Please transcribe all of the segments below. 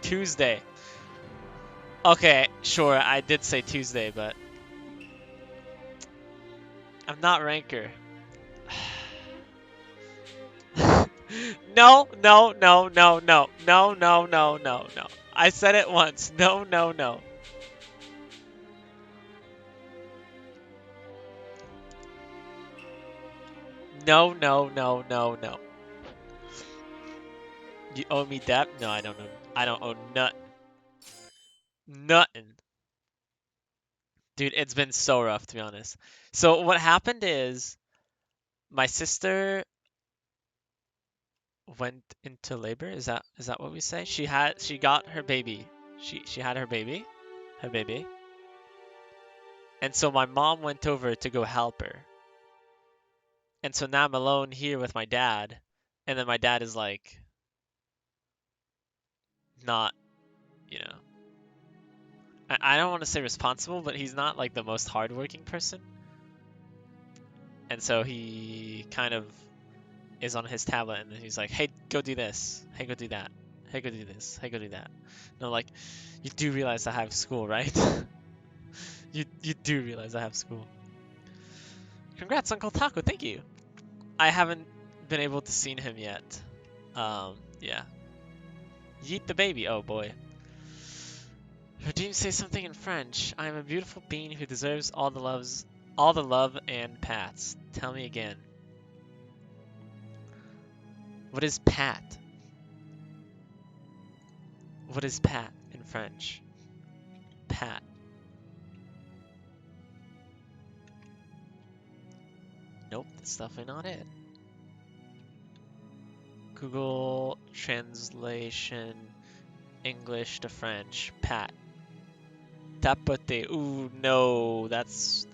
Tuesday. Okay, sure, I did say Tuesday, but I'm not Ranker. No, no, no, no, no, no, no, no, no, no. I said it once. No, no, no. No, no, no, no, no. You owe me debt? No, I don't know. I don't owe nothing. Nothing. Dude, it's been so rough, to be honest. So what happened is my sister went into labor. Is that what we say? She got her baby. She had her baby. Her baby. And so my mom went over to go help her. And so now I'm alone here with my dad. And then my dad is like not, you know, I don't want to say responsible, but he's not like the most hardworking person. And so he kind of is on his tablet and he's like, hey, go do this. Hey, go do that. Hey, go do this. Hey, go do that. And I'm like, you do realize I have school, right? You do realize I have school. Congrats, Uncle Taco. Thank you. I haven't been able to see him yet. Yeah. Yeet the baby. Oh boy. Redeem say something in French. I am a beautiful being who deserves all the love and pats. Tell me again. What is pat? What is pat in French? Pat. Nope, that's definitely not it. Google translation English to French. Pat. Tapoter. Ooh, no, that's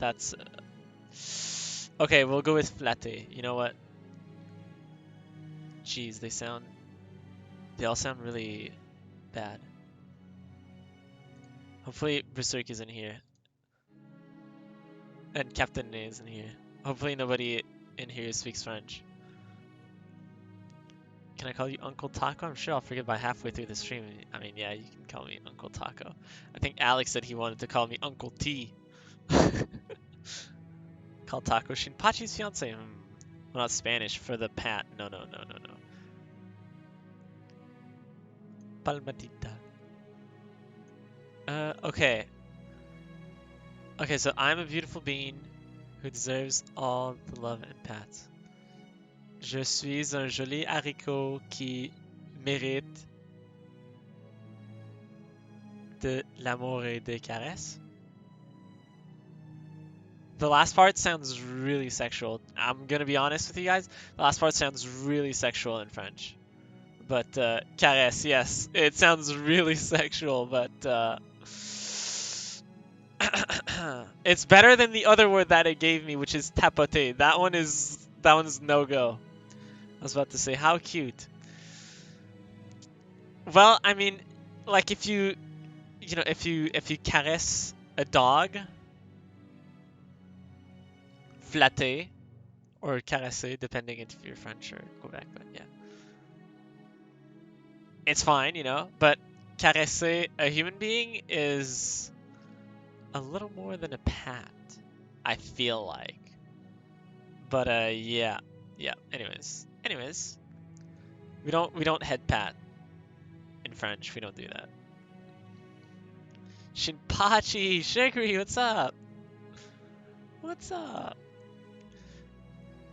okay, we'll go with flatter. You know what? Jeez, they all sound really bad. Hopefully Berserk isn't here. And Captain Ne isn't here. Hopefully nobody in here speaks French. Can I call you Uncle Taco? I'm sure I'll forget by halfway through the stream. I mean, yeah, you can call me Uncle Taco. I think Alex said he wanted to call me Uncle T. Call Taco Shinpachi's fiance. Well, not Spanish for the pat. No, no, no, no, no. Palmadita. Okay. Okay, so I'm a beautiful being who deserves all the love and pats. Je suis un joli haricot qui mérite de l'amour et des caresses. The last part sounds really sexual. I'm gonna be honest with you guys. The last part sounds really sexual in French. But caresse, yes, it sounds really sexual, but it's better than the other word that it gave me, which is tapoter. That one's no go. I was about to say, how cute. Well, I mean, like if you caress a dog, flatter or caresser, depending if you're French or Quebec, but yeah. It's fine, you know, but caresser a human being is a little more than a pat, I feel like. But yeah. Anyways, we don't head pat in French. We don't do that. Shinpachi, Shigri, what's up? What's up?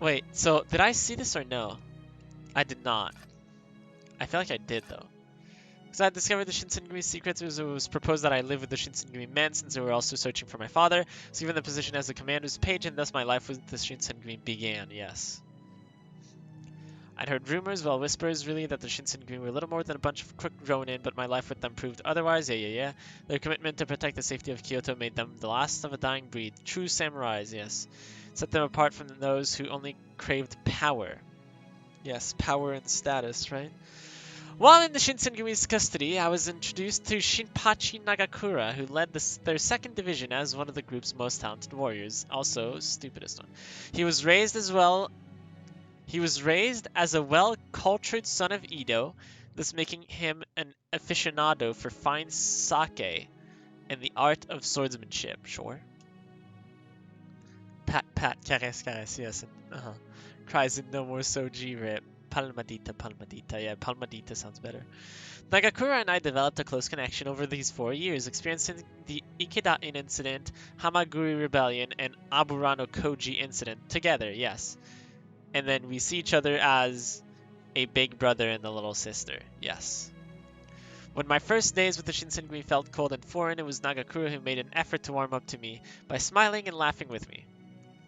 Wait, so did I see this or no? I did not. I feel like I did though. Because I had discovered the Shinsengumi secrets, it was proposed that I live with the Shinsengumi men since they were also searching for my father. So given the position as the commander's page, and thus my life with the Shinsengumi began, yes. I'd heard rumors, well whispers really, that the Shinsengumi were little more than a bunch of crook ronin, but my life with them proved otherwise, yeah. Their commitment to protect the safety of Kyoto made them the last of a dying breed, true samurais, yes. Set them apart from those who only craved power. Yes, power and status, right? While in the Shinsengumi's custody, I was introduced to Shinpachi Nagakura, who led their second division as one of the group's most talented warriors. Also, stupidest one. He was raised as a well-cultured son of Edo, thus making him an aficionado for fine sake and the art of swordsmanship. Sure. Pat, pat, caress, caress, yes. Cries in no more soji rip. Palmadita, palmadita. Yeah, palmadita sounds better. Nagakura and I developed a close connection over these 4 years, experiencing the Ikeda-in incident, Hamaguri Rebellion, and Aburano Koji incident together, yes. And then we see each other as a big brother and a little sister, yes. When my first days with the Shinsengumi felt cold and foreign, it was Nagakura who made an effort to warm up to me by smiling and laughing with me.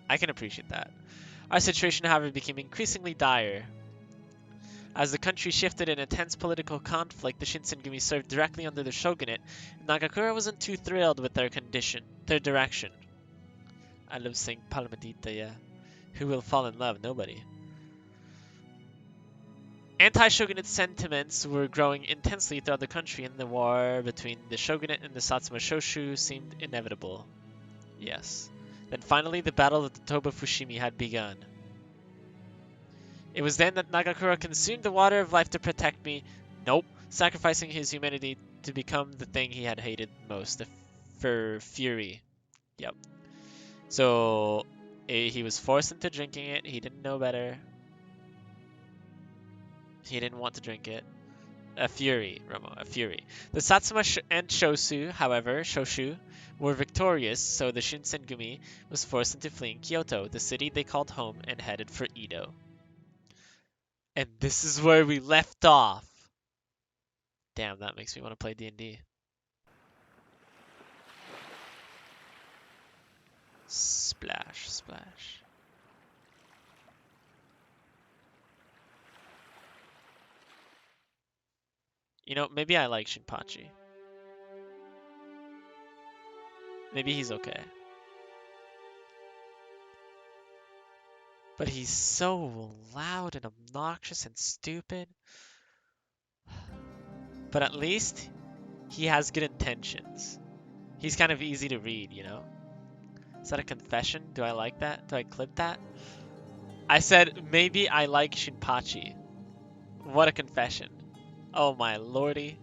I can appreciate that. Our situation, however, became increasingly dire. As the country shifted in intense political conflict, the Shinsengumi served directly under the shogunate, and Nagakura wasn't too thrilled with their direction. I love saying Palmadita, yeah. Who will fall in love? Nobody. Anti-shogunate sentiments were growing intensely throughout the country, and the war between the shogunate and the Satsuma Shoshu seemed inevitable. Yes. Then finally, the Battle of the Toba Fushimi had begun. It was then that Nagakura consumed the water of life to protect me. Nope. Sacrificing his humanity to become the thing he had hated most, for fury. Yep. So, he was forced into drinking it. He didn't know better. He didn't want to drink it. A fury, Romo, a fury. The Satsuma and Shoshu, were victorious, so the Shinsengumi was forced into fleeing Kyoto, the city they called home, and headed for Edo. And this is where we left off. Damn, that makes me want to play D&D. Splash, splash. You know, maybe I like Shinpachi. Maybe he's okay. But he's so loud and obnoxious and stupid. But at least he has good intentions. He's kind of easy to read, you know? Is that a confession? Do I like that? Do I clip that? I said, maybe I like Shinpachi. What a confession. Oh my lordy.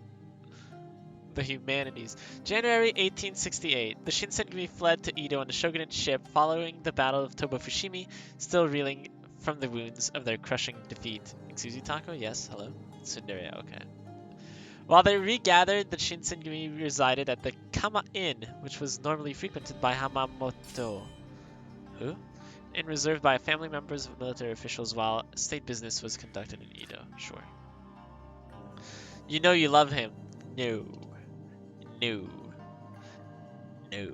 The humanities. January 1868. The Shinsengumi fled to Edo on the shogunate ship following the Battle of Toba Fushimi, still reeling from the wounds of their crushing defeat. Excuse you, Taco? Yes, hello? Tsundere, okay. While they regathered, the Shinsengumi resided at the Kama Inn, which was normally frequented by Hamamoto. Who? And reserved by family members of military officials while state business was conducted in Edo. Sure. You know you love him. No. No. No.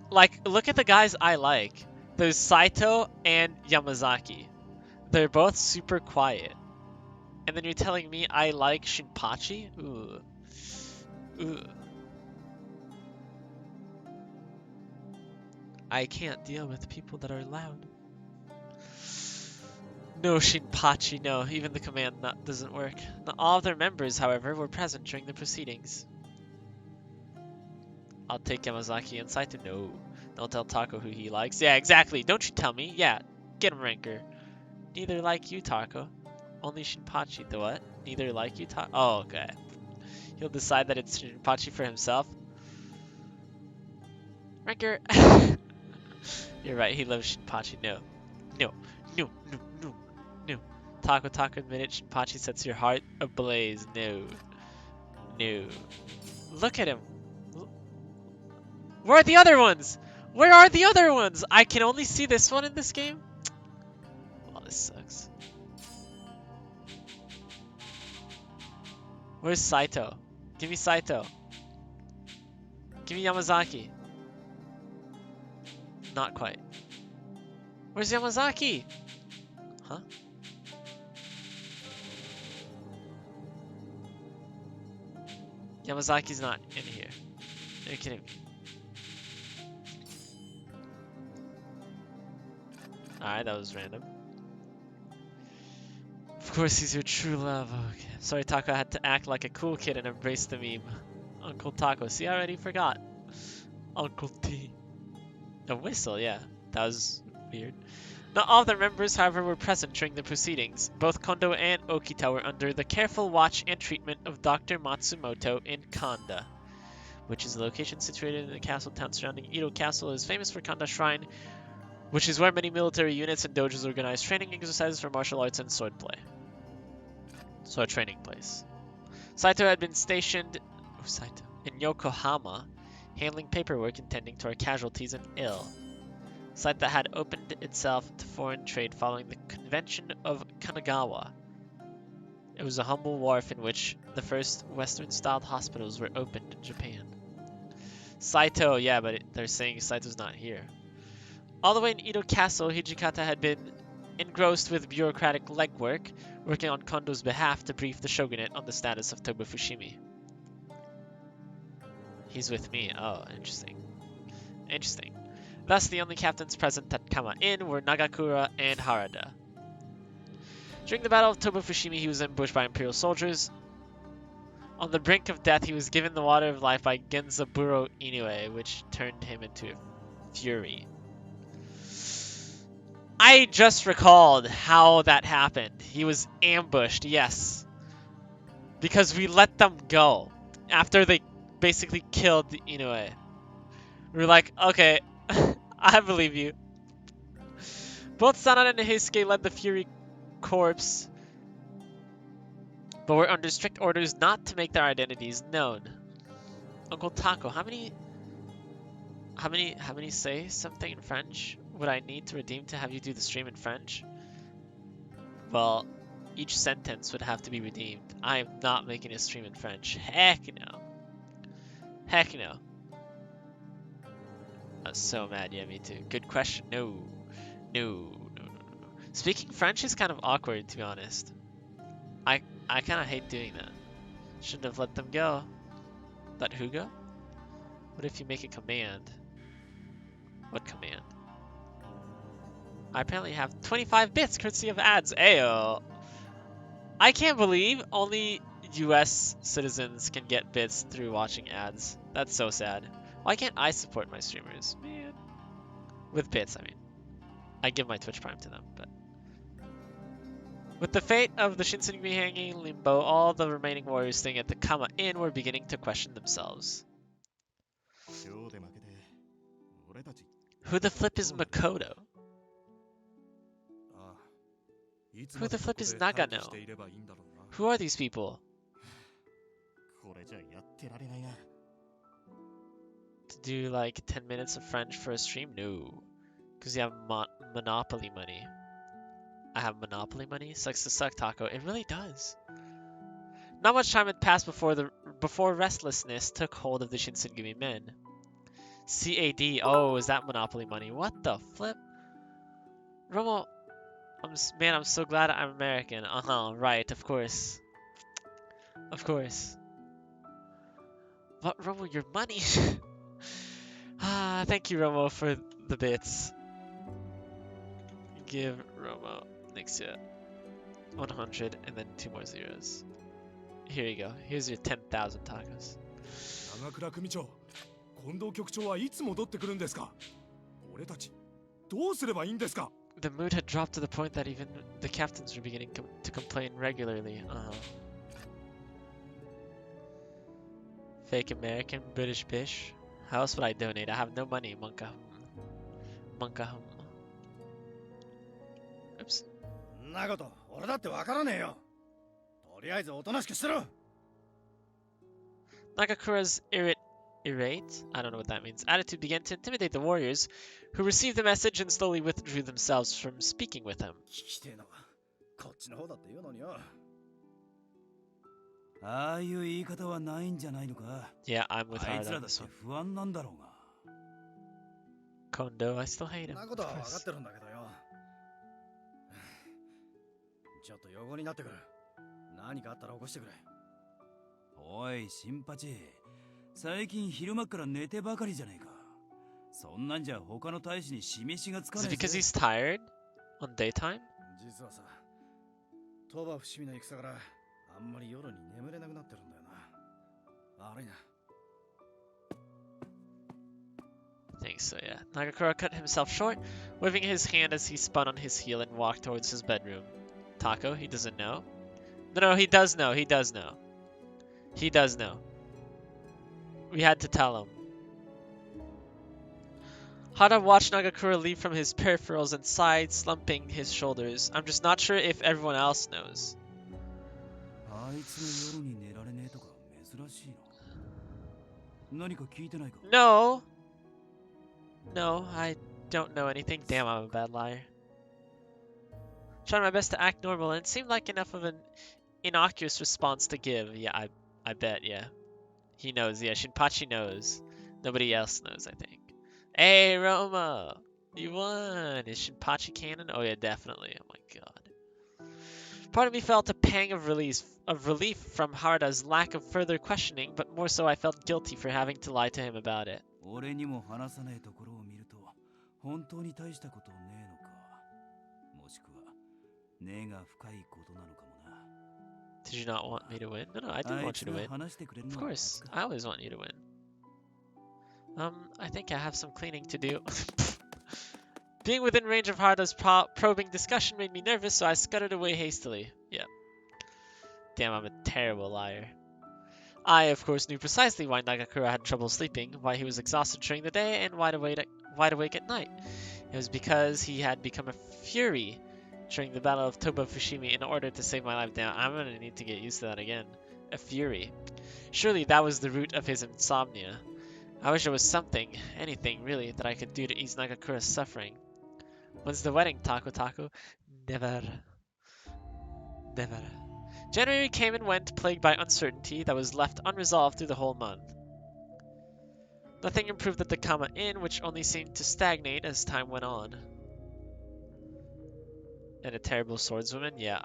Like, look at the guys I like. There's Saito and Yamazaki. They're both super quiet. And then you're telling me I like Shinpachi? Ooh. Ooh. I can't deal with people that are loud. No, Shinpachi, no. Even the command doesn't work. Not all of their members, however, were present during the proceedings. I'll take Yamazaki and Saito. No. Don't tell Taco who he likes. Yeah, exactly. Don't you tell me. Yeah, get him, Ranker. Neither like you, Taco. Only Shinpachi. The what? Neither like you, Taco. Oh, okay. He'll decide that it's Shinpachi for himself. Ranker. You're right. He loves Shinpachi. No. No. No. No. No. No. Taco, admit it. Shinpachi sets your heart ablaze. No. No. Look at him. Where are the other ones? Where are the other ones? I can only see this one in this game? Well, this sucks. Where's Saito? Give me Saito. Give me Yamazaki. Not quite. Where's Yamazaki? Huh? Yamazaki's not in here. Are you kidding me? Alright, that was random. Of course he's your true love. Okay. Sorry, Taco, I had to act like a cool kid and embrace the meme. Uncle Taco. See, I already forgot. Uncle T. A whistle, yeah. That was weird. Not all of their members, however, were present during the proceedings. Both Kondo and Okita were under the careful watch and treatment of Dr. Matsumoto in Kanda, which is a location situated in the castle town surrounding Edo Castle. It is famous for Kanda Shrine, which is where many military units and dojos organize training exercises for martial arts and swordplay. So a training place. Saito had been stationed in Yokohama, handling paperwork and tending to our casualties and ill. Site that had opened itself to foreign trade following the Convention of Kanagawa. It was a humble wharf in which the first Western-styled hospitals were opened in Japan. Saito, yeah, but they're saying Saito's not here. All the way in Edo Castle, Hijikata had been engrossed with bureaucratic legwork, working on Kondo's behalf to brief the shogunate on the status of Toba Fushimi. He's with me. Oh, interesting. Interesting. Thus, the only captains present at Kama Inn were Nagakura and Harada. During the Battle of Toba Fushimi, he was ambushed by Imperial soldiers. On the brink of death, he was given the water of life by Genzaburo Inoue, which turned him into a fury. I just recalled how that happened. He was ambushed, yes. Because we let them go after they basically killed Inoue. We were like, okay, I believe you. Both Sanada and Heisuke led the Fury Corps, but were under strict orders not to make their identities known. Uncle Taco, how many say something in French would I need to redeem to have you do the stream in French? Well, each sentence would have to be redeemed. I am not making a stream in French. Heck no. Heck no. I was so mad. Yeah, me too. Good question. No. Speaking French is kind of awkward, to be honest. I kind of hate doing that. Shouldn't have let them go. Let who go? What if you make a command? What command? I apparently have 25 bits courtesy of ads. Ayo. I can't believe only US citizens can get bits through watching ads. That's so sad. Why can't I support my streamers? Man. With bits, I mean. I give my Twitch Prime to them, but... With the fate of the Shinsengumi hanging in limbo, all the remaining warriors staying at the Kama Inn were beginning to question themselves. Who the flip is Makoto? Who the flip is Nagano? Who are these people? To do like 10 minutes of French for a stream? No. Because you have Monopoly money. I have Monopoly money? Sucks to suck, Taco. It really does. Not much time had passed before restlessness took hold of the Shinsengumi men. CAD. Oh, is that Monopoly money? What the flip? Romo, I'm so glad I'm American. Right, of course. Of course. What, Romo, your money? Thank you, Romo, for the bits. Give Romo Nixia 100 and then 2 more zeros. Here you go. Here's your 10,000 tacos. The mood had dropped to the point that even the captains were beginning to complain regularly. Fake American, British bish. How else would I donate? I have no money, Monka. Oops. Nagakura's irate, I don't know what that means, attitude began to intimidate the warriors, who received the message and slowly withdrew themselves from speaking with him. Yeah, I'm with Harada on this one. Kondo, I still hate him. Of course. Is it because he's tired? On daytime? Thank think so, yeah. Nagakura cut himself short, waving his hand as he spun on his heel and walked towards his bedroom. Tako, he doesn't know. No, he does know. He does know. He does know. We had to tell him. Hara watched Nagakura leave from his peripherals and sighed, slumping his shoulders. I'm just not sure if everyone else knows. No. No, I don't know anything. Damn, I'm a bad liar. Trying my best to act normal, and it seemed like enough of an innocuous response to give. Yeah, I bet, yeah. He knows, yeah. Shinpachi knows. Nobody else knows, I think. Hey, Roma! You won! Is Shinpachi canon? Oh yeah, definitely. Oh my god. Part of me felt a pang of relief from Harada's lack of further questioning, but more so I felt guilty for having to lie to him about it. Did you not want me to win? No, I do want you to win. Of course, I always want you to win. I think I have some cleaning to do. Being within range of Harada's probing discussion made me nervous, so I scuttered away hastily. Yep. Damn, I'm a terrible liar. I, of course, knew precisely why Nagakura had trouble sleeping, why he was exhausted during the day, and wide awake at night. It was because he had become a fury during the Battle of Toba Fushimi in order to save my life. Now, I'm gonna need to get used to that again. A fury. Surely that was the root of his insomnia. I wish there was something, anything really, that I could do to ease Nagakura's suffering. When's the wedding, Taco? Never. Never. January came and went, plagued by uncertainty that was left unresolved through the whole month. Nothing improved at the Kama Inn, which only seemed to stagnate as time went on. And a terrible swordswoman? Yeah.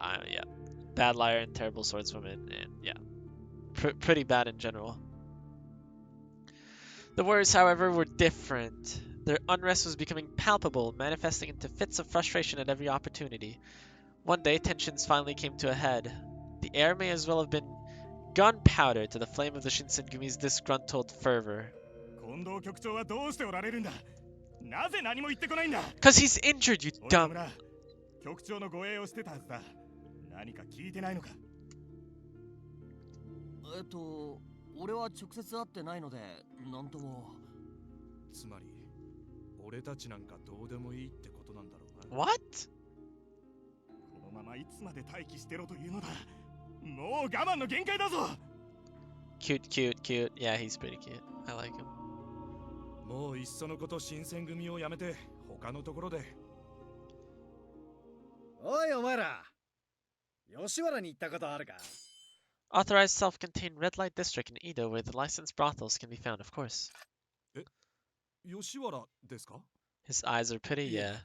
Bad liar and terrible swordswoman, and yeah. Pretty bad in general. The words, however, were different. Their unrest was becoming palpable, manifesting into fits of frustration at every opportunity. One day, tensions finally came to a head. The air may as well have been gunpowder to the flame of the Shinsengumi's disgruntled fervor. Because he's injured, you dumb. What? Cute. Yeah, he's pretty cute. I like him. Authorized self-contained red light district in Edo where the licensed brothels can be found, of course. His eyes are pretty, yeah.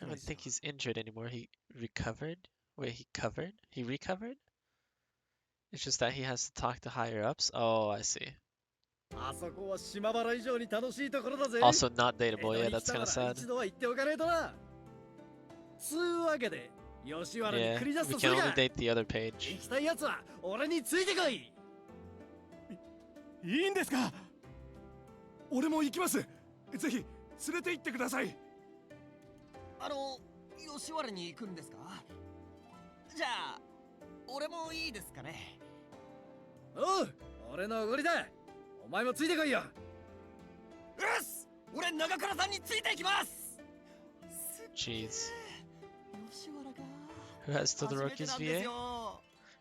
I don't think he's injured anymore. He recovered? Wait, he covered? He recovered? It's just that he has to talk to higher ups? Oh, I see. Also not dateable, yeah, that's kinda sad. Yeah, we can only date the other page. Jeez. Who has Todoroki's VA?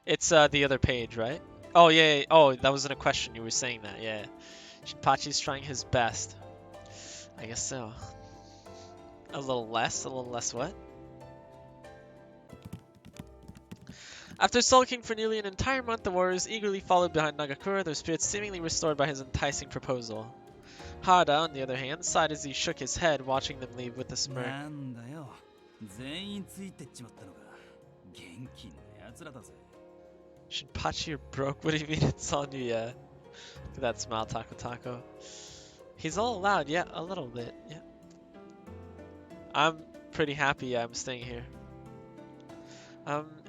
It's the other page, right? Oh yeah. Oh, that wasn't a question. You were saying that. Yeah. Shinpachi's trying his best. I guess so. A little less what? After sulking for nearly an entire month, the warriors eagerly followed behind Nagakura, their spirits seemingly restored by his enticing proposal. Harada, on the other hand, sighed as he shook his head, watching them leave with a smirk. Shinpachi, you're broke? What do you mean it's on you, yeah? Look at that smile, Taco. He's all allowed, yeah, a little bit, yeah. I'm pretty happy I'm staying here.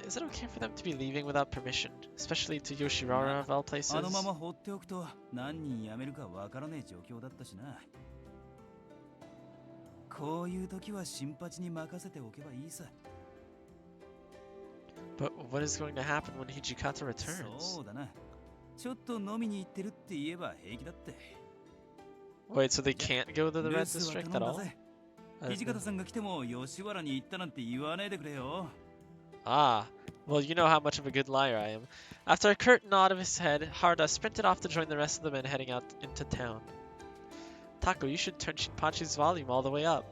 Is it okay for them to be leaving without permission? Especially to Yoshirara of all places? こういう時は新八に任せておけばいいさ。 But what is going to happen when Hijikata returns? そうだな。ちょっと飲みに行ってるって言えば平気だって。 Wait, so they can't go to the 留 Red 守は District 頼 at んだ all? ぜ。土方さんが来ても吉原に行ったなんて言わないでくれよ。 Ah, well, you know how much of a good liar I am. After a curt nod of his head, Harda sprinted off to join the rest of the men heading out into town. Taco, you should turn Shinpachi's volume all the way up.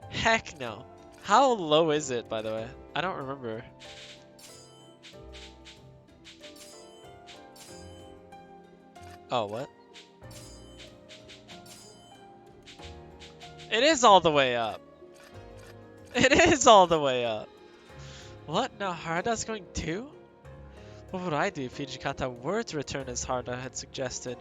Heck no. How low is it, by the way? I don't remember. Oh, what? It is all the way up. It is all the way up. What? Now Harada's going too? What would I do if Hijikata were to return as Harada had suggested?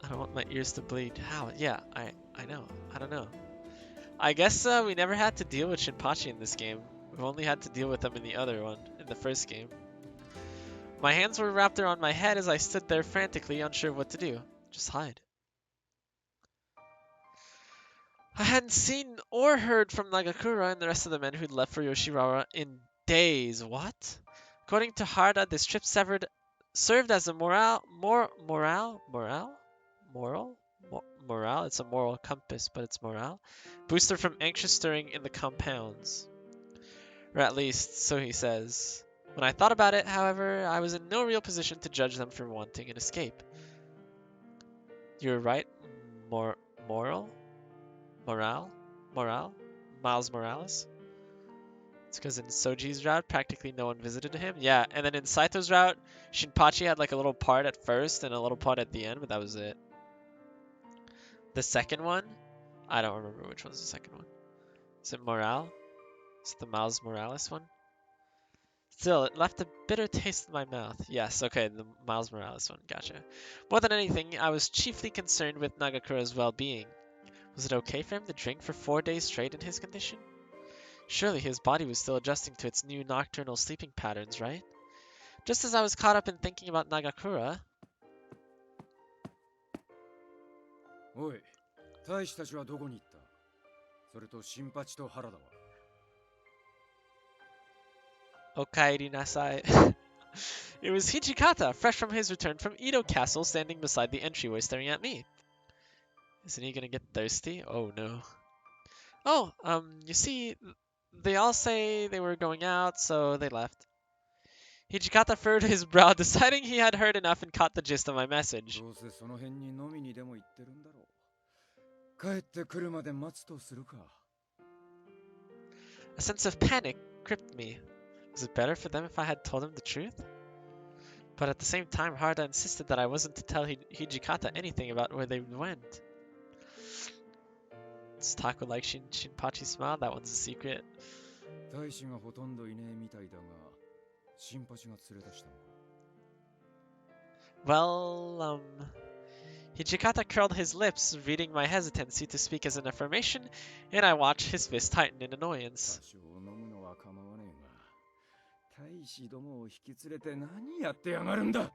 I don't want my ears to bleed. How? Yeah, I know. I don't know. I guess we never had to deal with Shinpachi in this game. We've only had to deal with them in the other one, in the first game. My hands were wrapped around my head as I stood there frantically, unsure of what to do. Just hide. I hadn't seen or heard from Nagakura and the rest of the men who'd left for Yoshiwara in days. What? According to Harada, this trip served as a moral? It's a moral compass, but it's morale. Booster from anxious stirring in the compounds. Or at least, so he says. When I thought about it, however, I was in no real position to judge them for wanting an escape. You're right, moral? Morale? Miles Morales? It's because in Soji's route, practically no one visited him. Yeah, and then in Saito's route, Shinpachi had like a little part at first and a little part at the end, but that was it. The second one? I don't remember which one's the second one. Is it Morale? Is it the Miles Morales one? Still, it left a bitter taste in my mouth. Yes, okay, the Miles Morales one, gotcha. More than anything, I was chiefly concerned with Nagakura's well-being. Was it okay for him to drink for 4 days straight in his condition? Surely his body was still adjusting to its new nocturnal sleeping patterns, right? Just as I was caught up in thinking about Nagakura... おい、大使たちはどこに行った？それと新八と原田は。Okaeri nasai. It was Hijikata, fresh from his return from Edo Castle, standing beside the entryway staring at me. Isn't he gonna get thirsty? Oh no. Oh, you see, they all say they were going out, so they left. Hijikata furrowed his brow, deciding he had heard enough and caught the gist of my message. どうせその辺に飲みにでも行ってるんだろう。帰ってくるまで待つとするか。A sense of panic gripped me. Was it better for them if I had told them the truth? But at the same time, Harada insisted that I wasn't to tell Hijikata anything about where they went. Does Taco like Shinpachi's smile? That one's a secret. 大使がほとんどいねえみたいだが、新八が連れ出したのか。Well, Hijikata curled his lips, reading my hesitancy to speak as an affirmation, and I watched his fist tighten in annoyance. 多少飲むのは構わねえが、大使どもを引き連れて何やってやがるんだ。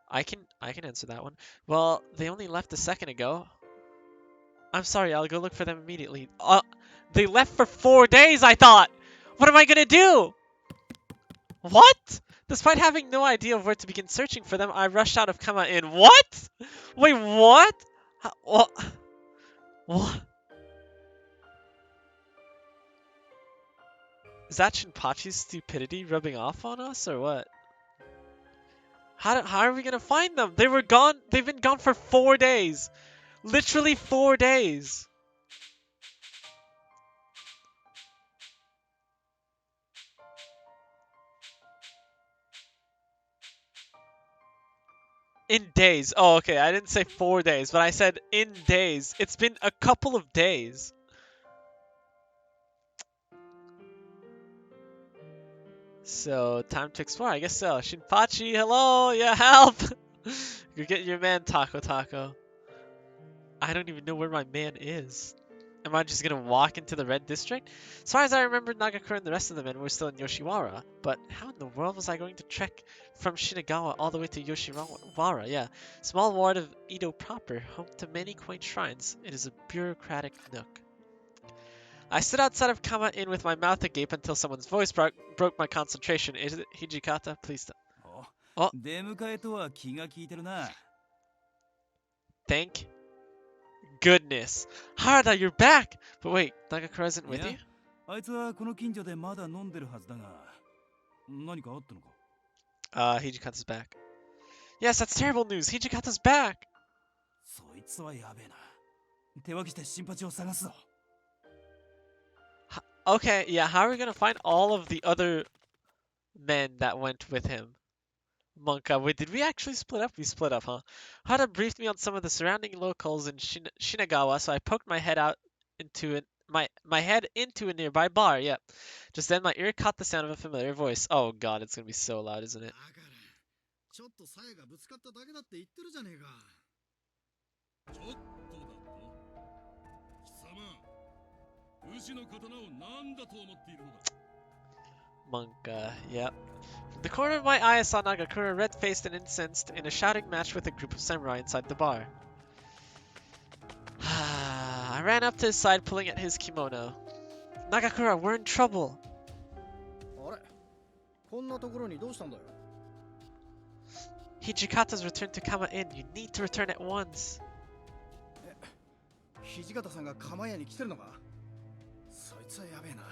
I can answer that one. Well, they only left a second ago. I'm sorry, I'll go look for them immediately. They left for 4 days, I thought! What am I gonna do? What? Despite having no idea of where to begin searching for them, I rushed out of Kama in. What? Wait, what? What? Is that Shinpachi's stupidity rubbing off on us, or what? How are we gonna find them? They were gone. They've been gone for 4 days. Literally 4 days. In days. Oh, okay. I didn't say 4 days, but I said in days. It's been a couple of days. So, time to explore. I guess so. Shinpachi, hello! Yeah, help! Go get your man, Taco. I don't even know where my man is. Am I just gonna walk into the red district? As far as I remember, Nagakura and the rest of the men were still in Yoshiwara. But how in the world was I going to trek from Shinagawa all the way to Yoshiwara? Yeah, small ward of Edo proper, home to many quaint shrines. It is a bureaucratic nook. I stood outside of Kama Inn with my mouth agape until someone's voice broke my concentration. Is it Hijikata? Please don't. Oh. 出迎えとは気が利いてるな。 Thank goodness. Harada, you're back! But wait, Nagakura isn't with いや you? あいつはこの近所でまだ飲んでるはずだが、何かあったのか？ Hijikata's back. Yes, that's terrible news. Hijikata's back! そいつはやべえな。手分けして新八を探すぞ。 Okay, yeah, how are we gonna find all of the other men that went with him? Monka, wait, did we actually split up? We split up, huh? Hara briefed me on some of the surrounding locals in Shinagawa, so I poked my head out into it. My head into a nearby bar, yep. Just then my ear caught the sound of a familiar voice. Oh god, it's gonna be so loud, isn't it? ちょっとサイがぶつかっただけだって言ってるじゃねえか。ちょっとだと。貴様、武士の刀を何だと思っているのだ。 Monka, yep. From the corner of my eye, I saw Nagakura red-faced and incensed in a shouting match with a group of samurai inside the bar. I ran up to his side, pulling at his kimono. Nagakura, we're in trouble. あれ、こんなところにどうしたんだよ。 Hijikata's returned to Kama Inn. You need to return at once. 土方さんが釜屋に来てるのか。そいつはやべえな。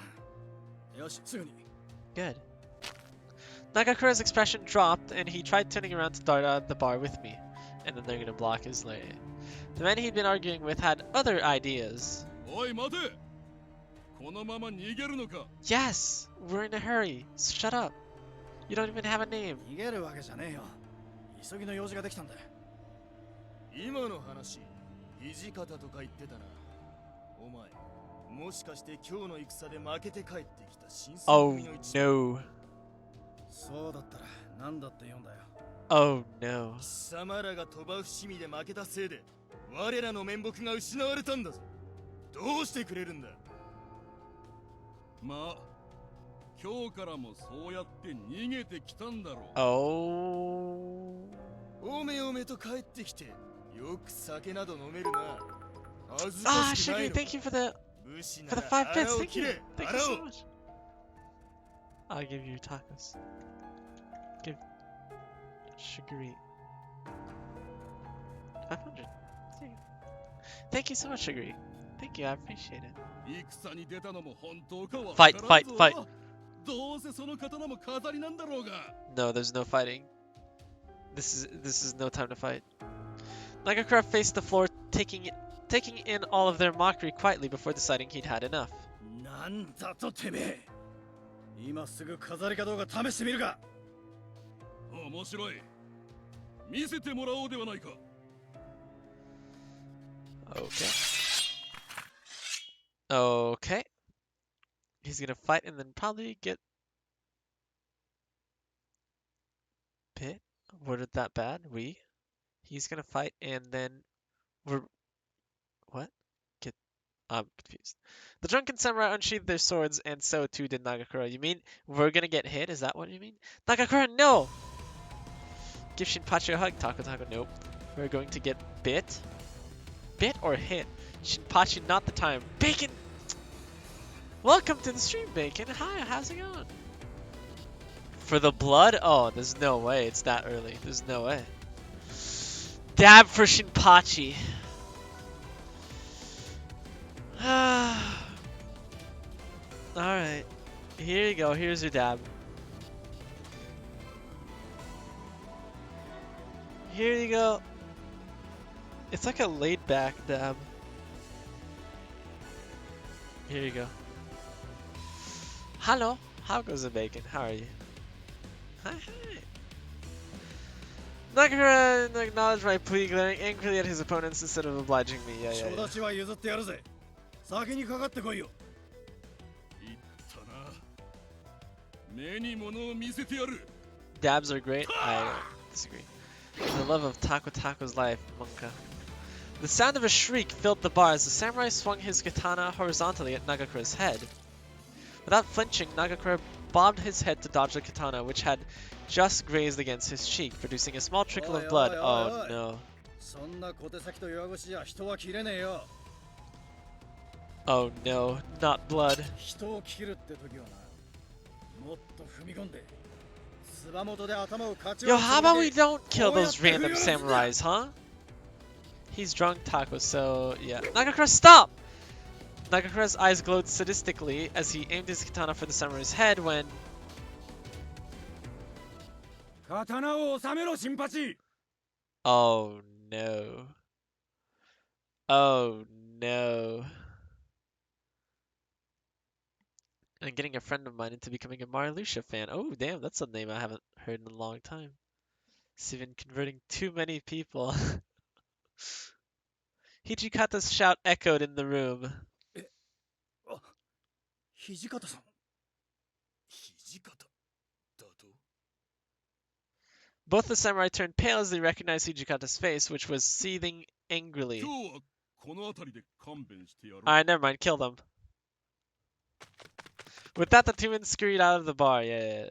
よし、すぐに。 Good. Nagakura's expression dropped, and he tried turning around to dart out of the bar with me. And then they're gonna block his way. The men he'd been arguing with had other ideas. おい、待て。このまま逃げるのか。 Yes, we're in a hurry. So shut up. You don't even have a name. 逃げるわけじゃねえよ。急ぎの用事ができたんだ。今の話、土方とか言ってたな。お前、もしかして今日の戦で負けて帰ってきた新選 Oh 組の一 no. そうだったら何だって言うんだよ。 Oh no. 貴様らが鳥羽伏見で負けたせいで我らの面目が失われたんだぞ。どうしてくれるんだ。まあ今日からもそうやって逃げてきたんだろう。 Oh. おめおめと帰ってきてよく酒など飲めるな。恥ず Ah, かしくない Shiggy, の。 thank you for the 武士な 5 ら bits. 腹を Thank 切 you. れ。 Thank 腹 you を so much. I'll give you tacos. Give Shiguri 500. Thank you so much, Shiguri. Thank you, I appreciate it. 戦に出たのも本当かわ Fight, からん fight, ぞ。 fight. どうせその刀も飾りなんだろうが。 No, there's no fighting. This is no time to fight. Nagakura faced the floor, taking in all of their mockery quietly before deciding he'd had enough. なんだとてめえ。今すぐ飾りかどうか試してみるか。面白い。見せてもらおうではないか。 Okay. Okay. He's gonna fight and then probably get bit. Worded that bad? He's gonna fight and then what? I'm confused. The drunken samurai unsheathed their swords and so too did Nagakura. You mean we're gonna get hit? Is that what you mean? Nagakura, no! Give Shinpachi a hug, Taco. Nope. We're going to get bit? Bit or hit? Shinpachi, not the time. Bacon! Welcome to the stream, Bacon. Hi, how's it going? For the blood? Oh, there's no way it's that early. There's no way. Dab for Shinpachi. Alright. Here you go. Here's your dab. Here you go. It's like a laid back dab. Here you go. Hello. How goes the bacon? How are you? Hi, hi. Nagakura acknowledged my plea, glaring angrily at his opponents instead of obliging me. Yeah. 承立は譲ってやるぜ。先にかかってこいよ。 Dabs are great. I disagree. The love of Taco Taco's life, Monka. The sound of a shriek filled the bar as the samurai swung his katana horizontally at Nagakura's head. Without flinching, Nagakura bobbed his head to dodge the katana, which had just grazed against his cheek, producing a small trickle of blood. Oh no. そんな小手先と弱腰じゃ人は切れねえよ。 Oh no, not blood. 人を切るって時はな、もっと踏み込んで、つば元で頭をかち割 Yo, る how つも about り we で don't kill those こうやって random 振り下ろすんだ。 samurais, huh? He's drunk taco, so yeah. Nagakura, stop! Nagakura's eyes glowed sadistically as he aimed his katana for the samurai's head when... 刀を収めろ、新八。 Oh no. Oh no. And getting a friend of mine into becoming a Marilucia fan. Oh damn, that's a name I haven't heard in a long time. It's even converting too many people. Hijikata's shout echoed in the room. あ、土方さん。土方だと。 Both the samurai turned pale as they recognized Hijikata's face, which was seething angrily. 今日はこの辺りで勘弁してやろう。 Alright, never mind, kill them. With that, the two men scurried out of the bar. Yeah.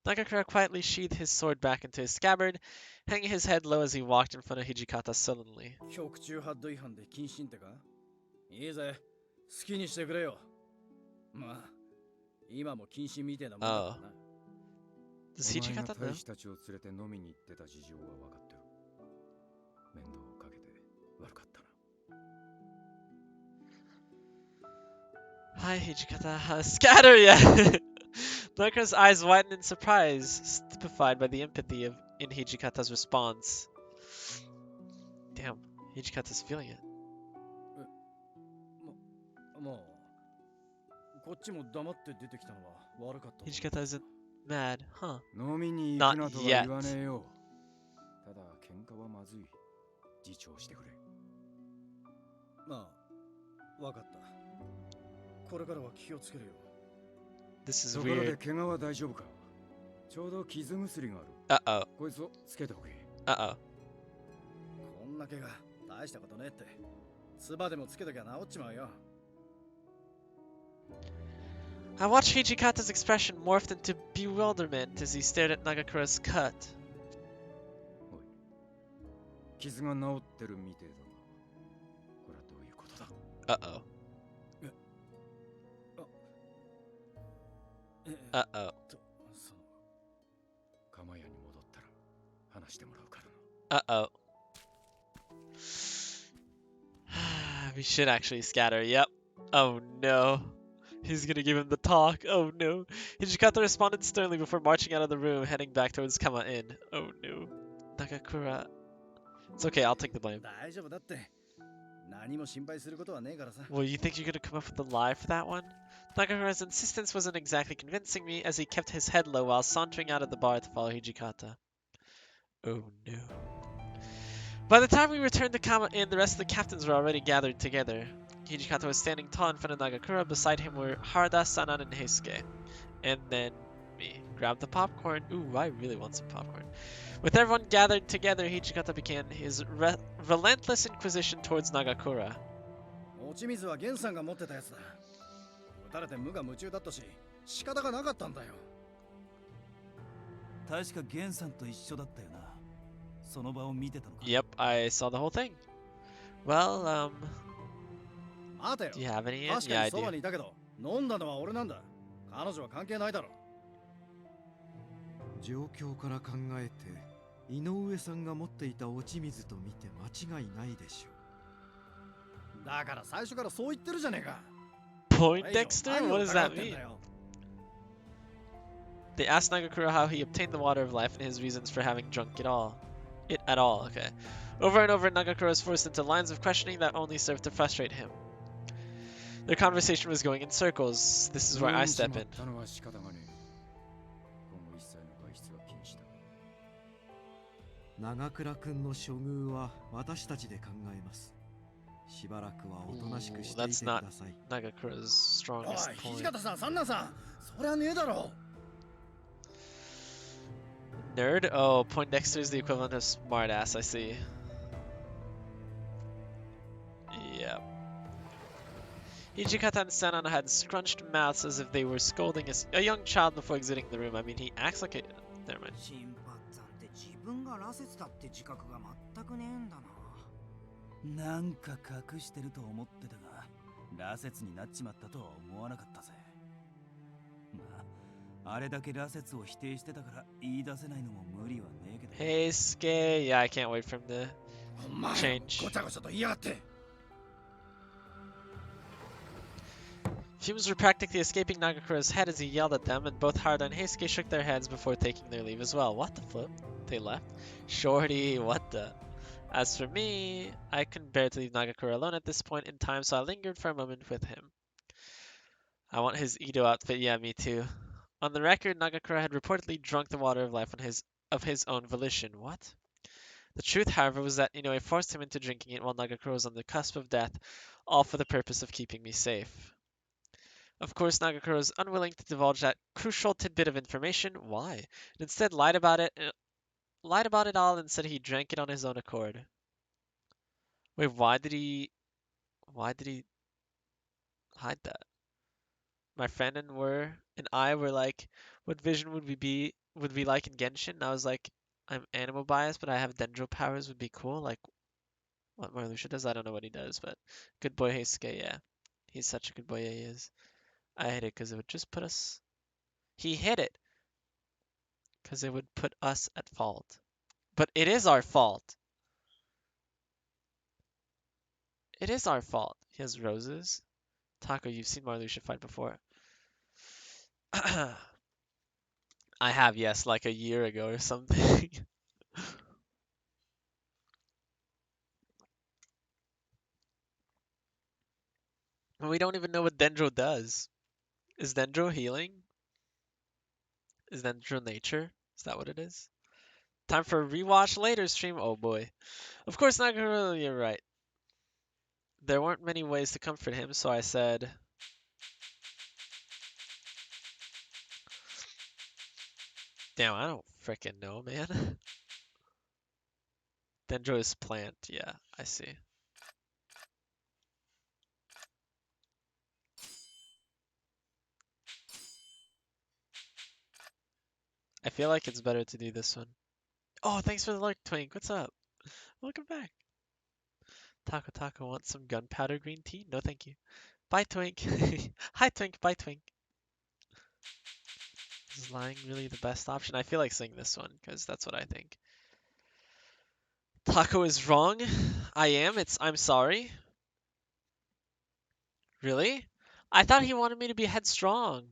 Nagakura quietly sheathed his sword back into his scabbard, hanging his head low as he walked in front of Hijikata sullenly. 極中ハッド違反で謹慎ってか。いいぜ、好きにしてくれよ。まあ、今も謹慎みてえなもんだからな。 Does お前が Hijikata know? 大使たちを連れて飲みに行ってた事情は分かってる。面倒をかけて悪かったな。 Hi, Hijikata. Scatter, yeah! Nagakura's eyes widened in surprise, stupefied by the empathy in Hijikata's response. Damn, Hijikata's feeling it. まあ、こっちも黙って出てきたのは悪かった。 Hijikata isn't mad, huh? 飲みに行くなとは言わねえよ。ただ喧嘩はまずい。自重してくれ。まあ、わかった。これからは気をつけるよ。 This is ところで weird. 怪我は大丈夫か。ちょうど傷薬がある。 Uh-oh. こいつをつけておけ。 Uh-oh. こんな怪我、大したことねえって。唾でもつけときゃ治っちまうよ。 I watched Hijikata's expression morphed into bewilderment as he stared at Nagakura's cut. おい。傷が治ってるみてえだが。これはどういうことだ。 Uh-oh. Uh-oh. その、釜屋に戻ったら話してもらうからな。 Uh-oh. We should actually scatter, yep. Oh no. He's gonna give him the talk. Oh no. Hijikata responded sternly before marching out of the room, heading back towards Kama Inn. Oh no. Nagakura. It's okay, I'll take the blame. 大丈夫だって。何も心配することはねえからさ。 Well, you think you're gonna come up with a lie for that one? Nagakura's insistence wasn't exactly convincing me as he kept his head low while sauntering out of the bar to follow Hijikata. Oh no. By the time we returned to Kama Inn, the rest of the captains were already gathered together. Hijikata was standing tall in front of Nagakura. Beside him were Harada, Sanan, and Heisuke. And then me. Grab the popcorn. Ooh, I really want some popcorn. With everyone gathered together, Hijikata began his relentless inquisition towards Nagakura. 落ち水は源さんが持ってたやつだ。撃たれて無我夢中だったし、仕方がなかったんだよ。確かゲンさんと一緒だったよな。その場を見てたのか。 Yep, I saw the whole thing. Well, 待てよ。 do you have any? 確 Yeah, か I にそば do. にいたけど、飲んだのは俺なんだ。彼女は関係ないだろ。状況から考えて井上さんが持っていた落ち水と見て間違いないでしょう。だから最初からそう言ってるじゃねえか。 Point Dexter? What does that mean? They asked Nagakura how he obtained the water of life and his reasons for having drunk it at all. Okay. Over and over, Nagakura was forced into lines of questioning that only served to frustrate him. Their conversation was going in circles. This is where I step in. たのは仕方がねえ。今後一切の外出は禁止だ。長倉君の処遇は私たちで考えます。しばらくはおとなしくしていてください。Nagakura's おい、 strongest 土 point. 方さん、三男さん、そりゃねえだろ。Nerd? Oh, Poindexter is the equivalent of smartass, I see. Yep. Hijikata and Sanan had scrunched mouths as if they were scolding a young child before exiting the room. I mean, he acts like a... Never mind. 新八山って自分が羅刹だって自覚が全くねえんだな。なんか隠してると思ってたが、羅刹になっちまったとは思わなかったぜ。まあ、あれだけ羅刹を否定してたから言い出せないのも無理はねえけど。Hey, Skay. Yeah, I can't wait for him to お前 change. ごちゃごちゃと言いやがって。 Fumes were practically escaping Nagakura's head as he yelled at them, and both Harada and Heisuke shook their heads before taking their leave as well. What the flip? They left? Shorty, what the? As for me, I couldn't bear to leave Nagakura alone at this point in time, so I lingered for a moment with him. I want his Ito outfit, yeah, me too. On the record, Nagakura had reportedly drunk the water of life of his own volition. What? The truth, however, was that Inoue forced him into drinking it while Nagakura was on the cusp of death, all for the purpose of keeping me safe. Of course, Nagakura was unwilling to divulge that crucial tidbit of information. Why? And instead lied about it all and said he drank it on his own accord. Wait, why did he hide that? My friend and I were like, what vision would we like in Genshin? And I was like, I'm animal biased, but I have dendro powers would be cool. Like what Marluxia does, I don't know what he does, but good boy Heisuke, yeah. He's such a good boy, yeah, he is. I hate it because it would just put us... He hit it because it would put us at fault. But it is our fault. It is our fault. He has roses. Taco, you've seen Marluxia fight before. I have, yes, like a year ago or something. We don't even know what Dendro does. Is Dendro healing? Is Dendro nature? Is that what it is? Time for a rewatch later stream. Oh boy. Of course, Nagakura, you're right. There weren't many ways to comfort him, so I said... Damn, I don't frickin' know, man. Dendro is plant, yeah, I see. I feel like it's better to do this one. Oh, thanks for the lurk, Twink. What's up? Welcome back. Taco Taco wants some gunpowder green tea? No, thank you. Bye, Twink. Hi, Twink. Bye, Twink. Is lying really the best option? I feel like saying this one because that's what I think. Taco is wrong. I am. I'm sorry. Really? I thought he wanted me to be headstrong.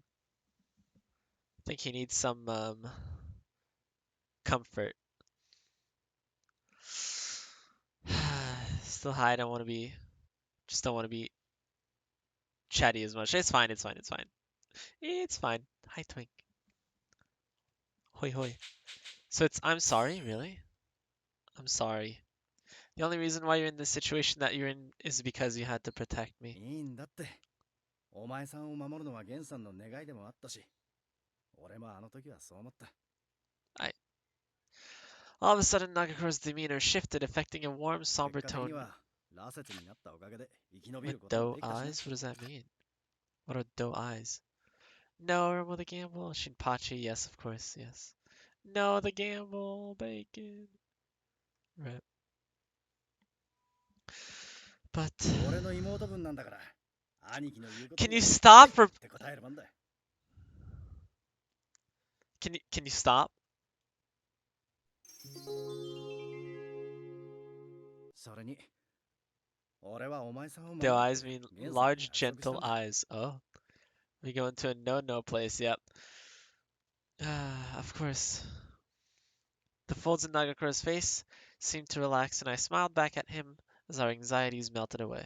I think he needs some comfort. Still high. I don't want to be. Just don't want to be chatty as much. It's fine. It's fine. It's fine. It's fine. Hi, Twink. Hoi hoi. So it's I'm sorry, really? I'm sorry. The only reason why you're in the situation that you're in is because you had to protect me. いいんだって。お前さんを守るのはゲンさんの願いでもあったし、俺もあの時はそう思った。All of a sudden, Nagakura's demeanor shifted, affecting a warm, somber 結果的に tone は羅刹になったおかげで生き延びる with ことが doe できたしな。 eyes. What does that mean? What are doe eyes? No, with a gamble. Shinpachi, yes, of course, yes. No, the gamble, bacon. Rip. But 俺の妹分なんだから、兄貴の言うこと can に you は stop for って答える番だ。 can you stop? それに、俺はお前さんを守 Doe る eyes mean ゲンさんに large, 約束したん gentle だ。 eyes. Oh, we go into a no place. Yep. Of course. The folds in Nagakura's face seemed to relax, and I smiled back at him as our anxieties melted away.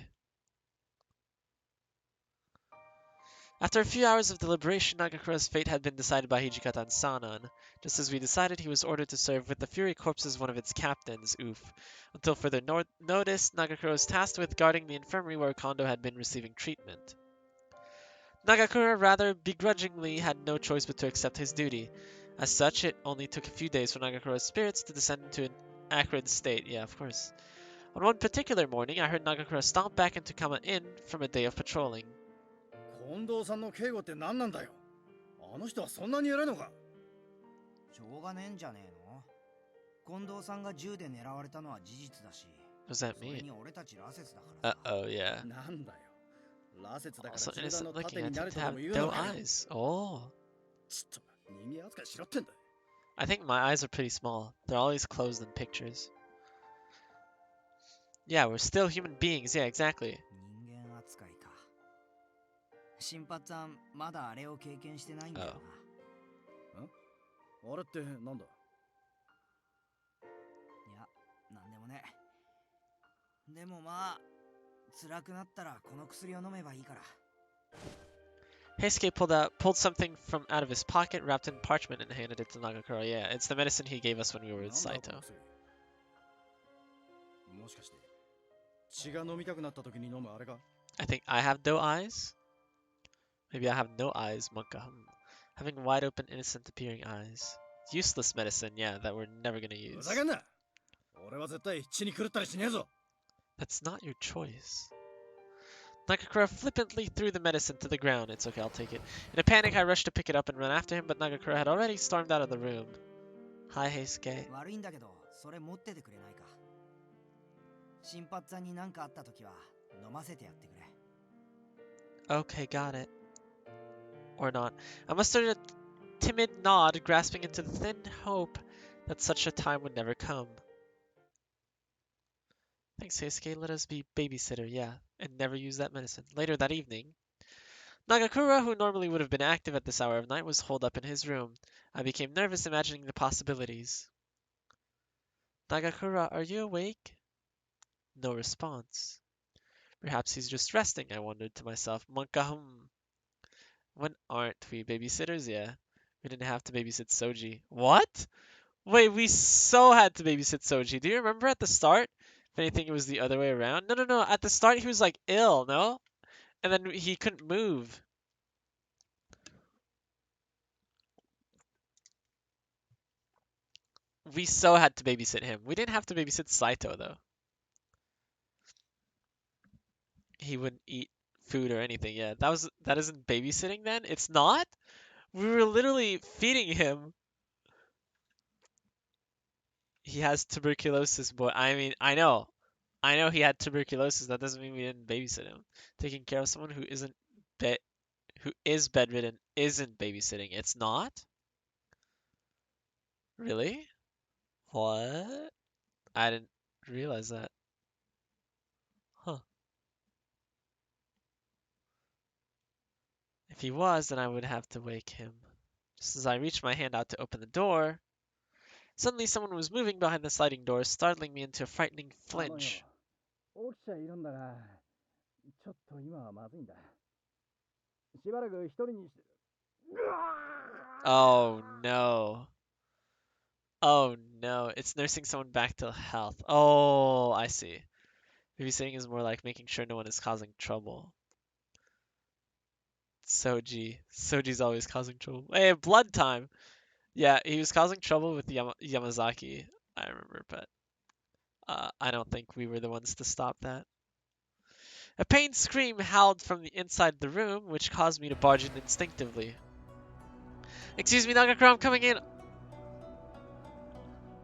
After a few hours of deliberation, Nagakura's fate had been decided by Hijikata and Sanan. Just as we decided, he was ordered to serve with the Fury Corps as one of its captains, oof. Until further notice, Nagakura was tasked with guarding the infirmary where Kondo had been receiving treatment. Nagakura, rather begrudgingly, had no choice but to accept his duty. As such, it only took a few days for Nagakura's spirits to descend into an acrid state. Yeah, of course. On one particular morning, I heard Nagakura stomp back into Kama Inn from a day of patrolling. 近藤さんの警護って何なんだよ。あの人はそんなに偉いのか。しょうがねえんじゃねえの。近藤さんが銃で狙われたのは事実だし、 What does that それ mean? に俺たち羅説だからさ。 Uh-oh, yeah. なんだよ。羅説だから Also 銃弾の innocent looking, 盾 I にな tend る to とで have も言うの doe かよ。 eyes. Oh. ちょっと人間扱いしろってんだよ。 I think my eyes are pretty small. They're always closed in pictures. Yeah, we're still human beings. Yeah, exactly. 人間扱いか。新八さんまだあれを経験してないんだよな。あれってなんだ。いや、なんでもね。でもまあ、辛くなったらこの薬を飲めばいいから。Heisuke pulled something from out of his pocket, wrapped in parchment, and handed it to Nagakura. Yeah, it's the medicine he gave us when we were with なんだ Saito. この薬。もしかして血が飲みたくなった時に飲むあれか。 I think I have doe eyes. Maybe I have no eyes, Monka. Having wide open, innocent appearing eyes. Useless medicine, yeah, that we're never gonna ふ use. ざけんな。俺は絶対血に狂ったりしねえぞ。 That's not your choice. Nagakura flippantly threw the medicine to the ground. It's okay, I'll take it. In a panic, I rushed to pick it up and run after him, but Nagakura had already stormed out of the room. Hi, Heisuke. 悪いんだけど、それ持っててくれないか。新八さんに何かあった時は飲ませてやってくれ。 Okay, got it. Or not. I mustered a timid nod, grasping into the thin hope that such a time would never come. Thanks, Heisuke. Let us be babysitter, yeah, and never use that medicine. Later that evening, Nagakura, who normally would have been active at this hour of night, was holed up in his room. I became nervous imagining the possibilities. Nagakura, are you awake? No response. Perhaps he's just resting, I wondered to myself. Monka, when aren't we babysitters? Yeah. We didn't have to babysit Soji. What? Wait, we so had to babysit Soji. Do you remember at the start? If anything, it was the other way around. No. At the start, he was like ill, no? And then he couldn't move. We so had to babysit him. We didn't have to babysit Saito, though. He wouldn't eat food or anything. Yeah, that isn't babysitting then? It's not? We were literally feeding him. He has tuberculosis, boy. I mean, I know he had tuberculosis. That doesn't mean we didn't babysit him. Taking care of someone who is bedridden isn't babysitting. It's not? Really? What? I didn't realize that. Huh. If he was, then I would have to wake him. Just as I reached my hand out to open the door, suddenly someone was moving behind the sliding door, startling me into a frightening flinch. 起きちゃいるんだが、ちょっと今はまずいんだ。しばらく一人にして。 Oh no. Oh no, it's nursing someone back to health. Oh, I see. Babysitting is more like making sure no one is causing trouble. Soji's always causing trouble. Hey, blood time! Yeah, he was causing trouble with Yamazaki, I remember, but I don't think we were the ones to stop that. A pained scream howled from the inside the room, which caused me to barge in instinctively. Excuse me, Nagakura, I'm coming in!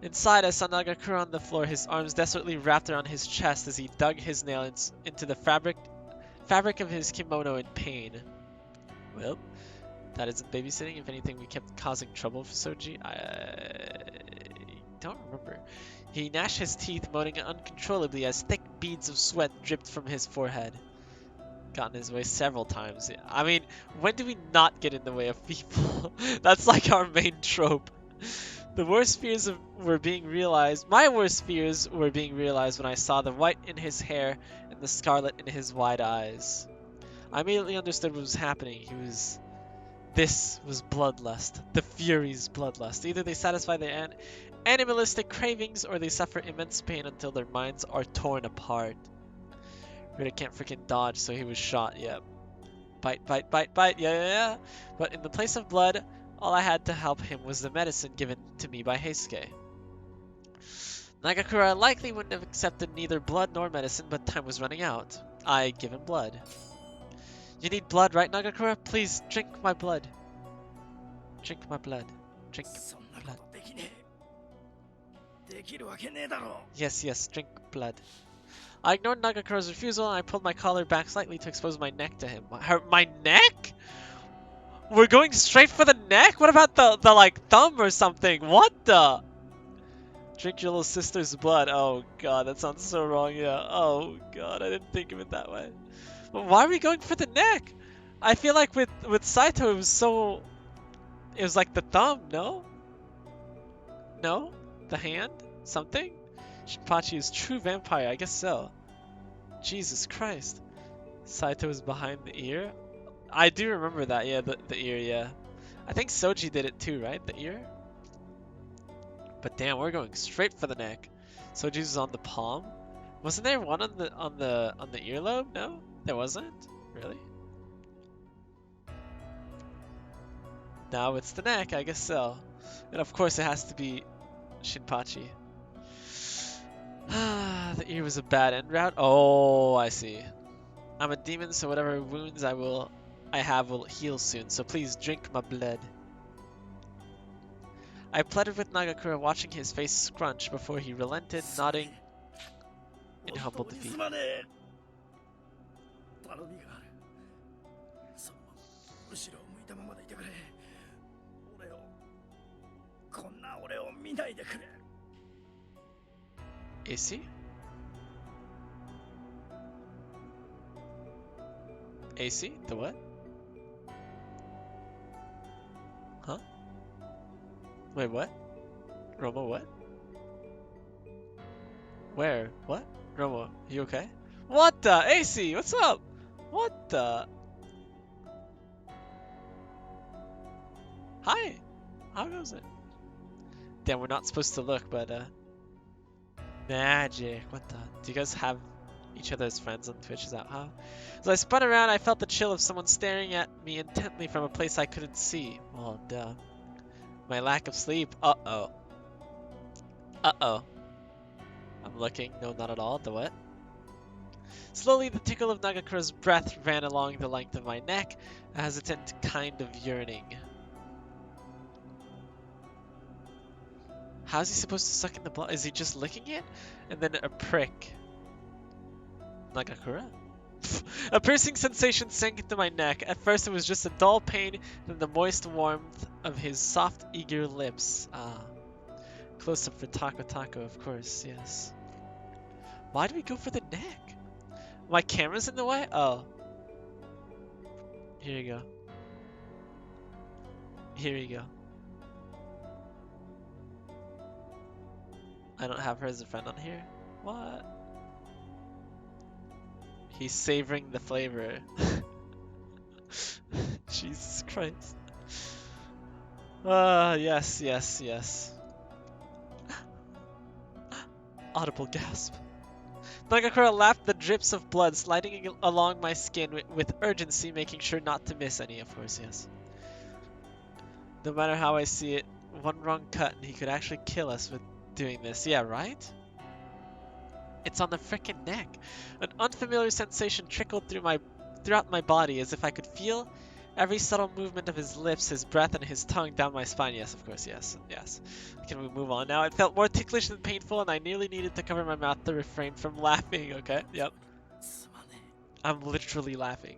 Inside, I saw Nagakura on the floor, his arms desperately wrapped around his chest as he dug his nails into the fabric of his kimono in pain. Well, that isn't babysitting. If anything, we kept causing trouble for Soji. I don't remember. He gnashed his teeth, moaning uncontrollably as thick beads of sweat dripped from his forehead. Got in his way several times. I mean, when do we not get in the way of people? That's like our main trope. The worst fears were being realized. My worst fears were being realized when I saw the white in his hair and the scarlet in his wide eyes. I immediately understood what was happening. This was bloodlust. The Fury's bloodlust. Either they satisfy their animalistic cravings or they suffer immense pain until their minds are torn apart. Rita can't freaking dodge, so he was shot. Yep. Bite. Yeah. But in the place of blood, All I had to help him was the medicine given to me by Heisuke. Nagakura likely wouldn't have accepted neither blood nor medicine, but time was running out. I give him blood. You need blood, right, Nagakura? Please, drink my blood. Drink my blood. Drink そんなこ blood. とできねえ。できるわけねえだろ。 Yes, yes, drink blood. I ignored Nagakura's refusal and I pulled my collar back slightly to expose my neck to him. My neck? We're going straight for the neck? What about the like thumb or something? What the? Drink your little sister's blood. Oh god, that sounds so wrong. Yeah. Oh god, I didn't think of it that way. But why are we going for the neck? I feel like with Saito it was like the thumb, no? No? The hand? Something? Shinpachi is true vampire, I guess so. Jesus Christ. Saito is behind the ear? I do remember that, yeah, the ear, yeah. I think Soji did it too, right? The ear? But damn, we're going straight for the neck. Soji's on the palm. Wasn't there one on the earlobe? No? There wasn't? Really? Now it's the neck, I guess so. And of course it has to be Shinpachi. The ear was a bad end route. Oh, I see. I'm a demon, so whatever wounds I have will heal soon, so please drink my blood. I pleaded with Nagakura, watching his face scrunch before he relented, nodding in humble 本当に defeat. すまねえ。頼みがある。そのまま後ろを向いたままでいてくれ。こんな俺を見ないでくれ。Is he? AC? The what? Huh? Wait, what? Romo, what? Where? What? Romo, you okay? What the? AC, what's up? What the? Hi! How goes it? Damn, we're not supposed to look, but magic. What the? Do you guys have each other as friends on Twitch? Is that how? As I spun around, I felt the chill of someone staring at me intently from a place I couldn't see. Well, duh. My lack of sleep. Uh-oh. Uh-oh. I'm looking. No, not at all. The what? Slowly, the tickle of Nagakura's breath ran along the length of my neck, a hesitant kind of yearning. How's he supposed to suck in the blood? Is he just licking it? And then a prick. Nagakura? A piercing sensation sank into my neck. At first it was just a dull pain, then the moist warmth of his soft, eager lips. Ah. Close up for Taco, of course, yes. Why do we go for the neck? My camera's in the way? Oh. Here you go. Here you go. I don't have her as a friend on here. What? He's savoring the flavor. Jesus Christ. Yes, yes, yes. Audible gasp. Nagakura lapped the drips of blood sliding along my skin with urgency, making sure not to miss any, of course, yes. No matter how I see it, one wrong cut and he could actually kill us with doing this. Yeah, right? It's on the frickin' neck. An unfamiliar sensation trickled throughout my body as if I could feel every subtle movement of his lips, his breath, and his tongue down my spine. Yes, of course, yes, yes. Can we move on now? It felt more ticklish than painful, and I nearly needed to cover my mouth to refrain from laughing. Okay, yep. I'm literally laughing.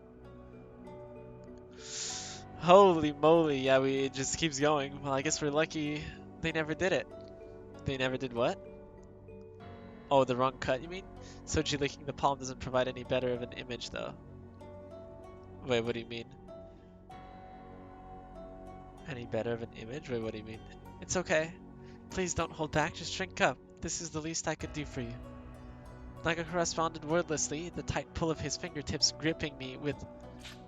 Holy moly, yeah, it just keeps going. Well, I guess we're lucky they never did it. They never did what? Oh, the wrong cut, you mean? Soji licking the palm doesn't provide any better of an image, though. Wait, what do you mean? Any better of an image? Wait, what do you mean? It's okay. Please don't hold back, just drink up. This is the least I could do for you. Nagakura responded wordlessly, the tight pull of his fingertips gripping me with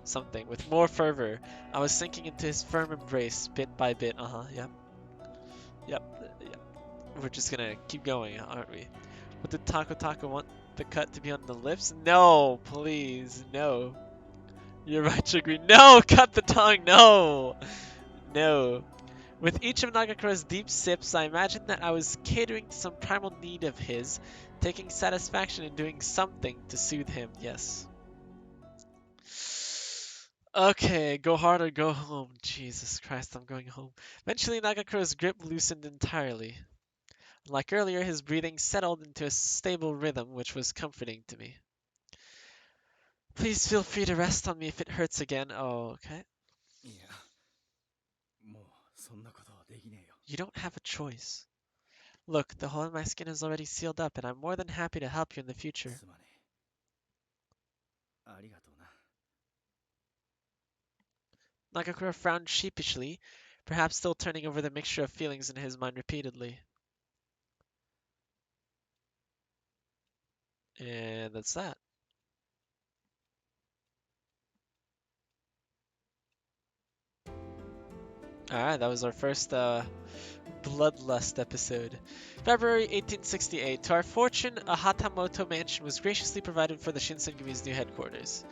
something, with more fervor. I was sinking into his firm embrace, bit by bit. Yep. Yep. We're just gonna keep going, aren't we? But did Taco want the cut to be on the lips? No, please, no. You're right, Chigri. No, cut the tongue, no! no. With each of Nagakuro's deep sips, I imagined that I was catering to some primal need of his, taking satisfaction in doing something to soothe him, yes. Okay, go hard or go home. Jesus Christ, I'm going home. Eventually, Nagakuro's grip loosened entirely. Like earlier, his breathing settled into a stable rhythm, which was comforting to me. Please feel free to rest on me if it hurts again. Oh, okay. いや、もうそんなことはできねえよ。 You don't have a choice. Look, the hole in my skin is already sealed up, and I'm more than happy to help you in the future. すまねえ。ありがとうな。 Nagakura frowned sheepishly, perhaps still turning over the mixture of feelings in his mind repeatedly. And that's that. Alright, that was our first Bloodlust episode. February 1868. To our fortune, a Hatamoto mansion was graciously provided for the Shinsengumi's new headquarters.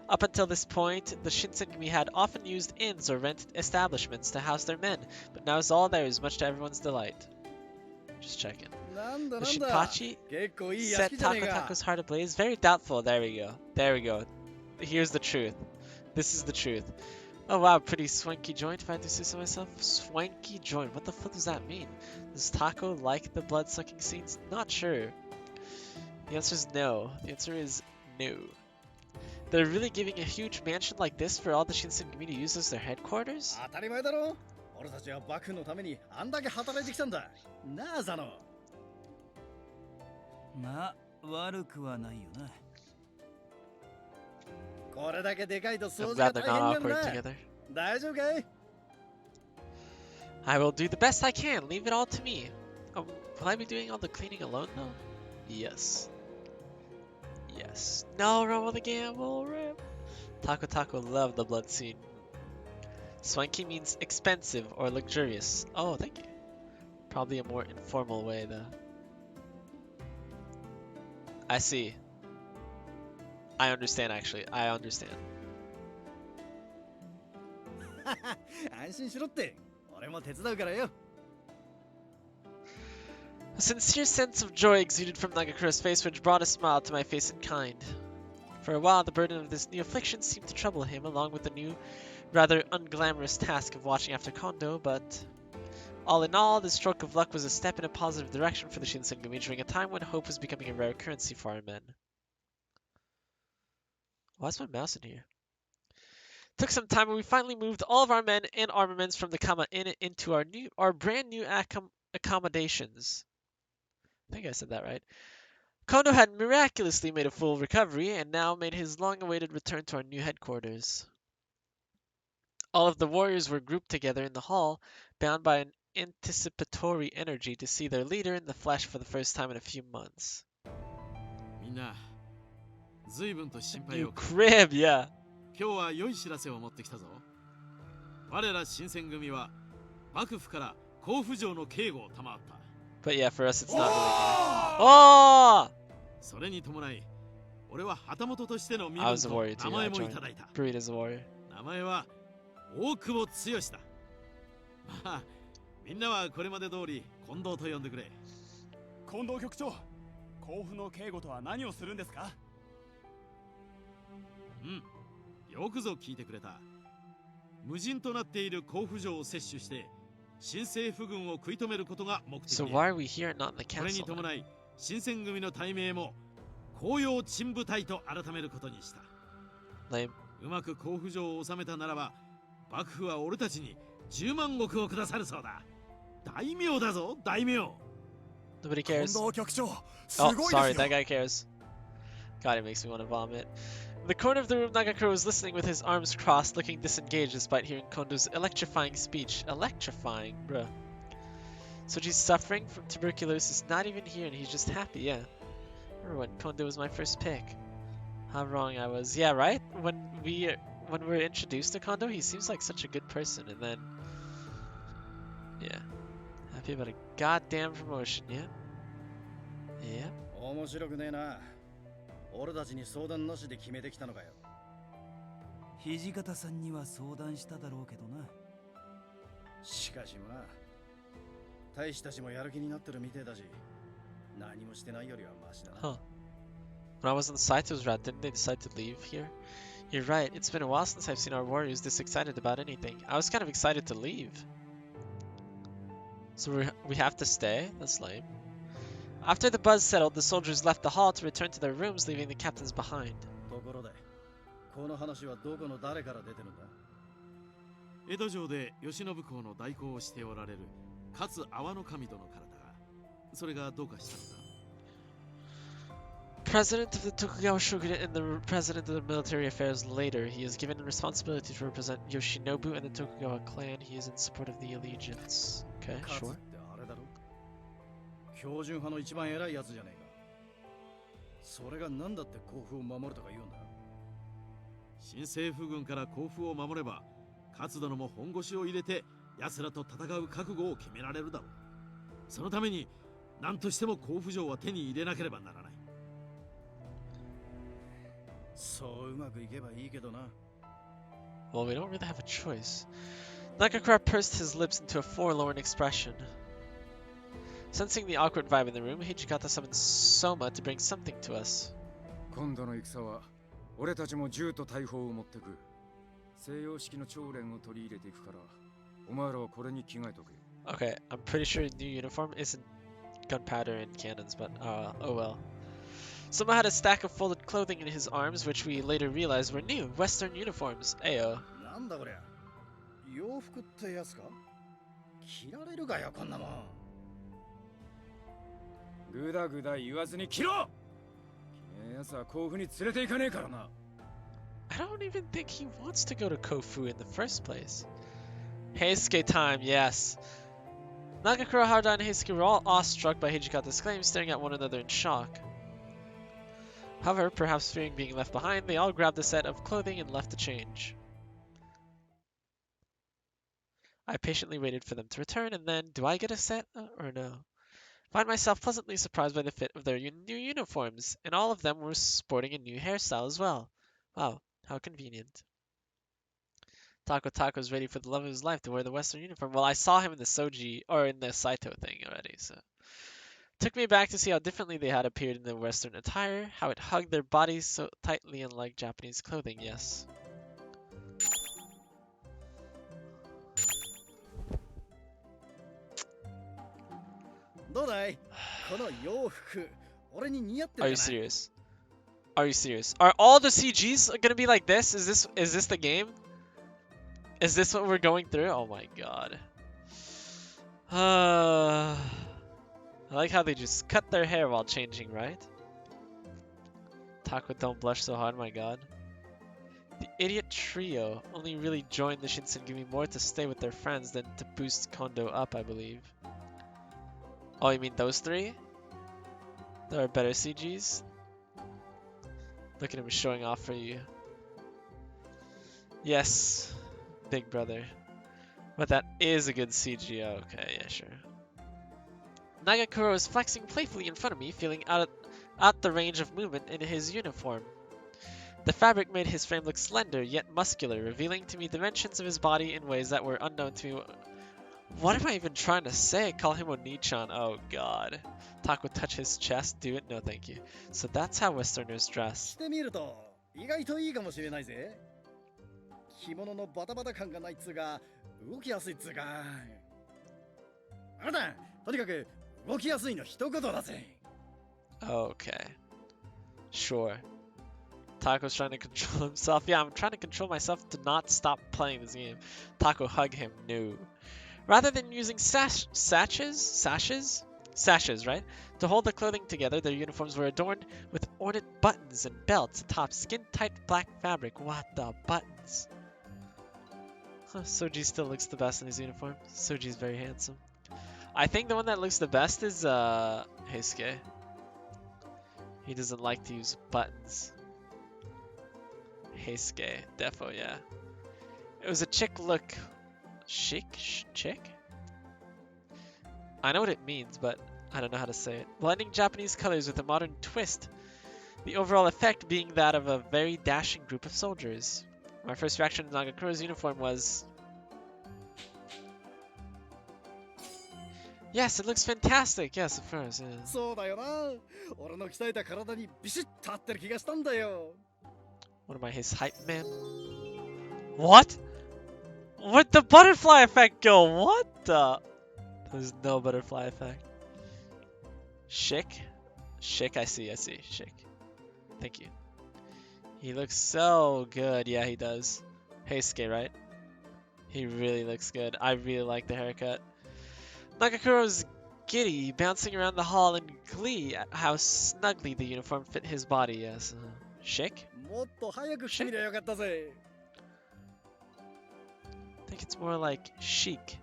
Up until this point, the Shinsengumi had often used inns or rented establishments to house their men, but now it's all theirs, much to everyone's delight. Just checking. The Shinpachi set Takatako's heart ablaze. Very doubtful. There we go. There we go. Here's the truth. This is the truth. Oh wow, pretty swanky joint if I had to say so myself. Swanky joint. What the fuck does that mean? Does Taco like the blood-sucking scenes? Not sure. The answer is no. The answer is no. They're really giving a huge mansion like this for all the Shinsengumi to use as their headquarters? 当たり前だろ。俺たちは幕府のためにあんだけ働いてきたんだ。なあ、ザノ。まあ、悪くはないよな。これだけでかいと I'm 掃除が glad they're 大変 not にな awkward るな。 together. 大丈夫かい？ I will do the best I can. Leave it all to me. Will I be doing all the cleaning alone though? Yes. Yes. No, run with the gamble, rip. Taco Taco loved the blood scene. Swanky means expensive or luxurious. Oh, thank you. Probably a more informal way though. I see. I understand actually. I understand. 安心しろって。俺も手伝うからよ。 A sincere sense of joy exuded from Nagakuro's face, which brought a smile to my face in kind. For a while, the burden of this new affliction seemed to trouble him, along with the new, rather unglamorous task of watching after Kondo, but all in all, this stroke of luck was a step in a positive direction for the Shinsengumi during a time when hope was becoming a rare currency for our men. Why is my mouse in here? Took some time, and we finally moved all of our men and armaments from the Kama Inn into our brand new accommodations. I think I said that right. Kondo had miraculously made a full recovery and now made his long-awaited return to our new headquarters. All of the warriors were grouped together in the hall, bound by an anticipatory energy to see their leader in the flesh for the first time in a few months. みんな、随分と心配 New をかけ crib, yeah. 今日は良い知らせを持ってきたぞ。我ら新選組は幕府から甲府城の警護を賜った。 But yeah, for us it's not really new. Oh! それに伴い、俺は旗本としての身 I 分 was a と warrior too. 名 I 前もい joined. ただいた。 Breed as a warrior. 名前は大久保剛だ。まあ、みんなはこれまで通り近藤と呼んでくれ。近藤局長、甲府の警護とは何をするんですか？うん、よくぞ聞いてくれた。無人となっている甲府城を接種して、新政府軍を食い止めることが目的で。 So why are we here and not in the これに castle? 伴い、新選組の隊名も紅葉鎮部隊と改めることにした。 Lame. うまく甲府城を治めたならば、幕府は俺たちに10万石をくださるそうだ。大名だぞ、大名。 Nobody 近 cares. 藤局長、す Oh, ごいで sorry, すよ。 that guy cares. God, it makes me want to vomit. In the corner of the room, Nagakuro was listening with his arms crossed, looking disengaged despite hearing Kondo's electrifying speech. Electrifying, bruh. So she's suffering from tuberculosis, not even here, and he's just happy, yeah. Remember when Kondo was my first pick? How wrong I was. Yeah, right? When we were introduced to Kondo, he seems like such a good person, and then... Yeah. Happy about a goddamn promotion, yeah? Yeah. 面白くねえな。俺たちに相談なしで決めてきたのかよ。土方さんには相談しただろうけどな。しかしまあ大使たちもやる気になってるみてえだし何もしてないよりはマシだな。 Huh. When I was on Saito's route, didn't they decide to leave here? You're right, it's been a while since I've seen our warriors this excited about anything. I was kind of excited to leave. So we have to stay? That's lame. After the buzz settled, the soldiers left the hall to return to their rooms, leaving the captains behind. ところでこの話はどこの誰から出てるんだ？江戸城で慶喜公の代行をしておられる勝阿波の神殿からだが、それがどうかしたのか。President of the Tokugawa Shogunate and the president of the military affairs later. He is given responsibility to represent Yoshinobu and the Tokugawa clan. He is in support of the allegiance. Okay, 勝つ sure. ってあれだろ？標準派の一番偉いやつじゃねえか。それが何だって甲府を守るとか言うんだ。新政府軍から甲府を守れば、勝殿も本腰を入れて奴らと戦う覚悟を決められるだろう。そのために何としても甲府城は手に入れなければならない。そううまくいけばいいけどな。 Well, we don't really have a choice. Nakakura pursed his lips into a forlorn expression. Sensing the awkward vibe in the room, Hijikata summoned Soma to bring something to us. 今度の戦は俺たちも銃と大砲を持ってく。西洋式の長錬を取り入れていくから、お前らはこれに着替えとけ。 Okay, I'm pretty sure new uniform isn't gunpowder and cannons, but oh well. Soma had a stack of folded clothing in his arms, which we later realized were new Western uniforms. Ayo. なんだこりゃ。洋服ってやつか？着られるかよこんなもん。ぐだぐだ言わずに着ろ。君のやつは甲府に連れて行かねえからな。I don't even think he wants to go to Kofu in the first place. Heisuke time, yes. Nagakura, Harada, and Heisuke were all awestruck by Hijikata's claim, staring at one another in shock. However, perhaps fearing being left behind, they all grabbed a set of clothing and left to change. I patiently waited for them to return, and then, do I get a set or no? Find myself pleasantly surprised by the fit of their new uniforms, and all of them were sporting a new hairstyle as well. Wow, how convenient. Tako was ready for the love of his life to wear the Western uniform. Well, I saw him in the Soji, or in the Saito thing already, so. Took me back to see how differently they had appeared in the Western attire, how it hugged their bodies so tightly unlike Japanese clothing, yes. どうだい？この洋服、俺に似合ってる Are you じゃない？ serious? Are you serious? Are all the CGs gonna be like this? Is this the game? Is this what we're going through? Oh my god. I like how they just cut their hair while changing, right? Tako, don't blush so hard, my god. The idiot trio only really joined the Shinsengumi more to stay with their friends than to boost Kondo up, I believe. Oh, you mean those three? There are better CGs? Look at him showing off for you. Yes, big brother. But that is a good CG. Okay, yeah, sure. Nagakura was flexing playfully in front of me, feeling out the range of movement in his uniform. The fabric made his frame look slender, yet muscular, revealing to me dimensions of his body in ways that were unknown to me. What am I even trying to say? Call him Oni-chan. Oh god. Tako touch his chest? Do it? No thank you. So that's how Westerners 着 dress. てみると意外といいかもしれないぜ。着物のバタバタ感がないっつうか、動きやすいっつうか。あれだ、とにかく動きやすいの一言だぜ。Okay. Sure. Tako's trying to control himself. Yeah, I'm trying to control myself to not stop playing this game. Tako hug him. No. Rather than using sashes, right? To hold the clothing together, their uniforms were adorned with ornate buttons and belts atop skin-tight black fabric. What the buttons? Huh, Soji still looks the best in his uniform. Soji's very handsome. I think the one that looks the best is Heisuke. He doesn't like to use buttons. Heisuke, defo, yeah. It was a chic look. Chick? I know what it means, but I don't know how to say it. Blending Japanese colors with a modern twist. The overall effect being that of a very dashing group of soldiers. My first reaction to Nagakura's uniform was... Yes, it looks fantastic. Yes, of course. Yeah. そうだよな。俺の鍛えた体にビシッと合ってる気がしたんだよ。 What am I, his hype man? What? Where'd the butterfly effect go? What the? There's no butterfly effect. Schick? Schick, I see. Schick. Thank you. He looks so good. Yeah, he does. Heisuke, right? He really looks good. I really like the haircut. Nagakuro's giddy, bouncing around the hall in glee at how snugly the uniform fit his body. Yes. Schick? もっと早く来てみりゃよかったぜ。 I think it's more like chic.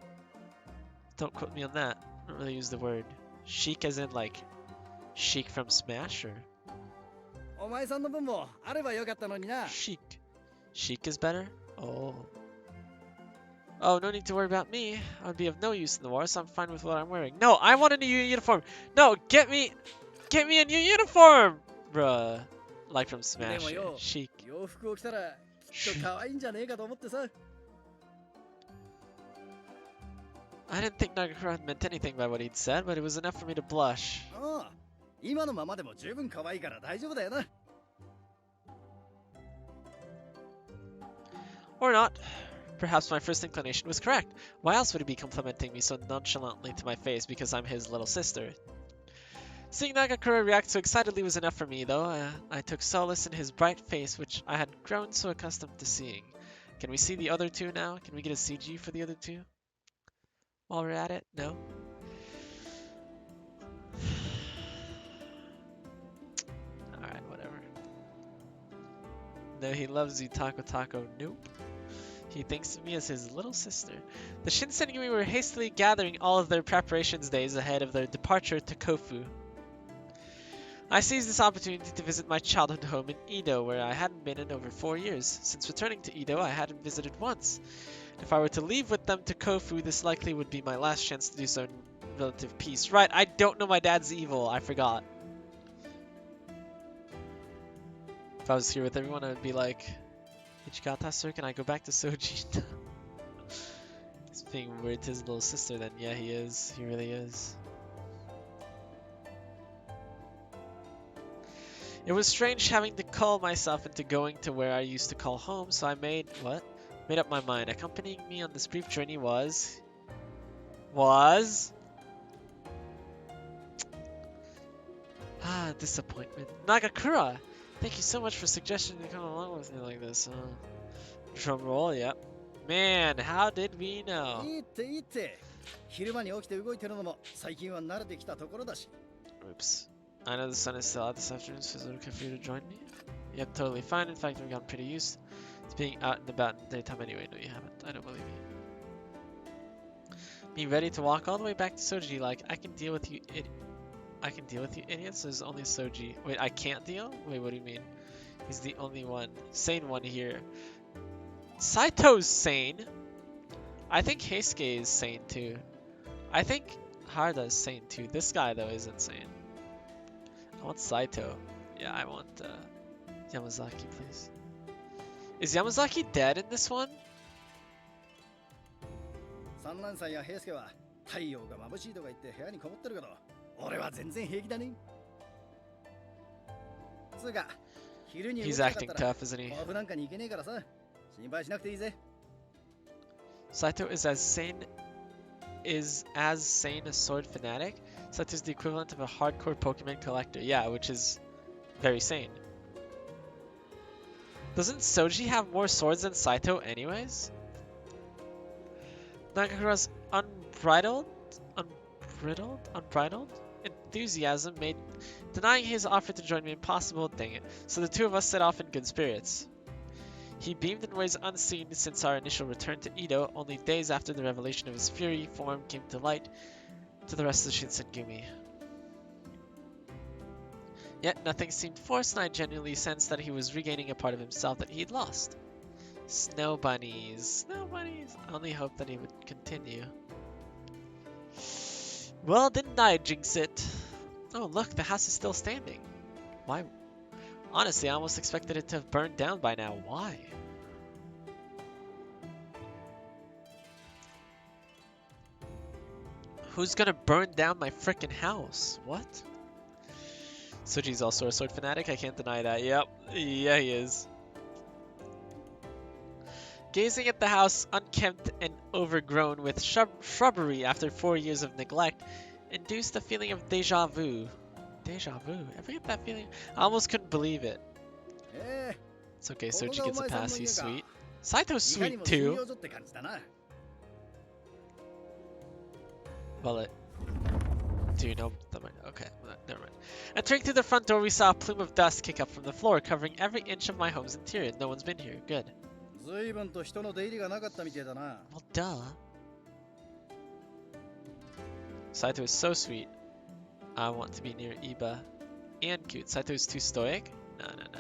Don't quote me on that. I don't really use the word. Chic as in like chic from Smash or お前さんの分もあればよかったのにな。 chic. Chic is better? Oh. Oh, no need to worry about me. I would be of no use in the war, so I'm fine with what I'm wearing. No, I want a new uniform. No, get me a new uniform, bruh. Like from Smash. Chic. 洋服を着たらきっと可愛いんじゃねえかと思ってさ。 I didn't think Nagakura meant anything by what he'd said, but it was enough for me to blush. ああ、今のままでも十分可愛いから大丈夫だよな。 Or not. Perhaps my first inclination was correct. Why else would he be complimenting me so nonchalantly to my face because I'm his little sister? Seeing Nagakura react so excitedly was enough for me, though. I took solace in his bright face, which I had grown so accustomed to seeing. Can we see the other two now? Can we get a CG for the other two? While we're at it? No? Alright, whatever. No, he loves you, Taco. Nope. He thinks of me as his little sister. The Shinsengumi were hastily gathering all of their preparations days ahead of their departure to Kofu. I seized this opportunity to visit my childhood home in Edo, where I hadn't been in over 4 years. Since returning to Edo, I hadn't visited once. If I were to leave with them to Kofu, this likely would be my last chance to do so in relative peace. Right, I don't know my dad's evil. I forgot. If I was here with everyone, I would be like, Ichigata, sir, can I go back to Soji? He's being weird to his little sister then. Yeah, he is. He really is. It was strange having to call myself into going to where I used to call home, so I made up my mind. Accompanying me on this brief journey was... disappointment. Nagakura! Thank you so much for suggesting to come along with me like this. Drum roll, yep. Man, how did we know? いいっていいって。昼間に起きて動いてるのも最近は慣れてきたところだし。 Oops. I know the sun is still out this afternoon, so is it okay for you to join me? Yep, totally fine. In fact, I've gotten pretty used to being out and about in the daytime anyway. No, you haven't. I don't believe you. Be ready to walk all the way back to Soji. Like, I can deal with you, idiots. There's only Soji. Wait, I can't deal? Wait, what do you mean? He's the only one. Sane one here. Saito's sane. I think Heisuke is sane too. I think Harada's sane too. This guy though isn't sane. I want Saito. Yeah, I want Yamazaki, please. Is Yamazaki dead in this one? 三男さんや平介は太陽が眩しいとか言って部屋にこもってるけど、俺は全然平気だね。つうか、昼に動き He's たか acting ったら tough, isn't he? 甲府なんかに行けねえからさ、心配しなくていいぜ。 Saito is as sane a sword fanatic. Saito is the equivalent of a hardcore Pokemon collector. Yeah, which is very sane. Doesn't Soji have more swords than Saito anyways? Nagakura's unbridled enthusiasm made denying his offer to join me impossible. Dang it. So the two of us set off in good spirits. He beamed in ways unseen since our initial return to Edo, only days after the revelation of his fury form came to light to the rest of the Shinsengumi. Yet nothing seemed forced, and I genuinely sensed that he was regaining a part of himself that he'd lost. Snow bunnies. Snow bunnies. I only hoped that he would continue. Well, didn't I jinx it? Oh, look, the house is still standing. Why? Honestly, I almost expected it to have burned down by now. Why? Who's gonna burn down my frickin' house? What? Suji's also a sword fanatic, I can't deny that. Yep. Yeah, he is. Gazing at the house, unkempt and overgrown with shrubbery after 4 years of neglect, induced a feeling of deja vu. Deja vu? Ever get that feeling? I almost couldn't believe it. え It's okay, ここ Soji がお gets a 前さん pass, の he's 家か sweet. Saito's いかに sweet も収 too. 容所って感じだな Well, do you know the okay, never mind. Entering through the front door, we saw a plume of dust kick up from the floor, covering every inch of my home's interior. No one's been here. Good. 随分と人の出入りがなかったみてえだな Well, duh. Saito is so sweet. I want to be near Iba. And cute. Saito is too stoic? No, no, no, no.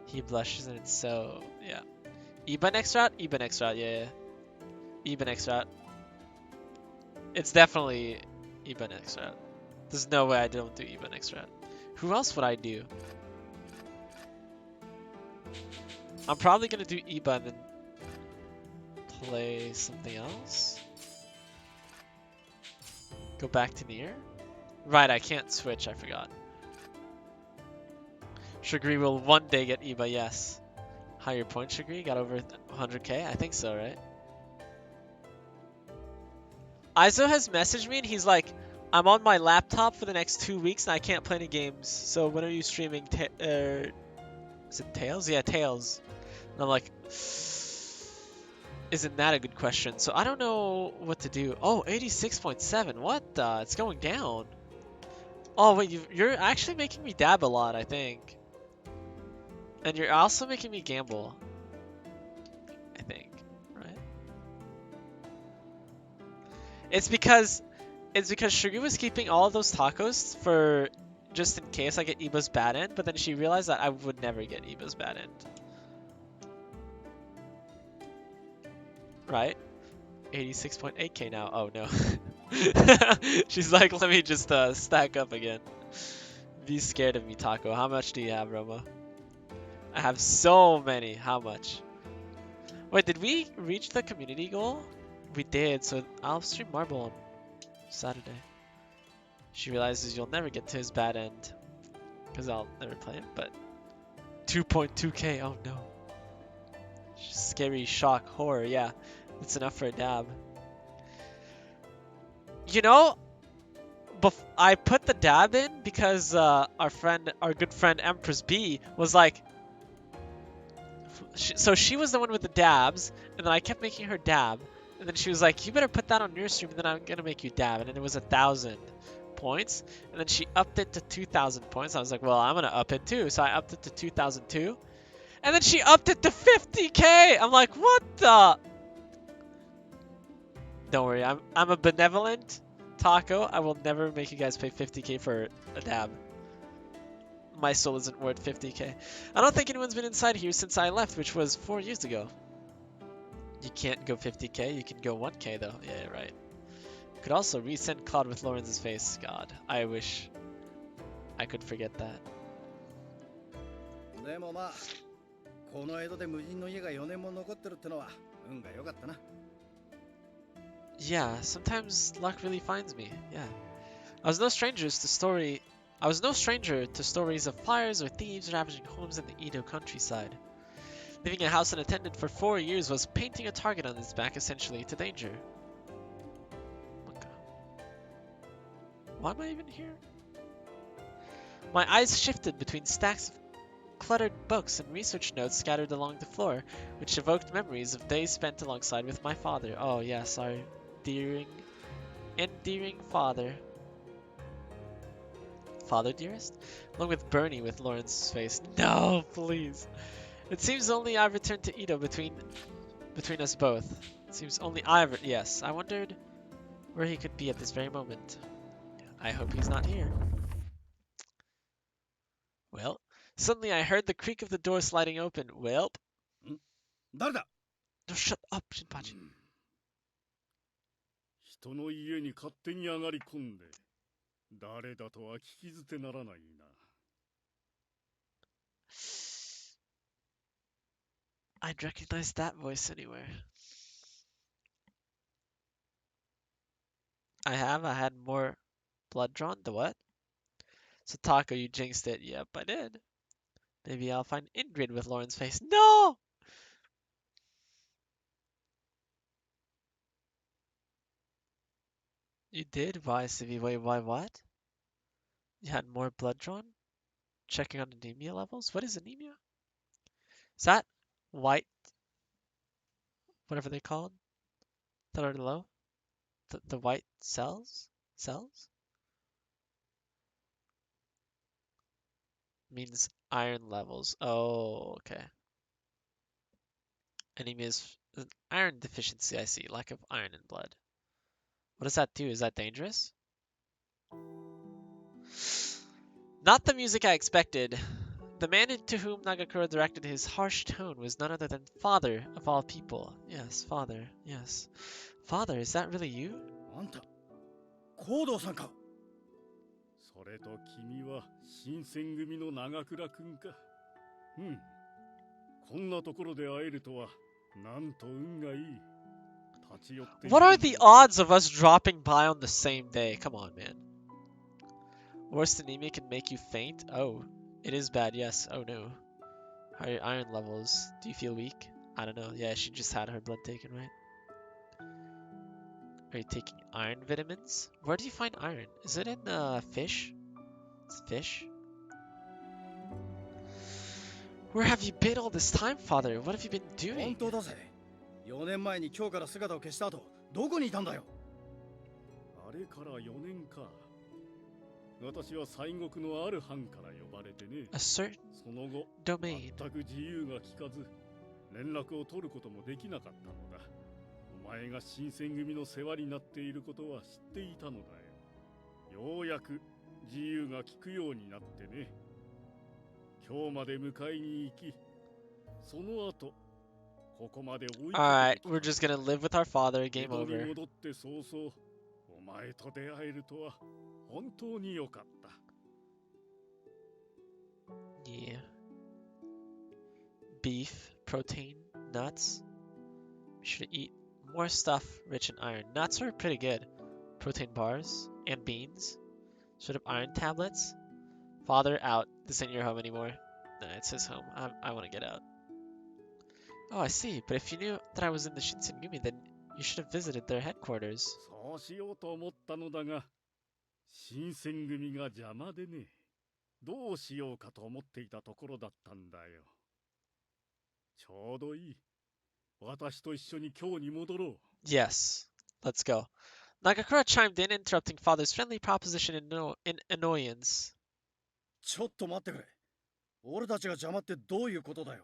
He blushes and it's so... yeah. Iba next route? Iba next route, yeah, yeah. Iba next route. It's definitely Iba next route. There's no way I don't do Iba next route. Who else would I do? I'm probably gonna do Iba and then play something else. Go back to Nier? Right, I can't switch, I forgot. Shigri will one day get Iba, yes. Higher point Shigri? Got over 100k? I think so, right? Aizo has messaged me and he's like, I'm on my laptop for the next 2 weeks and I can't play any games. So when are you streaming? Is it Tails? Yeah, Tails. And I'm like, isn't that a good question? So I don't know what to do. Oh, 86.7. What? It's going down. Oh, wait, you're actually making me dab a lot, I think. And you're also making me gamble. I think, right? It's because Sugi was keeping all of those tacos for just in case I get Iba's bad end, but then she realized that I would never get Iba's bad end. Right? 86.8k now. Oh no. She's like, let me just stack up again. Be scared of me, Taco. How much do you have, Roma? I have so many. How much? Wait, did we reach the community goal? We did, so I'll stream Marble on Saturday. She realizes you'll never get to his bad end. Because I'll never play him, but 2.2k, oh no. Scary, shock, horror, yeah. That's enough for a dab. You know, I put the dab in because our good friend Empress B was like, so she was the one with the dabs, and then I kept making her dab, and then she was like, you better put that on your stream, and then I'm gonna make you dab, and then it was 1,000 points, and then she upped it to 2,000 points. I was like, well, I'm gonna up it too, so I upped it to 2,002, and then she upped it to 50k. I'm like, what the? Don't worry, I'm a benevolent taco. I will never make you guys pay 50k for a dab. My soul isn't worth 50k. I don't think anyone's been inside here since I left, which was 4 years ago. You can't go 50k, you can go 1k though. Yeah, right. Could also resend Cloud with Lawrence's face. God, I wish I could forget that. でもまあこの江戸で無人の家が4年も残ってるってのは運が良かったな Yeah, sometimes luck really finds me. Yeah. I was no stranger to stories of fires or thieves ravaging homes in the Edo countryside. Leaving a house unattended for 4 years was painting a target on his back essentially to danger. Why am I even here? My eyes shifted between stacks of cluttered books and research notes scattered along the floor, which evoked memories of days spent alongside with my father. Oh yes, our endearing father. Father dearest? Along with Bernie with Lawrence's face. No, please. It seems only I returned to Edo between us both. It seems only yes, I wondered where he could be at this very moment. I hope he's not here. Well, suddenly I heard the creak of the door sliding open. Welp. 誰だ No, shut up, Shinpachi. 人の家に勝手に上がり込んで誰だとは聞き捨てならないな I'd recognize that voice anywhere. I have. I had more blood drawn. The what? So Taco, you jinxed it. Yep, I did. Maybe I'll find Ingrid with Lauren's face. No! You did? Why, Civi? Wait, why what? You had more blood drawn? Checking on anemia levels? What is anemia? Is that white, whatever they called, that are low? The white cells? Cells? Means iron levels. Oh, okay. Anemia is an iron deficiency, I see. Lack of iron in blood. What does that do? Is that dangerous? Not the music I expected. The man to whom Nagakura directed his harsh tone was none other than Father of all people. Yes, Father, yes. Father, is that really you? あんた行動さんか。それと君は新選組の長倉くんか。うん。こんなところで会えるとは、なんと運がいい。立ち寄って。What are the odds of us dropping by on the same day? Come on, man. Worst anemia can make you faint? Oh, it is bad, yes. Oh no. How are your iron levels? Do you feel weak? I don't know. Yeah, she just had her blood taken, right? Are you taking iron vitamins? Where do you find iron? Is it in fish? It's fish? Where have you been all this time, Father? What have you been 本 doing? 当だぜ。4年前に今日から姿を消した後、どこにいたんだよ。あれから4年か。私は西国のある藩から呼ばれてね。A certain その後、 domain. 全く自由が利かず、連絡を取ることもできなかったのだ。お前が新選組の世話になっていることは知っていたのだよ。ようやく自由が利くようになってね。今日まで迎えに行き、その後、ここまで追いか Alright, けてきた。 we're just gonna live with our father. Game 江戸に over. 戻って早々、お前と出会えるとは本当に良かった。 Yeah. Beef, protein, nuts. We should eat more stuff rich in iron. Nuts are pretty good. Protein bars and beans. Sort of iron tablets. Father, out. This ain't your home anymore. Nah, it's his home. I want to get out. Oh, I see. But if you knew that I was in the Shinsengumi, then you should have visited their headquarters. そうしようと思ったのだが、新選組が邪魔でね。どうしようかと思っていたところだったんだよ。ちょうどいい。私と一緒に今日に戻ろう。 Yes. Let's go. Nagakura chimed in, interrupting Father's friendly proposition in annoyance. ちょっと待ってくれ。俺たちが邪魔ってどういうことだよ。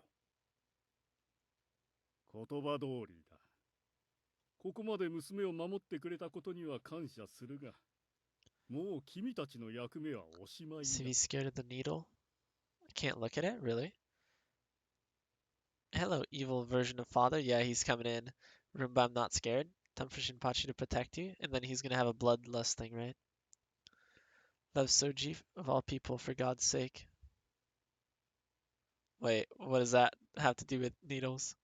言葉通りだ。ここまで娘を守ってくれたことには感謝するが、もう君たちの役目はおしまいだ。 Is he scared of the needle? I can't look at it, really? Hello, evil version of Father. Yeah, he's coming in. Roomba, I'm not scared. Time for Shinpachi to protect you. And then he's gonna have a bloodlust thing, right? Love Soji, of all people, for God's sake. Wait, what does that have to do with needles?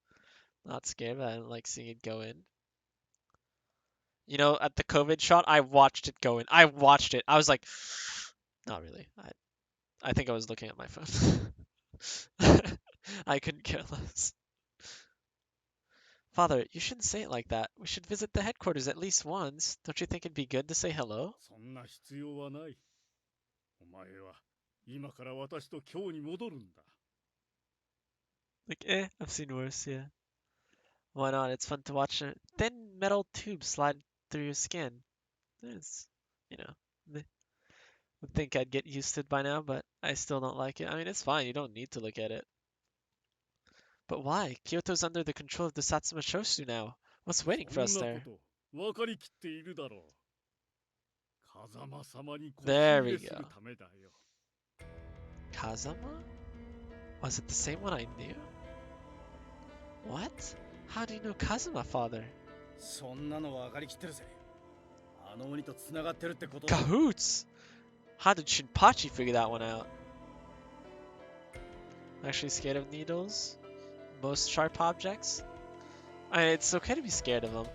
Not scared, but I don't like seeing it go in. You know, at the COVID shot, I watched it go in. I watched it. I was like, not really. I think I was looking at my phone. I couldn't care less. Father, you shouldn't say it like that. We should visit the headquarters at least once. Don't you think it'd be good to say hello? そんな必要はない。お前は今から私と今日に戻るんだ。 Like, I've seen worse, yeah. Why not? It's fun to watch a thin metal tube slide through your skin. It's, you know, would think I'd get used to it by now, but I still don't like it. I mean, it's fine. You don't need to look at it. But why? Kyoto's under the control of the Satsuma Shosu now. What's waiting for us そんな there? こと分かりきっているだろう。風間様に腰 There 入 we れする go. ためだよ。 Kazama? Was it the same one I knew? What? How do you know Kazuma, father? そんなの分かりきってるぜ。あの鬼と繋がってるってことだ。 Cahoots! How did Shinpachi figure that one out? Actually scared of needles? Most sharp objects? I mean, it's okay to be scared of them,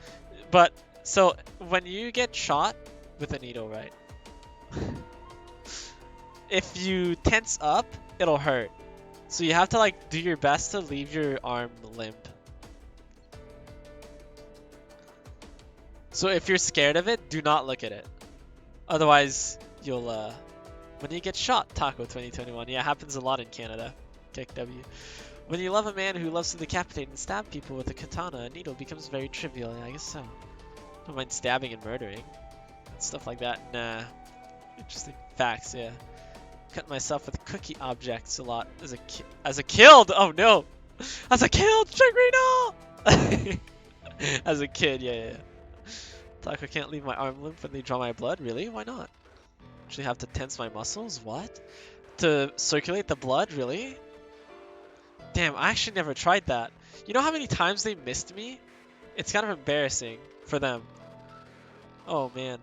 but So when you get shot with a needle, right? If you tense up, it'll hurt. So you have to like do your best to leave your arm limp. So if you're scared of it, do not look at it. Otherwise, you'll when you get shot, Taco 2021. Yeah, it happens a lot in Canada. Kick W. When you love a man who loves to decapitate and stab people with a katana, a needle becomes very trivial. Yeah, I guess so. Don't mind stabbing and murdering. Stuff like that. Nah. Interesting facts, yeah. Cut myself with cookie objects a lot as a killed. Oh no, as a killed Shigri, no. As a kid, yeah. Taco can't leave my arm limp when they draw my blood. Really? Why not? Actually have to tense my muscles. What? To circulate the blood? Really? Damn, I actually never tried that. You know how many times they missed me? It's kind of embarrassing for them. Oh man.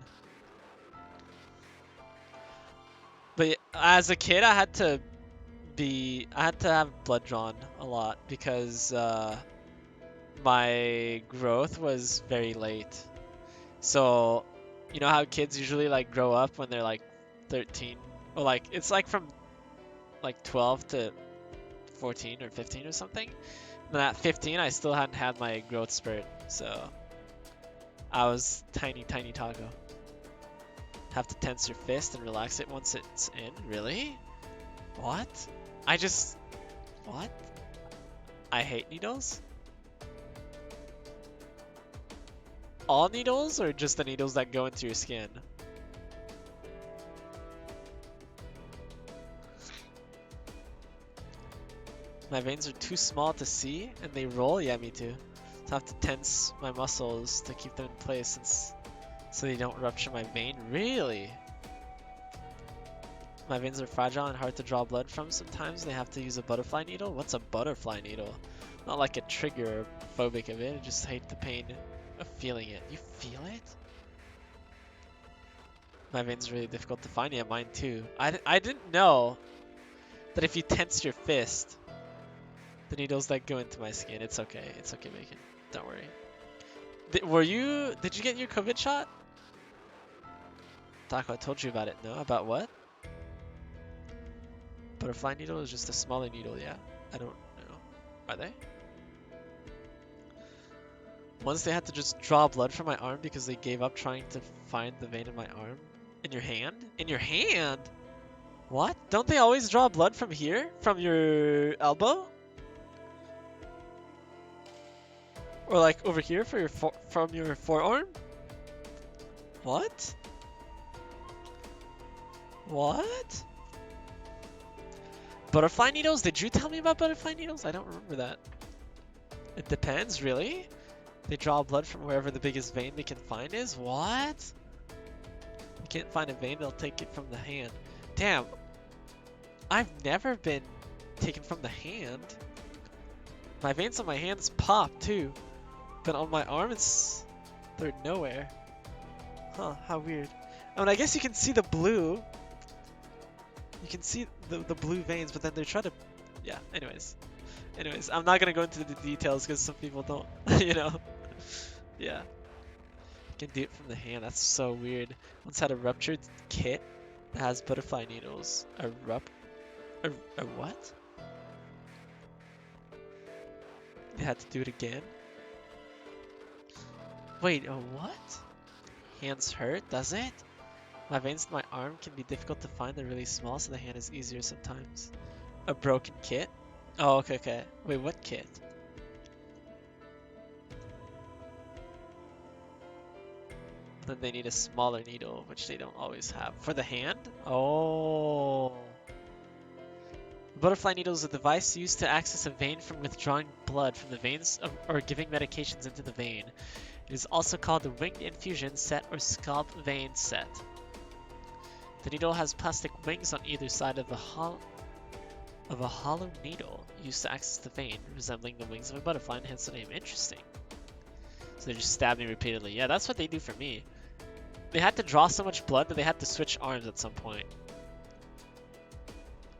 But as a kid, I had to have blood drawn a lot because my growth was very late. So, you know how kids usually like grow up when they're like 13, or like it's like from like 12 to 14 or 15 or something. And at 15, I still hadn't had my growth spurt, so I was tiny Taco. Have to tense your fist and relax it once it's in. Really? What? What? I hate needles? All needles or just the needles that go into your skin? My veins are too small to see and they roll? Yeah, me too. So I have to tense my muscles to keep them in place so they don't rupture my vein. Really? My veins are fragile and hard to draw blood from sometimes. They have to use a butterfly needle. What's a butterfly needle? Not like a trigger phobic of it. I just hate the pain of feeling it. You feel it? My veins are really difficult to find. Yeah, mine too. I didn't know that if you tense your fist, the needles that go into my skin. It's okay. It's okay, Bacon. Don't worry. Did you get your COVID shot? Taco, I told you about it. No? About what? Butterfly needle is just a smaller needle, yeah. I don't know. Are they? Once they had to just draw blood from my arm because they gave up trying to find the vein in my arm. In your hand? In your hand? What? Don't they always draw blood from here? From your elbow? Or like over here for your from your forearm? What? What? Butterfly needles? Did you tell me about butterfly needles? I don't remember that. It depends, really? They draw blood from wherever the biggest vein they can find is? What? If you can't find a vein, they'll take it from the hand. Damn. I've never been taken from the hand. My veins on my hands pop too. But on my arm, they're nowhere. Huh, how weird. I mean, I guess you can see the blue. You can see the blue veins, but then they're trying to... Yeah, anyways, I'm not gonna go into the details because some people don't, you know? Yeah. You can do it from the hand, that's so weird. Once had a ruptured kit that has butterfly needles. A what? They had to do it again? Wait, a what? Hands hurt, does it? My veins in my arm can be difficult to find. They're really small, so the hand is easier sometimes. A broken kit? Oh, okay. Wait, what kit? Then they need a smaller needle, which they don't always have. For the hand? Oh. Butterfly needle is a device used to access a vein from withdrawing blood from the veins or giving medications into the vein. It is also called the winged infusion set or scalp vein set. The needle has plastic wings on either side of a hollow needle used to access the vein, resembling the wings of a butterfly, and hence the name. Interesting. So they just stab me repeatedly. Yeah, that's what they do for me. They had to draw so much blood that they had to switch arms at some point.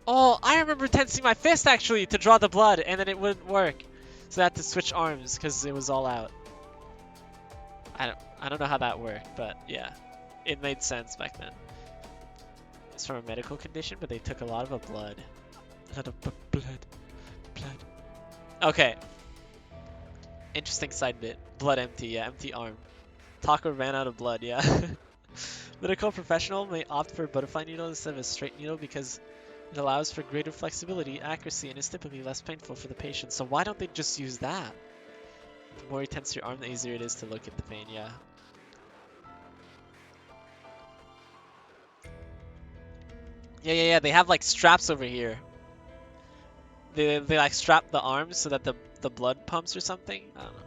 Oh, I remember tensing my fist actually to draw the blood, and then it wouldn't work. So I had to switch arms because it was all out. I don't know how that worked, but yeah, it made sense back then. It's from a medical condition, but they took a lot of blood. A lot of blood. Okay. Interesting side bit. Blood empty, yeah, empty arm. Taco ran out of blood, yeah. Medical professional may opt for a butterfly needle instead of a straight needle because it allows for greater flexibility, accuracy, and is typically less painful for the patient. So why don't they just use that? The more you tense your arm, the easier it is to look at the pain, yeah. Yeah, they have like straps over here. They like strap the arms so that the blood pumps or something? I don't know.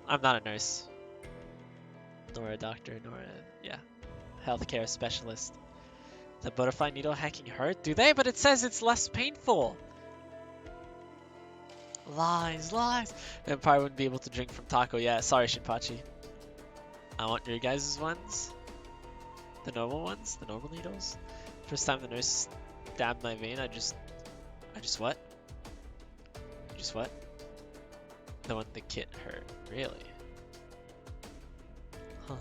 I'm not a nurse. Nor a doctor, nor a, yeah, healthcare specialist. The butterfly needle hacking hurt? Do they? But it says it's less painful. Lies, lies. Vampire wouldn't be able to drink from taco. Yeah, sorry, Shinpachi. I want your guys' ones. The normal ones? The normal needles? First time the nurse stabbed my vein, I just what? Just what? The one the kit hurt. Really? Huh.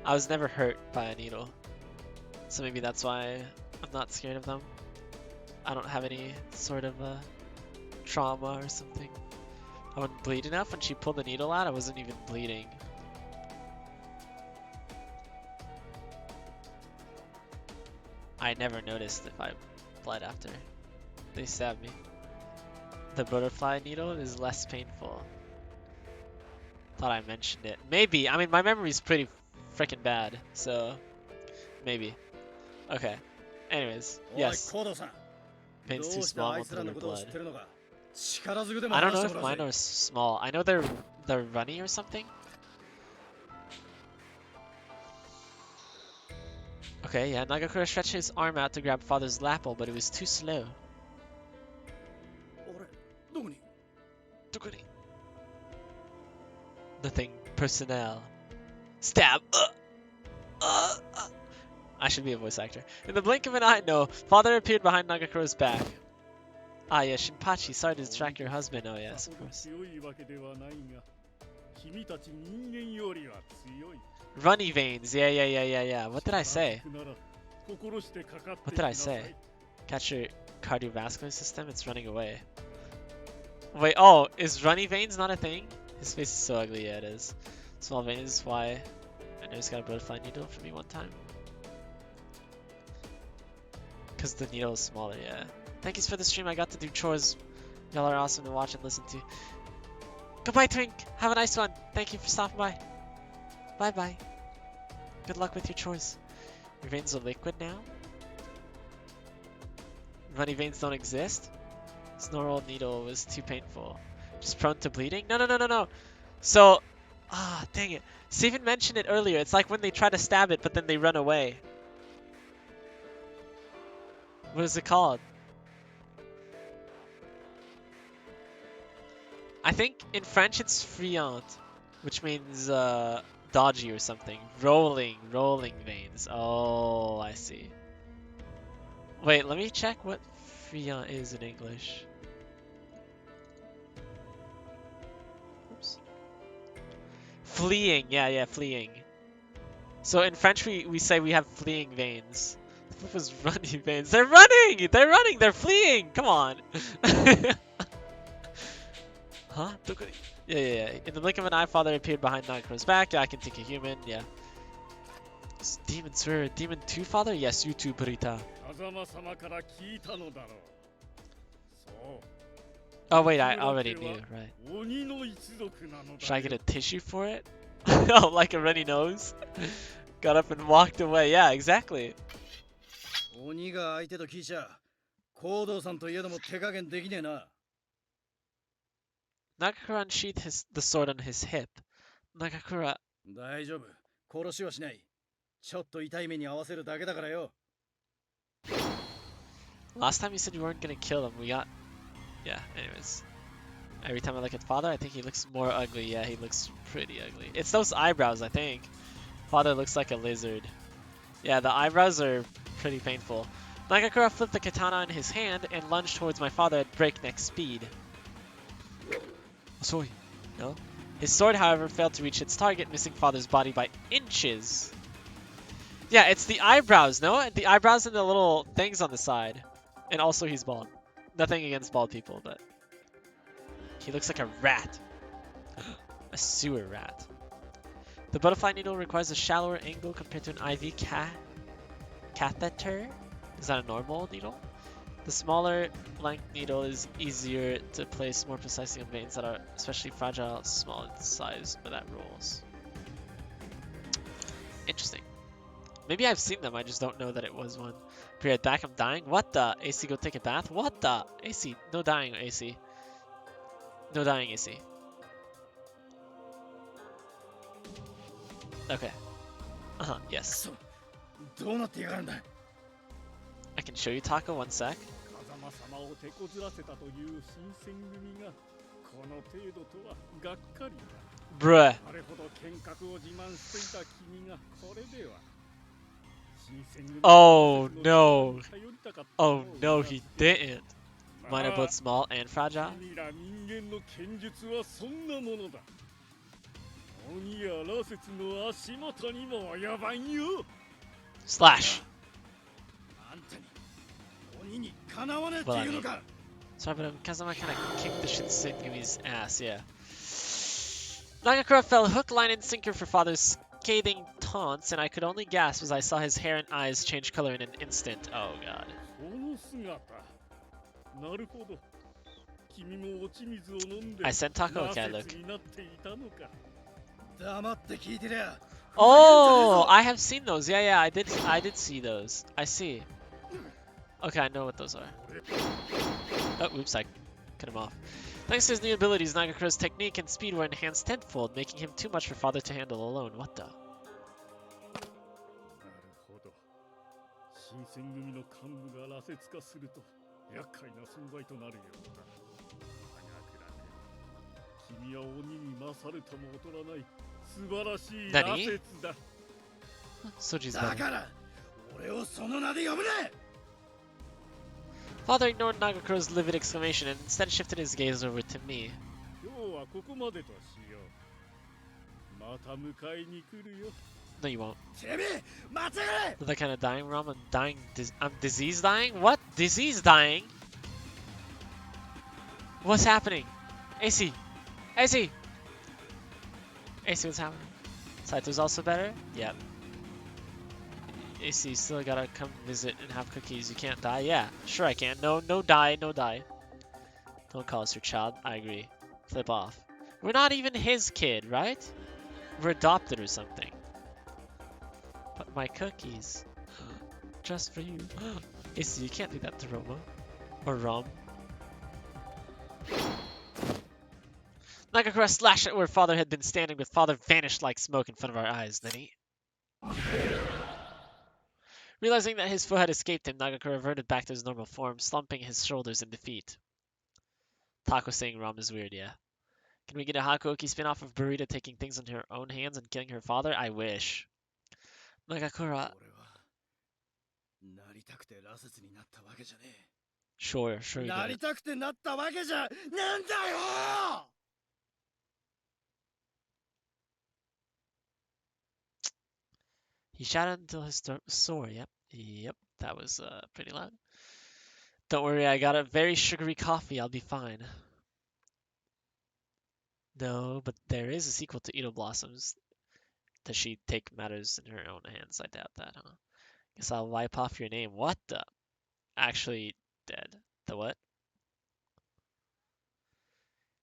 I was never hurt by a needle. So maybe that's why I'm not scared of them. I don't have any sort of trauma or something. I wouldn't bleed enough. When she pulled the needle out, I wasn't even bleeding. I never noticed if I bled after they stabbed me. The butterfly needle is less painful. Thought I mentioned it. Maybe. I mean, my memory's pretty freaking bad, so maybe. Okay. Anyways, yes. Pain's too small to their blood. I don't know if mine are small. I know they're runny or something. Okay, yeah. Nagakura stretched his arm out to grab father's lapel, but it was too slow. Nothing personnel. Stab! I should be a voice actor. In the blink of an eye, no. Father appeared behind Nagakura's back. Ah, yeah, Shinpachi. Sorry to distract your husband. Oh, yes, of course. Runny veins. Yeah. What did I say? What did I say? Catch your cardiovascular system? It's running away. Wait, oh, is runny veins not a thing? His face is so ugly. Yeah, it is. Small veins, why? I know he's got a butterfly needle for me one time. Because the needle is smaller, yeah. Thank you for the stream. I got to do chores. Y'all are awesome to watch and listen to. Goodbye, Twink. Have a nice one. Thank you for stopping by. Bye-bye. Good luck with your chores. Your veins are liquid now? Runny veins don't exist? This normal needle was too painful. Just prone to bleeding? No. So, dang it. Steven mentioned it earlier. It's like when they try to stab it, but then they run away. What is it called? I think in French it's friand, which means dodgy or something. Rolling veins. Oh, I see. Wait, let me check what friand is in English. Oops. Fleeing, yeah, fleeing. So in French we say we have fleeing veins. What was runny veins? They're running! They're fleeing! Come on! Huh? Yeah. In the blink of an eye, father appeared behind Nagakura's back. Yeah, I can take a human, yeah. Demon, sir. Demon 2, father? Yes, you too, Burita. Oh, wait, I already knew, right. Should I get a tissue for it? Oh, like a runny nose? Got up and walked away. Yeah, exactly. Nagakura unsheathed the sword on his hip. Nagakura... Last time you said you weren't gonna kill him, we got... Yeah, anyways. Every time I look at father, I think he looks more ugly. Yeah, he looks pretty ugly. It's those eyebrows, I think. Father looks like a lizard. Yeah, the eyebrows are pretty painful. Nagakura flipped the katana in his hand and lunged towards my father at breakneck speed. Sorry. No? His sword, however, failed to reach its target, missing father's body by inches. Yeah, it's the eyebrows, no? The eyebrows and the little things on the side. And also he's bald. Nothing against bald people, but he looks like a rat. A sewer rat. The butterfly needle requires a shallower angle compared to an IV catheter. Is that a normal needle? The smaller length needle is easier to place more precisely on veins that are especially fragile, small in size, but that rules. Interesting. Maybe I've seen them, I just don't know that it was one. Be right back, I'm dying. What the? AC, go take a bath? What the? AC, no dying, AC. No dying, AC. Okay. Uh-huh, yes. どうなってやがるんだ。 I can show you Taco, one sec. 風間様を手こずらせたという新選組がこの程度とはがっかりだ。 Bruh. あれほど剣客を自慢していた君がこれでは。 Oh no. Oh no, he didn't. Mine are both small and fragile. 君ら人間の剣術はそんなものだ。鬼や羅刹の足元にも及ばんよ。 Slash. あんたに鬼にかなわねえっていうのか。 Sorry, but Kazama kind of kicked the Shinsegumi's ass, yeah. Nagakura fell hook, line, and sinker for father's scathing taunts, and I could only gasp as I saw his hair and eyes change color in an instant. Oh god. その姿。なるほど。君も落ち水を飲んで I sent Taco, okay, 羅 look. 刹になっていたのか。黙って聞いてりゃ。 Oh, I have seen those. Yeah, yeah, I did see those. I see. Okay, I know what those are. Oh, oops, I cut him off. Thanks to his new abilities, Nagakura's technique and speed were enhanced tenfold, making him too much for father to handle alone. What the? なるほど。新選組の幹部が羅刹化すると厄介な存在となるようだ。君は鬼に勝るとも劣らない素晴らしい羅刹だ。 Soji's だ better. から俺をその名で呼ぶな。 Father ignored Nagakura's livid exclamation and instead shifted his gaze over to me. 今日はここまでとしよう。また迎えに来るよ。 No, you won't. てめえ間違え。 That kind of dying, Rom? I'm dying. I'm disease dying? What? Disease dying? What's happening? AC! AC! AC, what's happening? Saito's also better? Yep. AC, still gotta come visit and have cookies. You can't die? Yeah, sure I can. No, no die, no die. Don't call us your child. I agree. Flip off. We're not even his kid, right? We're adopted or something. But my cookies. Just for you. AC, you can't do that to Roma. Or Rom. Nagakura slashed at where father had been standing, but father vanished like smoke in front of our eyes. Then he... Realizing that his foe had escaped him, Nagakura reverted back to his normal form, slumping his shoulders in defeat. Taco saying Rom is weird, yeah. Can we get a Hakuoki spin-off of Burrito taking things into her own hands and killing her father? I wish. Nagakura... 俺はなりたくて羅刹になったわけじゃね Sure, sure え。 you な did. りたくてなったわけじゃなんだよ。 He shouted until his throat was sore. Yep, yep, that was pretty loud. Don't worry, I got a very sugary coffee. I'll be fine. No, but there is a sequel to Edo Blossoms. Does she take matters in her own hands? I doubt that, huh? Guess I'll wipe off your name. What the? Actually dead. The what?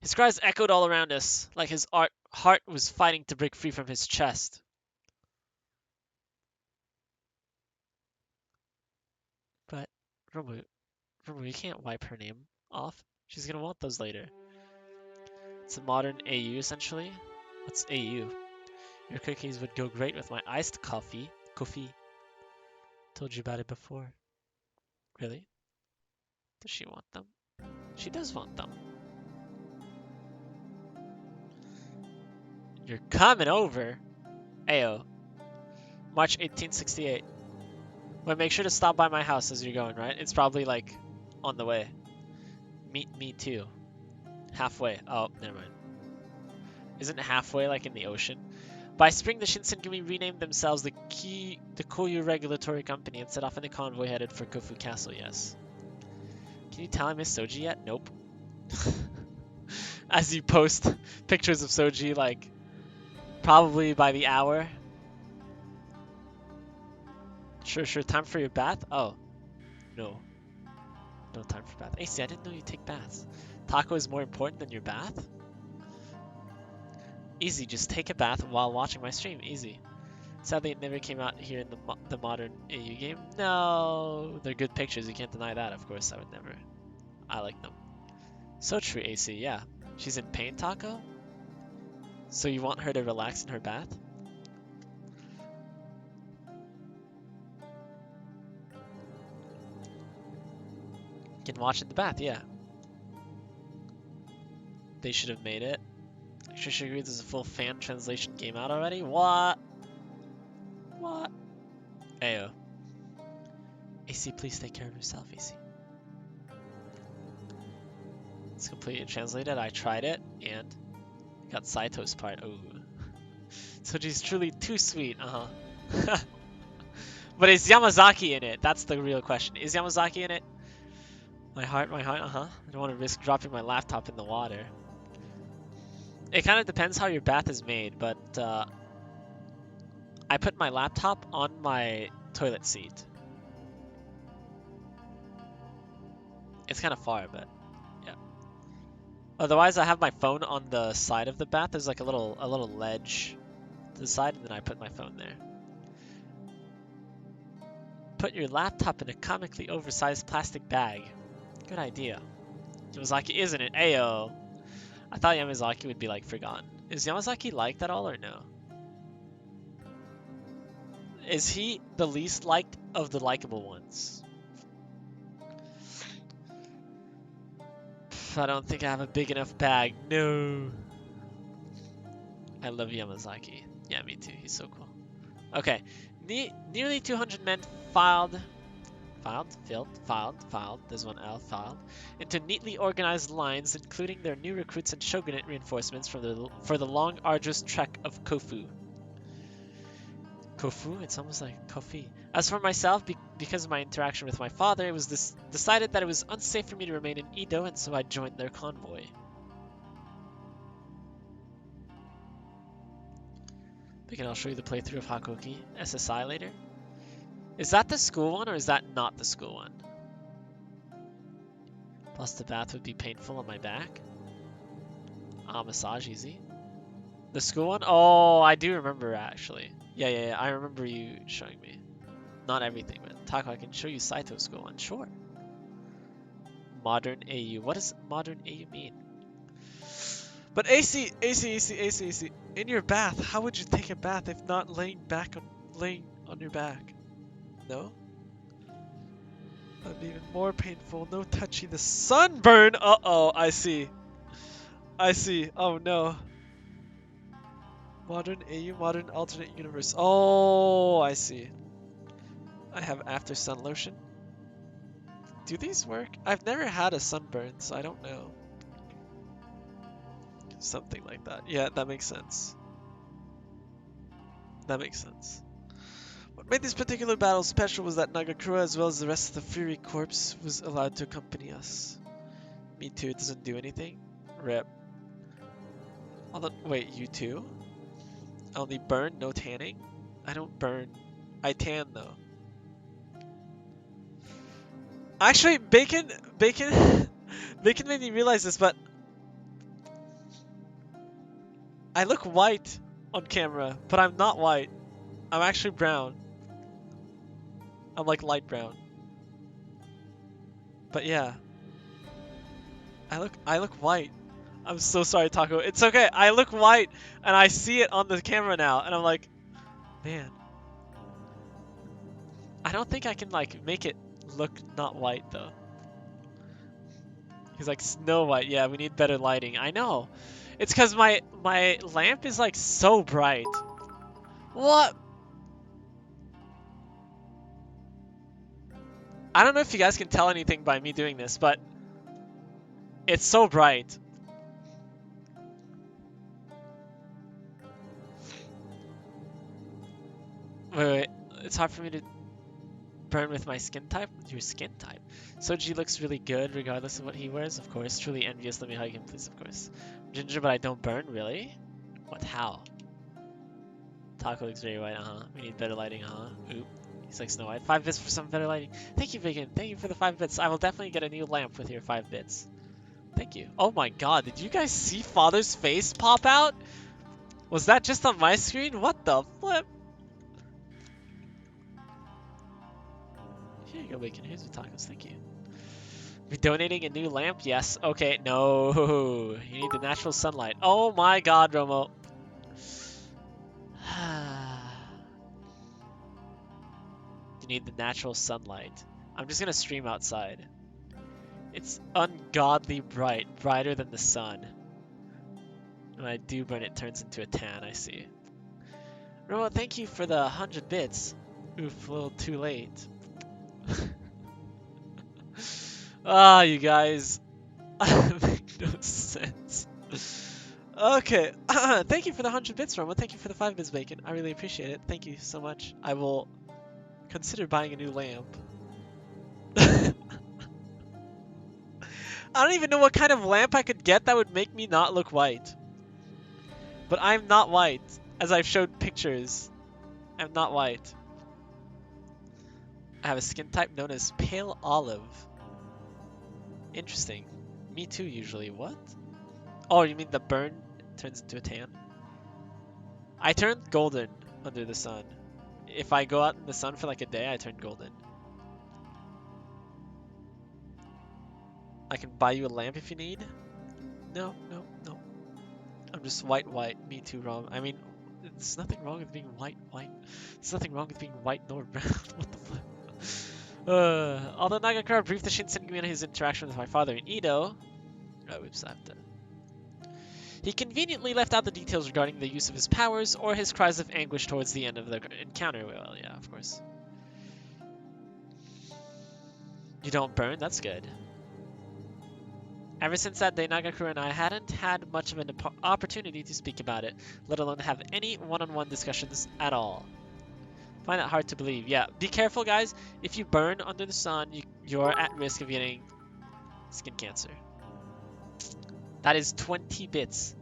His cries echoed all around us, like his heart was fighting to break free from his chest. But, Romu, you can't wipe her name off. She's gonna want those later. It's a modern AU, essentially. What's AU? Your cookies would go great with my iced coffee. Coffee. Told you about it before. Really? Does she want them? She does want them. You're coming over? Ayo. March 1868. But make sure to stop by my house as you're going, right? It's probably like on the way. Meet me too. Halfway. Oh, never mind. Isn't it halfway like in the ocean? By spring, the Shinsengumi renamed themselves the Koyu Regulatory Company and set off in a convoy headed for Kofu Castle, yes. Can you tell I missed Soji yet? Nope. As you post pictures of Soji, like, probably by the hour. Sure, time for your bath? Oh. No. No time for bath. AC, I didn't know you take baths. Taco is more important than your bath? Easy, just take a bath while watching my stream. Easy. Sadly, it never came out here in the modern AU game. No, they're good pictures. You can't deny that. Of course, I would never. I like them. So true, AC. Yeah, she's in pain, Taco. So you want her to relax in her bath? You can watch in the bath. Yeah. They should have made it. Trisha agrees there's a full fan translation game out already. What? What? Ayo. AC, please take care of yourself, AC. It's completely translated. I tried it and got Saito's part. Ooh. Soji's truly too sweet. Uh-huh. But is Yamazaki in it? That's the real question. Is Yamazaki in it? My heart, uh-huh. I don't want to risk dropping my laptop in the water. It kind of depends how your bath is made, but I put my laptop on my toilet seat. It's kind of far, but yeah. Otherwise, I have my phone on the side of the bath. There's like a little ledge to the side, and then I put my phone there. Put your laptop in a comically oversized plastic bag. Good idea. Yamazaki, isn't it? Ayo. I thought Yamazaki would be like forgotten. Is Yamazaki liked at all or no? Is he the least liked of the likable ones? I don't think I have a big enough bag. No. I love Yamazaki. Yeah, me too. He's so cool. Okay. Nearly 200 men filed. There's one L, filed. Into neatly organized lines, including their new recruits and shogunate reinforcements for the long, arduous trek of Kofu. Kofu? It's almost like Kofi. As for myself, because of my interaction with my father, it was decided that it was unsafe for me to remain in Edo, and so I joined their convoy. Again, I'll show you the playthrough of Hakuoki SSI later. Is that the school one, or is that not the school one? Plus the bath would be painful on my back. Massage easy. The school one? Oh, I do remember actually. Yeah, I remember you showing me. Not everything, but Taco, I can show you Saito's school one. Sure. Modern AU. What does modern AU mean? But AC. In your bath, how would you take a bath if not laying on your back? No? That'd be even more painful. No touching the sunburn. Uh-oh, I see. Oh no. Modern AU, modern alternate universe. Oh, I see. I have after sun lotion. Do these work? I've never had a sunburn, so I don't know. Something like that. Yeah, that makes sense. What made this particular battle special was that Nagakura, as well as the rest of the Fury Corps, was allowed to accompany us. Me too, it doesn't do anything. Rip. Wait, you too? I only burn, no tanning? I don't burn. I tan though. Actually, Bacon made me realize this, but I look white on camera, but I'm not white. I'm actually brown. I'm like light brown. But yeah. I look white. I'm so sorry, Taco. It's okay. I look white and I see it on the camera now and I'm like, man. I don't think I can like make it look not white though. He's like Snow White. Yeah, we need better lighting. I know. It's cuz my lamp is like so bright. What? I don't know if you guys can tell anything by me doing this, but it's so bright. Wait. It's hard for me to burn with my skin type? Your skin type. Soji looks really good regardless of what he wears, of course. Truly envious. Let me hug him, please, of course. Ginger, but I don't burn, really? What? How? Taco looks very white, We need better lighting, Oop. He's like Snow White. 5 bits for some better lighting. Thank you, Bacon. Thank you for the 5 bits. I will definitely get a new lamp with your 5 bits. Thank you. Oh my god, did you guys see Father's face pop out? Was that just on my screen? What the flip? Here you go, Bacon. Here's your tacos. Thank you. Be donating a new lamp? Yes. Okay, no. You need the natural sunlight. Oh my god, Romo. You need the natural sunlight. I'm just gonna stream outside. It's ungodly bright, brighter than the sun. When I do burn, it turns into a tan, I see. Romo, thank you for the 100 bits. Oof, a little too late. Ah, you guys. Make no sense. Okay. Thank you for the 100 bits, Romo. Thank you for the 5 bits, Bacon. I really appreciate it. Thank you so much. I will consider buying a new lamp. I don't even know what kind of lamp I could get that would make me not look white. But I'm not white, as I've showed pictures. I'm not white. I have a skin type known as pale olive. Interesting. Me too, usually. What? Oh, you mean the burn turns into a tan? I turned golden under the sun. If I go out in the sun for like a day, I turn golden. I can buy you a lamp if you need. No. I'm just white. Me too, Rom. I mean, there's nothing wrong with being white. There's nothing wrong with being white nor brown. What the fuck? Although Nagakura briefed the Shinsengumi on his interaction with my father in Edo. Oh, oops, I have to. He conveniently left out the details regarding the use of his powers or his cries of anguish towards the end of the encounter. Well, yeah, of course. You don't burn? That's good. Ever since that day, Nagakura and I hadn't had much of an opportunity to speak about it, let alone have any one-on-one discussions at all. Find that hard to believe. Yeah, be careful, guys. If you burn under the sun, you're at risk of getting skin cancer. That is 20 bits.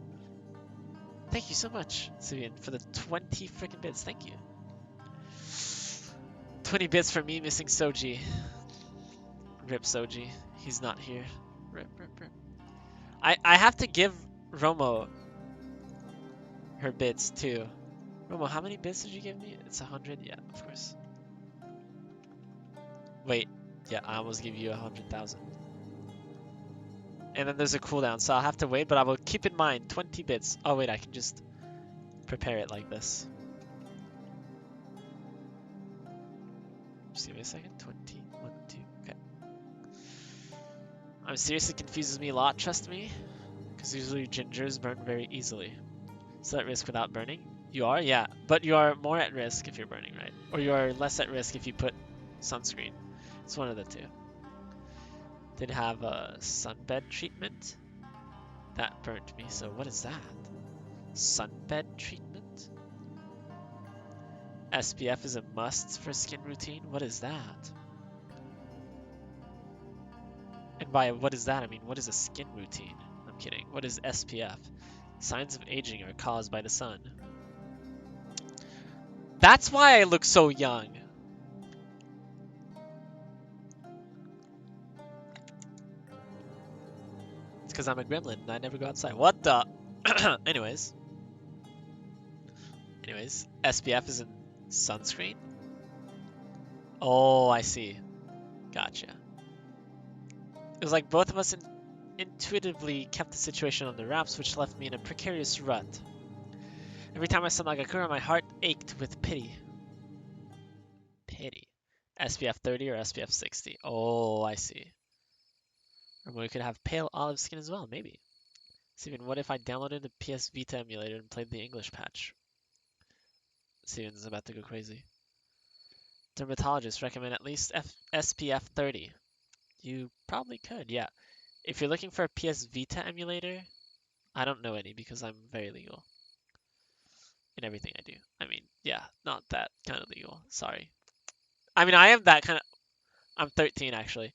Thank you so much, Sivian, for the 20 freaking bits. Thank you. 20 bits for me missing Soji. Rip Soji. He's not here. Rip. I have to give Romo her bits too. Romo, how many bits did you give me? It's 100? Yeah, of course. Wait. Yeah, I almost give you 100,000. And then there's a cooldown, so I'll have to wait, but I will keep in mind 20 bits. Oh wait, I can just prepare it like this. Just give me a second. 20, 1, 2, okay. I'm seriously confuses me a lot, trust me. Because usually gingers burn very easily. So at risk without burning? You are? Yeah. But you are more at risk if you're burning, right? Or you are less at risk if you put sunscreen. It's one of the two. Did have a sunbed treatment. That burnt me, so what is that? Sunbed treatment? SPF is a must for skin routine? What is that? And by what is that, I mean, what is a skin routine? I'm kidding. What is SPF? Signs of aging are caused by the sun. That's why I look so young. It's because I'm a gremlin and I never go outside. What the? Anyways, SPF is in sunscreen? Oh, I see. Gotcha. It was like both of us intuitively kept the situation under wraps, which left me in a precarious rut. Every time I saw Nagakura, my heart ached with pity. SPF 30 or SPF 60. Oh, I see. Or we could have pale olive skin as well, maybe. Steven, what if I downloaded the PS Vita emulator and played the English patch? Steven's about to go crazy. Dermatologists recommend at least SPF 30. You probably could, yeah. If you're looking for a PS Vita emulator, I don't know any because I'm very legal. in everything I do. I mean, yeah, not that kind of legal. Sorry. I mean, I am that kind of. I'm 13 actually.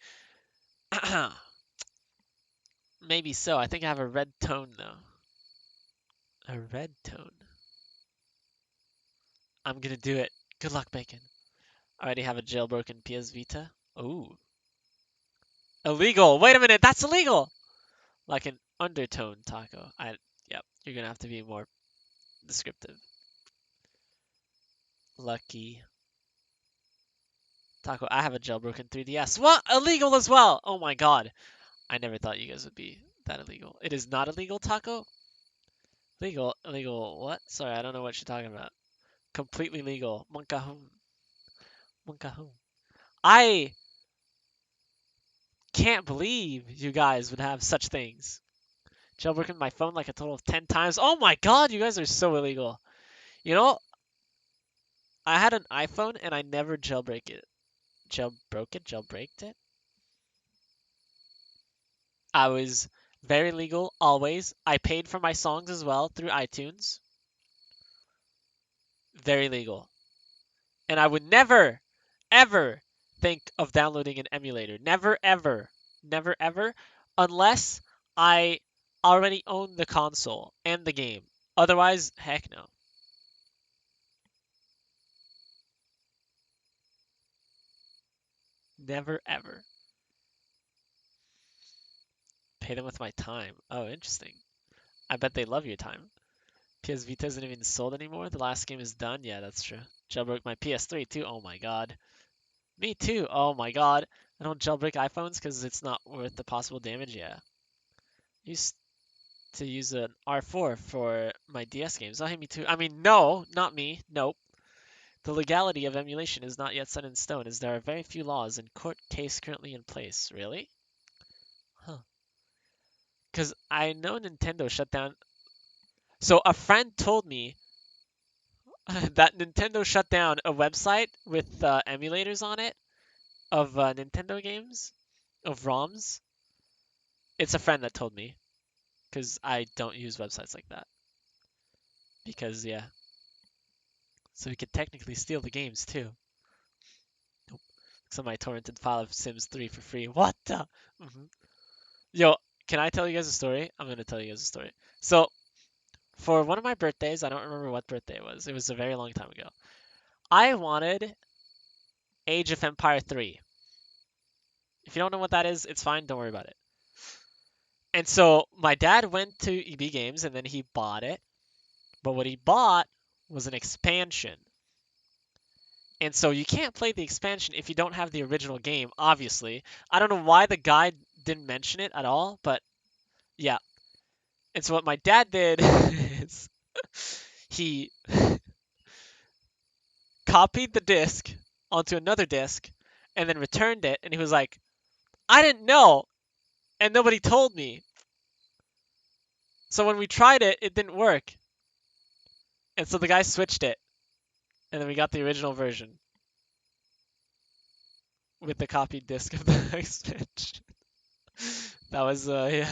Maybe so. I think I have a red tone though. A red tone. I'm gonna do it. Good luck, Bacon. I already have a jailbroken PS Vita. Ooh. Illegal. Wait a minute. That's illegal. Like an undertone taco. Yep. You're gonna have to be more descriptive. Lucky. Taco, I have a jailbroken 3DS. What? Illegal as well. Oh my god. I never thought you guys would be that illegal. It is not illegal, Taco? Legal? Illegal what? Sorry, I don't know what you're talking about. Completely legal. Monkahum. Monkahum. I can't believe you guys would have such things. Jailbroken my phone like a total of 10 times. Oh my god, you guys are so illegal. You know, I had an iPhone and I never jailbreak it. Jailbreaked it? I was very legal always. I paid for my songs as well through iTunes. Very legal. And I would never, ever think of downloading an emulator. Never, ever. Never, ever. Unless I already own the console and the game. Otherwise, heck no. Never, ever. Pay them with my time. Oh, interesting. I bet they love your time. PS Vita isn't even sold anymore. The last game is done. Yeah, that's true. Jailbroke my PS3 too. Oh my god. Me too. Oh my god. I don't jailbreak iPhones because it's not worth the possible damage. Yeah. Used to use an R4 for my DS games. Oh, hey, me too. I mean, no, not me. Nope. The legality of emulation is not yet set in stone, as there are very few laws in court case currently in place. Really? Huh. Because I know Nintendo shut down. So a friend told me that Nintendo shut down a website with emulators on it of Nintendo games, of ROMs. It's a friend that told me, because I don't use websites like that. Because, yeah. So we could technically steal the games, too. Nope. So my torrented file of Sims 3 for free. What the? Yo, can I tell you guys a story? I'm going to tell you guys a story. So, for one of my birthdays, I don't remember what birthday it was. It was a very long time ago. I wanted Age of Empire 3. If you don't know what that is, it's fine. Don't worry about it. And so my dad went to EB Games and then he bought it. But what he bought was an expansion. And so you can't play the expansion if you don't have the original game, obviously. I don't know why the guy didn't mention it at all, but yeah. And so what my dad did is he copied the disc onto another disc and then returned it. And he was like, I didn't know. And nobody told me. So when we tried it, it didn't work. And so the guy switched it. And then we got the original version with the copied disc of the expansion. That was, yeah.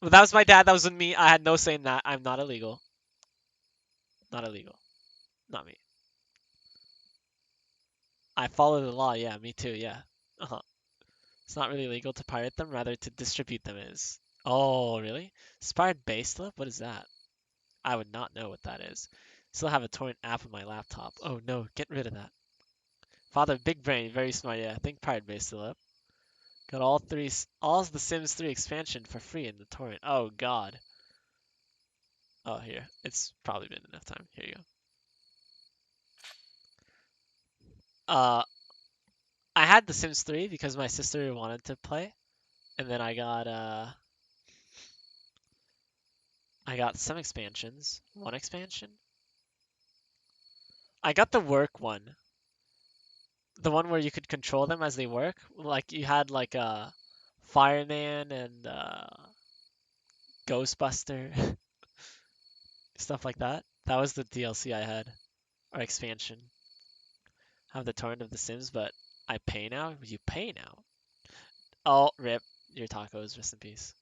But that was my dad. That wasn't me. I had no say in that. I'm not illegal. Not illegal. Not me. I follow the law. Yeah, me too. Yeah. Uh-huh. It's not really legal to pirate them. Rather, to distribute them is. Oh, really? Inspired base flip? What is that? I would not know what that is. Still have a torrent app on my laptop. Oh no, get rid of that. Father, big brain, very smart. Yeah, I think Pirate Bay still up. Got all the Sims 3 expansion for free in the torrent. Oh god. Oh, here. It's probably been enough time. Here you go. I had the Sims 3 because my sister wanted to play, and then I got some expansions. One expansion? I got the work one. The one where you could control them as they work. Like you had like a fireman and Ghostbuster, stuff like that. That was the DLC I had, or expansion. I have the torrent of The Sims, but I pay now? You pay now? Oh, rip. Your tacos, rest in peace.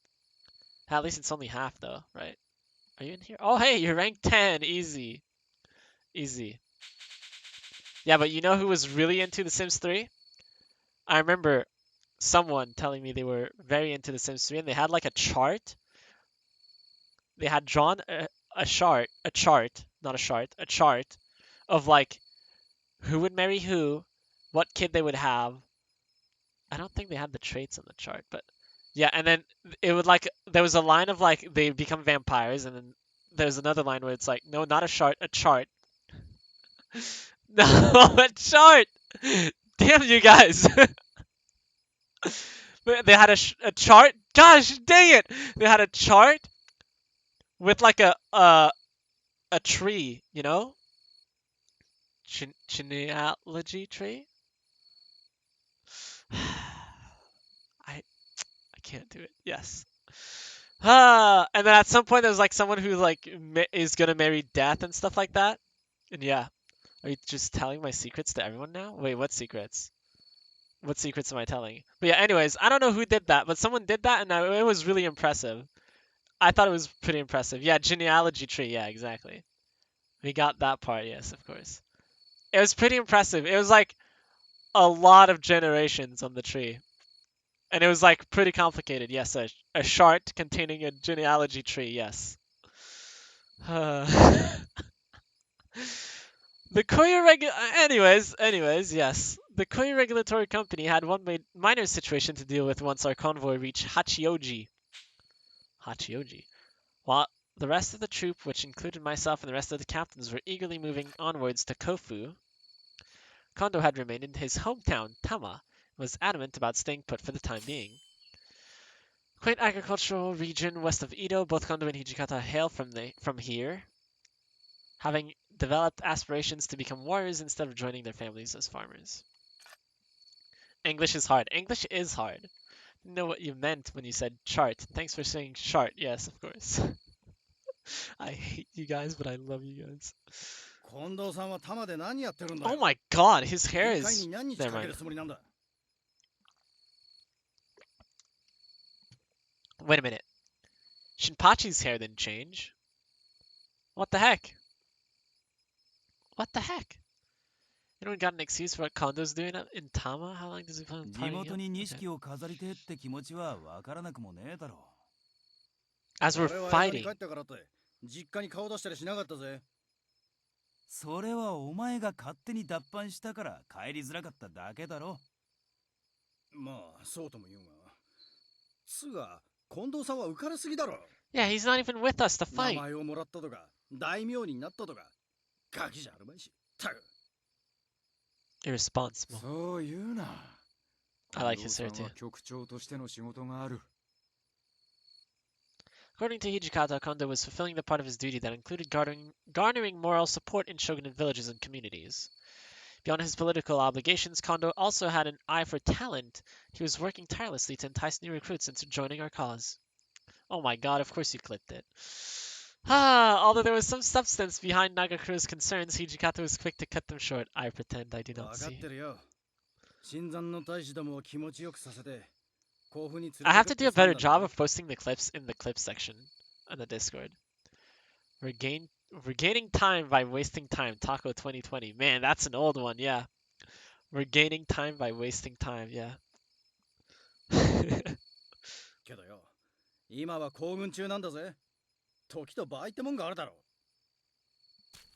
At least it's only half though, right? Are you in here? Oh, hey, you're rank 10. Easy. Easy. Yeah, but you know who was really into The Sims 3? I remember someone telling me they were very into The Sims 3 and they had like a chart. They had drawn a chart, not a chart, a chart of like who would marry who, what kid they would have. I don't think they had the traits on the chart, but yeah, and then it would like there was a line of like they become vampires, and then there's another line where it's like, no, not a chart, a chart. No, a chart. Damn you guys. They had a chart. Gosh, dang it! They had a chart with like a tree, you know, genealogy tree. I can't do it. Yes. And then at some point there's like someone who like is gonna marry death and stuff like that. And yeah, are you just telling my secrets to everyone now? Wait, what secrets? What secrets am I telling? But yeah, anyways, I don't know who did that, but someone did that, and it was really impressive. I thought it was pretty impressive. Yeah, genealogy tree. Yeah, exactly. We got that part. Yes, of course. It was pretty impressive. It was like a lot of generations on the tree. And it was like pretty complicated. Yes, a chart containing a genealogy tree. Yes. The Koyu anyways, yes. The Koyu Regulatory Company had one minor situation to deal with once our convoy reached Hachioji. Hachioji. While the rest of the troop, which included myself and the rest of the captains, were eagerly moving onwards to Kofu, Kondo had remained in his hometown, Tama, and was adamant about staying put for the time being. Quaint agricultural region west of Edo, both Kondo and Hijikata hail from here, having developed aspirations to become warriors instead of joining their families as farmers. English is hard. English is hard. Didn't know what you meant when you said chart. Thanks for saying chart. Yes, of course. I hate you guys, but I love you guys. 近藤さんは多摩で何やってるんだ Oh よ my god, his hair 議会 is... に何日 Never かける mind. つもりなんだ Wait a minute. Shinpachi's hair didn't change. What the heck? What the heck? Anyone got an excuse for what Kondo's doing in Tama? How long does he plan on 地 partying 元 up? に Okay. 錦を飾りてえって気持ちはわからなくもねえだろ As we're 俺は江戸に fighting. 帰ったからって実家に顔出したりしなかったぜそれはお前が勝手に脱藩したから帰りづらかっただけだろまあそうとも言うがつうが近藤さんは浮かれすぎだろ Yeah, he's not even with us to 名 fight. 前をもらったとか大名になったとかガキじゃあるまいしたく Irresponsible. そう言うな。 I like his hair 近藤さん too. は局長としての仕事がある。 According to Hijikata, Kondo was fulfilling the part of his duty that included garnering moral support in shogunate villages and communities. Beyond his political obligations, Kondo also had an eye for talent. He was working tirelessly to entice new recruits into joining our cause. Oh my god, of course you clipped it. Although there was some substance behind Nagakuro's concerns, Hijikata was quick to cut them short. I pretend I do 分 not かっ see. てるよ新参の大使どもを気持ちよくさせて甲府に連れて I have to く do っ a てさん better だ job ろ of posting the clips in the clips section on the Discord. We're gaining time by wasting time. Taco 2020. Man, that's an old one, yeah. We're gaining time by wasting time, yeah. けどよ今は行軍中なんだぜ時と場合ってもんがあるだろ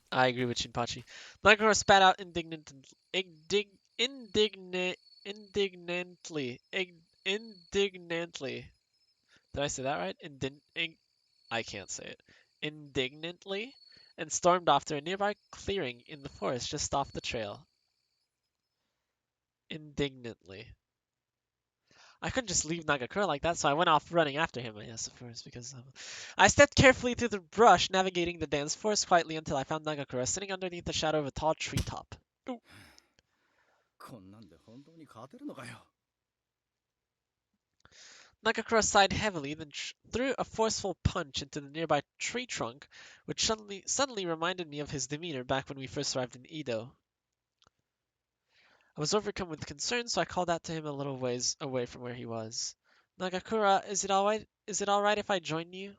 I agree with Shinpachi. Nagakuro spat out indignantly. Did I say that right? I can't say it. Indignantly, and stormed off to a nearby clearing in the forest just off the trail. Indignantly. I couldn't just leave Nagakura like that, so I went off running after him, yes, of course, because I stepped carefully through the brush, navigating the dense forest quietly until I found Nagakura sitting underneath the shadow of a tall treetop. こんなんで本当に勝てるのかよ Nagakura sighed heavily, then threw a forceful punch into the nearby tree trunk, which suddenly reminded me of his demeanor back when we first arrived in Edo. I was overcome with concern, so I called out to him a little ways away from where he was. Nagakura, is it alright if I join you?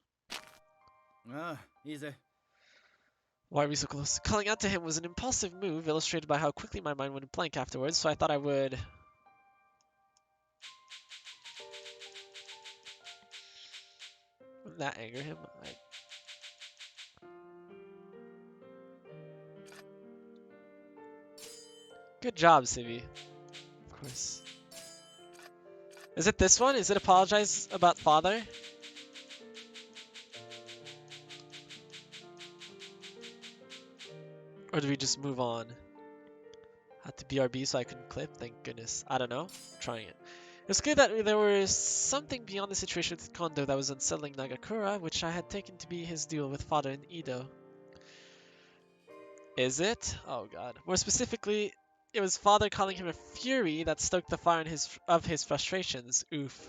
ああいいぜ。 Why are we so close? Calling out to him was an impulsive move, illustrated by how quickly my mind went blank afterwards, so I thought I would... Wouldn't that anger him? Good job, Civi. Of course. Is it this one? Is it apologize about father? Or do we just move on? Had to BRB so I couldn't clip, thank goodness. I don't know. I'm trying it. It's clear that there was something beyond the situation with Kondo that was unsettling Nagakura, which I had taken to be his duel with father in Edo. Is it? Oh god. More specifically, it was father calling him a fury that stoked the fire of his frustrations. Oof.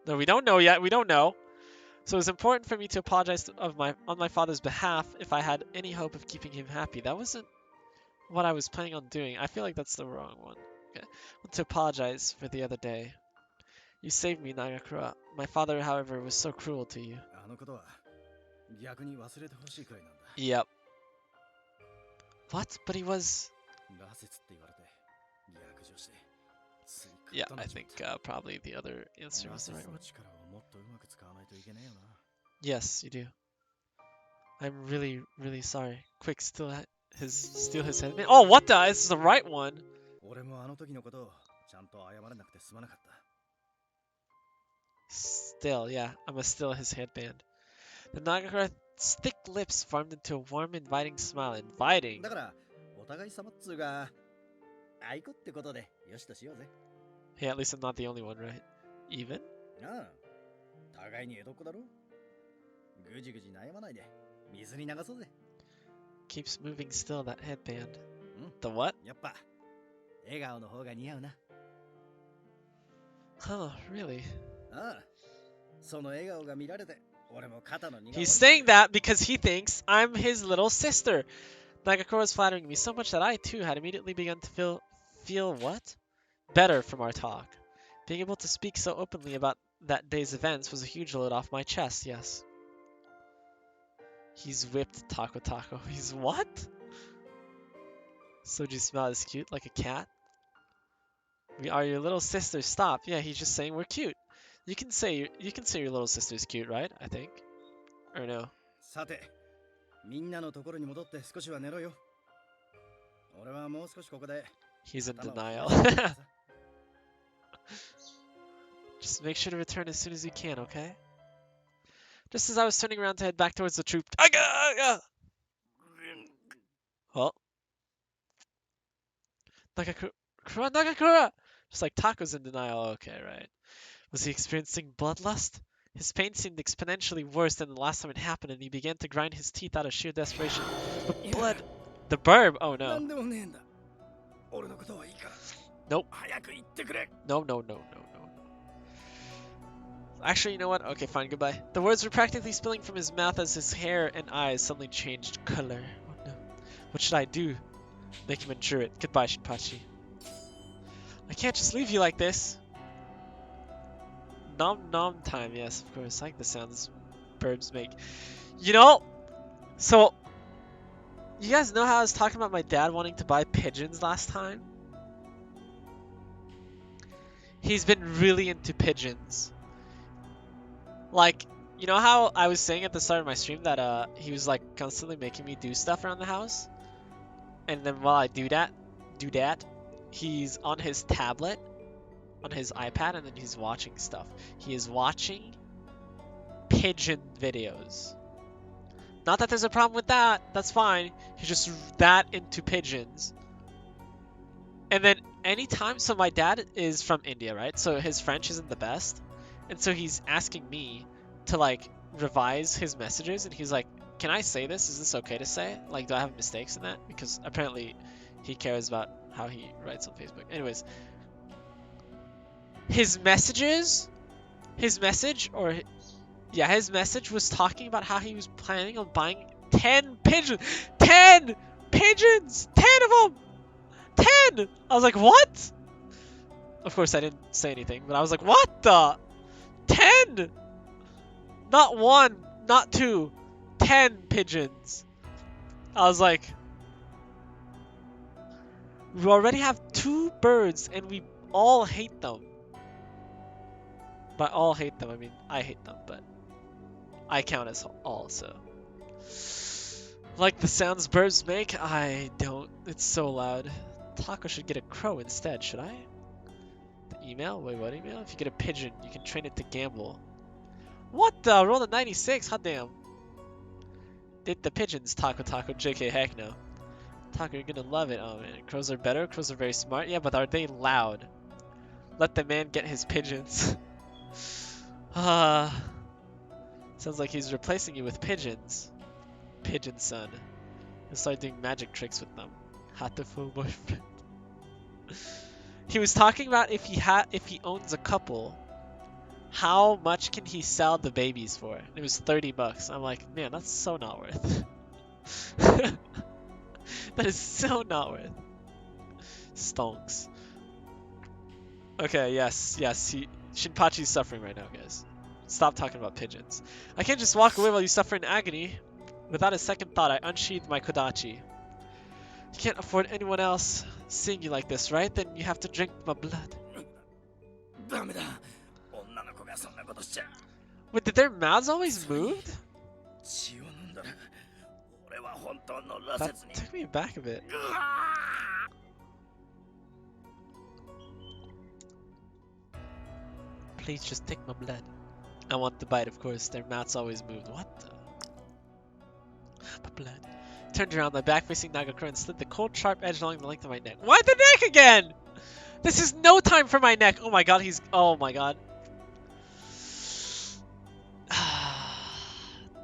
No, we don't know yet. We don't know. So it was important for me to apologize on my father's behalf if I had any hope of keeping him happy. That wasn't what I was planning on doing. I feel like that's the wrong one. Okay. I want to apologize for the other day. You saved me, Nagakura. My father, however, was so cruel to you. あのことは逆に忘れてほしいくらいなんだ。 Yep. What? But he was... 羅刹って言われて逆上してつい Yeah, 固ま I っちまっ think た。 probably the other answer 羅 was the 刹 right の one. 力をもっとうまく使わないといけねえよな。 Yes, you do. I'm really, really sorry. Quick, steal his head. Oh, what the? This is the right one. 俺もあの時のことをちゃんと謝らなくてすまなかった。 Still, yeah, I'm gonna steal his headband. The Nagakura's thick lips formed into a warm, inviting smile. Inviting? だからお互い様っつうが愛子ってことでよしとしようぜ。 Hey, at least I'm not the only one, right? Even? ああ、互いに江戸っ子だろ。ぐじぐじ悩まないで水に流そうぜ。 Keeps moving still, that headband. うん、 The what? やっぱ笑顔の方が似合うな。 Huh, really? ああ、その笑顔が見られて俺も肩の荷が He's saying that because he thinks I'm his little sister. Nagakura was flattering me so much that I too had immediately begun to feel what? Better from our talk. Being able to speak so openly about that day's events was a huge load off my chest, yes. He's whipped Taco Taco. He's what? Soji's smile is cute, like a cat. We are your little sisters. Stop. Yeah, he's just saying we're cute. You can say your little sister's cute, right? I think. Or no? さて、みんなのところに戻って少しは寝ろよ。俺はもう少しここで He's in 頭を denial. 冷やしてるさ。 Just make sure to return as soon as you can, okay? Just as I was turning around to head back towards the troop. Well. Nagakura! Just like Taco's in denial. Okay, right. Was he experiencing bloodlust? His pain seemed exponentially worse than the last time it happened, and he began to grind his teeth out of sheer desperation. But blood... The burb? Oh no. なんでもねえんだ。俺のことはいいから。 Nope. 早く言ってくれ。 No, no, no, no, no, no. Actually, you know what? Okay, fine, goodbye. The words were practically spilling from his mouth as his hair and eyes suddenly changed color. Oh no. What should I do? Make him endure it. Goodbye, Shinpachi. I can't just leave you like this. Nom nom time, yes, of course. I like the sounds birds make. You know, so you guys know how I was talking about my dad wanting to buy pigeons last time? He's been really into pigeons. Like, you know how I was saying at the start of my stream that he was like constantly making me do stuff around the house? And then while I do that, he's on his tablet, on his iPad, and then he's watching stuff. He is watching pigeon videos. Not that there's a problem with that, that's fine. He's just that into pigeons. And then anytime, so my dad is from India, right? So his French isn't the best. And so he's asking me to like revise his messages, and he's like, can I say this? Is this okay to say? Like, do I have mistakes in that? Because apparently he cares about how he writes on Facebook. Anyways, his message was talking about how he was planning on buying 10 pigeons. 10 pigeons! 10 of them! 10! I was like, what? Of course I didn't say anything, but I was like, what the? 10! Not one, not two. 10 pigeons. I was like, we already have 2 birds and we all hate them. By all hate them, I mean I hate them, but I count as all, so. Like the sounds birds make, I don't. It's so loud. Taco should get a crow instead, should I? The email? Wait, what email? If you get a pigeon, you can train it to gamble. What the? Roll a 96, hot damn. Did the pigeons, Taco, JK, heck no. Taco, you're gonna love it. Oh man, crows are better, crows are very smart. Yeah, but are they loud? Let the man get his pigeons. Sounds like he's replacing you with pigeons. Pigeon son. He'll start doing magic tricks with them. Hatoful boyfriend. He was talking about if he owns a couple, how much can he sell the babies for? It was 30 bucks. I'm like, man, that's so not worth. That is so not worth. Stonks. Okay, yes. Shinpachi's suffering right now, guys. Stop talking about pigeons. I can't just walk away while you suffer in agony. Without a second thought, I unsheathed my kodachi. You can't afford anyone else seeing you like this, right? Then you have to drink my blood. Wait, did their mouths always move? That took me back a bit. Please just take my blood. I want the bite, of course. Their mouths always moved. What the? My blood. Turned around, my back facing Nagakura and slid the cold, sharp edge along the length of my neck. Why the neck again? This is no time for my neck. Oh my god, oh my god.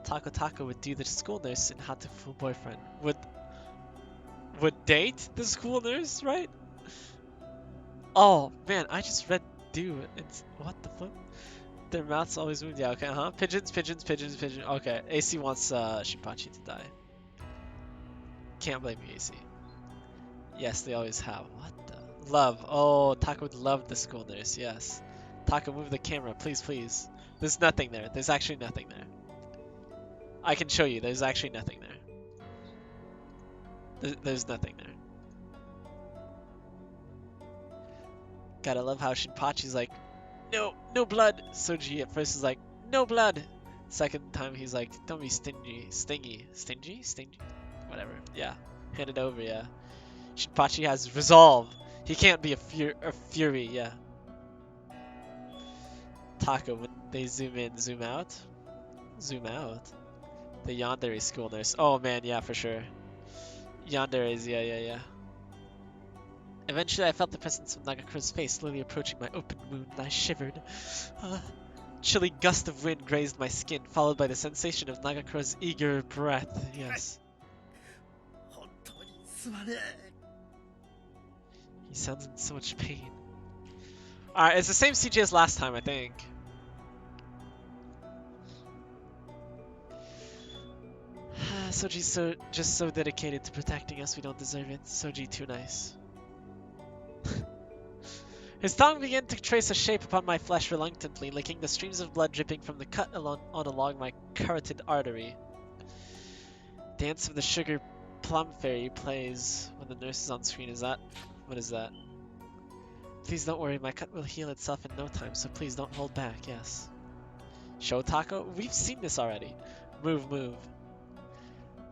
Taco would do the school nurse and Hatoful boyfriend. Would date the school nurse, right? Oh man, I just read do. It's what the fuck? Their mouths always move. Yeah, okay, Pigeons. Okay, AC wants Shinpachi to die. Can't blame you, AC. Yes, they always have. What the? Love. Oh, Taco would love the school nurse. Yes. Taco, move the camera, please. There's nothing there. There's actually nothing there. I can show you. There's actually nothing there. There's nothing there. Gotta love how Shinpachi's like, no blood. Soji at first is like, no blood. Second time he's like, don't be stingy. Whatever. Yeah. Hand it over, yeah. Shinpachi has resolve. He can't be a fury, yeah. Taco, when they zoom in, zoom out? Zoom out? The yandere school nurse. Oh man, yeah, for sure. Yandere's, yeah. Eventually I felt the presence of Nagakura's face slowly approaching my open wound and I shivered. Chilly gust of wind grazed my skin, followed by the sensation of Nagakura's eager breath. Yes. He sounds in so much pain. Alright, it's the same CG as last time, I think. Soji's just so dedicated to protecting us, we don't deserve it. Soji, too nice. His tongue began to trace a shape upon my flesh reluctantly, licking the streams of blood dripping from the cut along my carotid artery. Dance of the Sugar Plum Fairy plays when the nurse is on screen. What is that? Please don't worry, my cut will heal itself in no time, so please don't hold back, yes. Show Taco? We've seen this already. Move.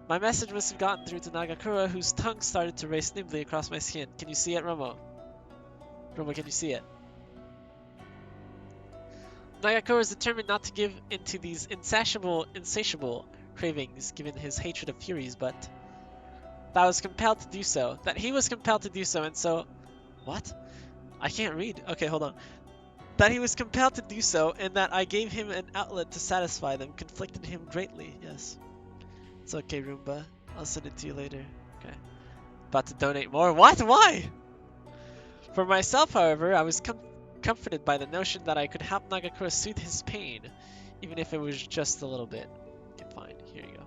My message must have gotten through to Nagakura, whose tongue started to race nimbly across my skin. Can you see it, Romo? Romo, can you see it? Nagakura is determined not to give into these insatiable cravings, given his hatred of furies, but that he was compelled to do so, and so... What? I can't read. Okay, hold on. That he was compelled to do so, and that I gave him an outlet to satisfy them, conflicted him greatly, yes. It's okay, Roomba. I'll send it to you later. Okay. About to donate more? What? Why? For myself, however, I was comforted by the notion that I could help Nagakura soothe his pain, even if it was just a little bit. Okay, fine. Here you go.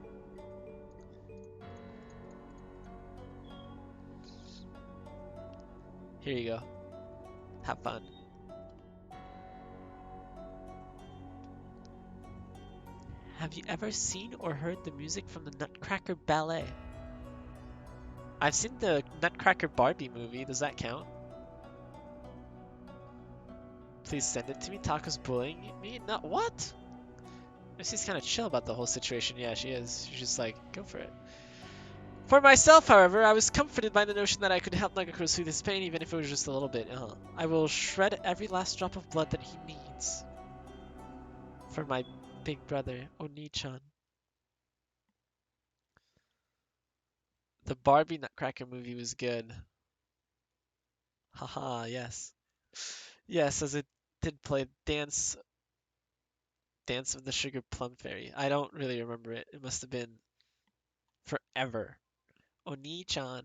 Here you go. Have fun. Have you ever seen or heard the music from the Nutcracker Ballet? I've seen the Nutcracker Barbie movie. Does that count? Please send it to me. Taco's bullying me? No, what? She's kind of chill about the whole situation. Yeah, she is. She's just like, go for it. For myself, however, I was comforted by the notion that I could help Nagakura soothe his pain, even if it was just a little bit. I will shred every last drop of blood that he needs. For my big brother, Oni-chan. The Barbie Nutcracker movie was good. Haha, yes. Yes, as it did play Dance of the Sugar Plum Fairy. I don't really remember it. It must have been forever. Oni-chan.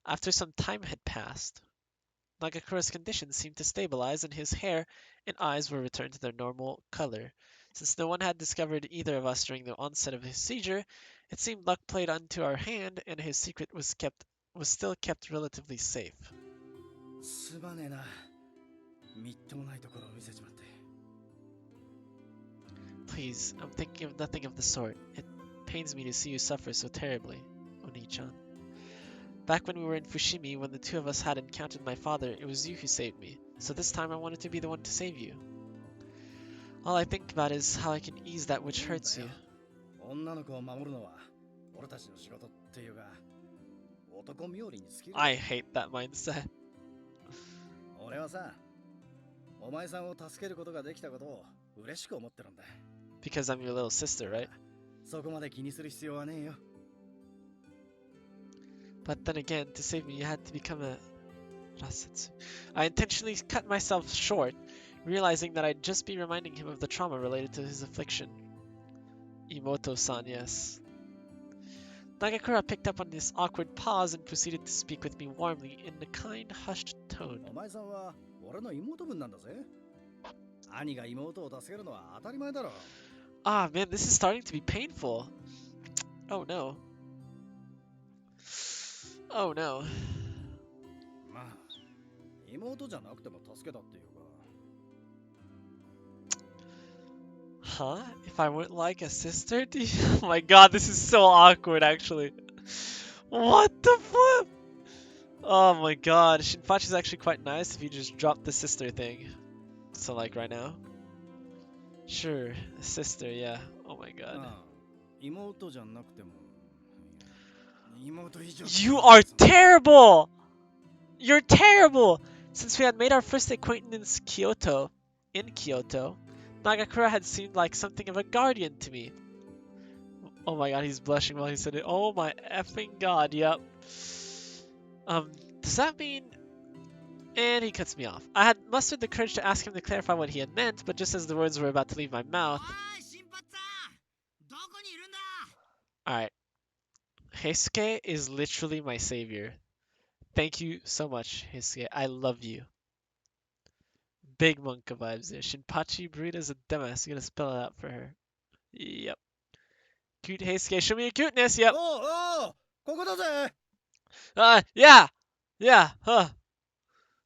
After some time had passed, Nagakura's condition seemed to stabilize and his hair and eyes were returned to their normal color. Since no one had discovered either of us during the onset of his seizure, it seemed luck played unto our hand and his secret was still kept relatively safe. すまねえな。みっともないところを見せちまって。 Please, I'm thinking of nothing of the sort. It pains me to see you suffer so terribly, Oni-chan. Back when we were in Fushimi, when the two of us had encountered my father, it was you who saved me. So this time I wanted to be the one to save you. All I think about is how I can ease that which hurts you. 女の子を守るのは俺たちの仕事っていうが、男冥利に尽きる。 I hate that mindset. 俺はさ、お前さんを助けることができたことを嬉しく思ってるんだ。 Because I'm your little sister, right? そこまで気にする必要はねえよ。 But then again, to save me, you had to become a Rasetsu. I intentionally cut myself short, realizing that I'd just be reminding him of the trauma related to his affliction. Imoto-san, yes. Nagakura picked up on this awkward pause and proceeded to speak with me warmly in a kind, hushed tone. お前さんは俺の妹分なんだぜ。兄が妹を助けるのは当たり前だろ。 Ah, man, this is starting to be painful. Oh no. Oh no. まあ、妹じゃなくても助けたっていうか。 Huh? If I weren't like a sister to you? Oh my god, this is so awkward actually. What the flip? Oh my god, Shinpachi's actually quite nice if you just drop the sister thing. So like right now? Sure, a sister, yeah. Oh my god. ああ、妹じゃなくても。妹以上。 You are terrible! You're terrible! Since we had made our first acquaintance in Kyoto, Nagakura had seemed like something of a guardian to me. Oh my god, he's blushing while he said it. Oh my effing god, yep. Does that mean... And he cuts me off. I had mustered the courage to ask him to clarify what he had meant, but just as the words were about to leave my mouth... Alright. Heisuke is literally my savior. Thank you so much, Heisuke. I love you. Big Monka vibes there. Shinpachi Burrito's a dumbass. You gotta spell it out for her. Yep. Cute Heisuke. Show me your cuteness. Yep. おうおう、ここだぜ。 Yeah. Yeah. Huh.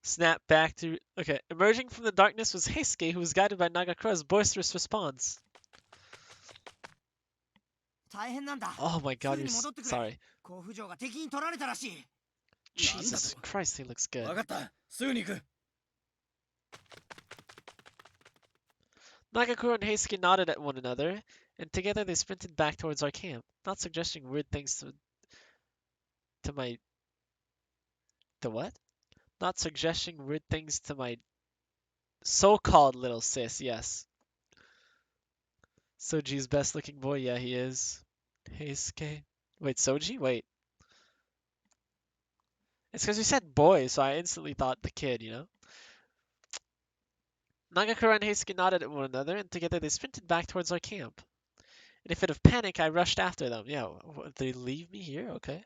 Snap back to... Okay. Emerging from the darkness was Heisuke, who was guided by Nagakura's boisterous response. 大変なんだ。 Oh my god, すぐ you're に戻ってくれ。 sorry. 甲府城が敵に取られたらしい。 Jesus Christ, he looks good. わかった、すぐに行く。 Nagakura and Heisuke nodded at one another, and together they sprinted back towards our camp, not suggesting weird things to my... The what? Not suggesting weird things to my so-called little sis, yes. Soji's best looking boy, yeah he is. Heisuke. Wait, Soji? Wait. It's because you said boy, so I instantly thought the kid, you know? Nagakura and Heisuke nodded at one another, and together they sprinted back towards our camp. In a fit of panic, I rushed after them. Yeah, they leave me here? Okay.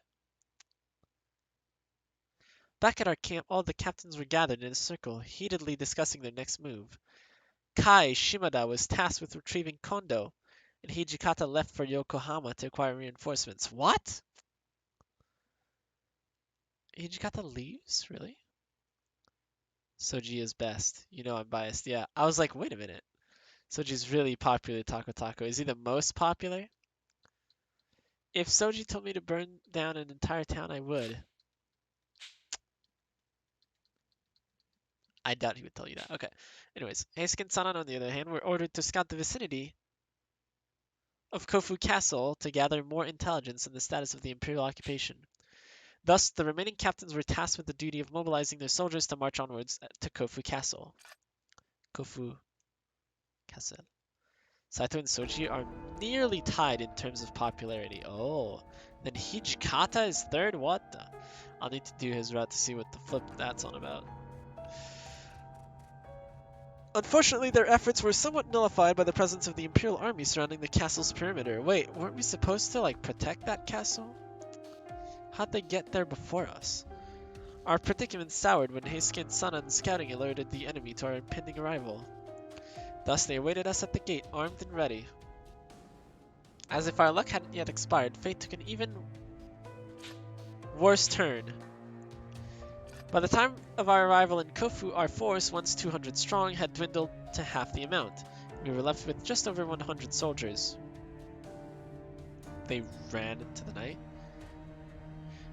Back at our camp, all the captains were gathered in a circle, heatedly discussing their next move. Kai Shimada was tasked with retrieving Kondo, and Hijikata left for Yokohama to acquire reinforcements. What? Hijikata leaves? Really? Soji is best. You know I'm biased. Yeah. I was like, wait a minute. Soji's really popular, Taco Taco. Is he the most popular? If Soji told me to burn down an entire town, I would. I doubt he would tell you that. Okay. Anyways, Heisuke and Sanan, on the other hand, were ordered to scout the vicinity of Kofu Castle to gather more intelligence on the status of the Imperial occupation. Thus, the remaining captains were tasked with the duty of mobilizing their soldiers to march onwards to Kofu Castle. Kofu Castle. Saito and Soji are nearly tied in terms of popularity. Oh, then Hijikata is third? What the? I'll need to do his route to see what the flip that's on about. Unfortunately, their efforts were somewhat nullified by the presence of the Imperial army surrounding the castle's perimeter. Wait, weren't we supposed to, like, protect that castle? How'd they get there before us? Our predicament soured when Heisuke and Sanan's scouting alerted the enemy to our impending arrival. Thus, they awaited us at the gate, armed and ready. As if our luck hadn't yet expired, fate took an even worse turn. By the time of our arrival in Kofu, our force, once 200 strong, had dwindled to half the amount. We were left with just over 100 soldiers. They ran into the night.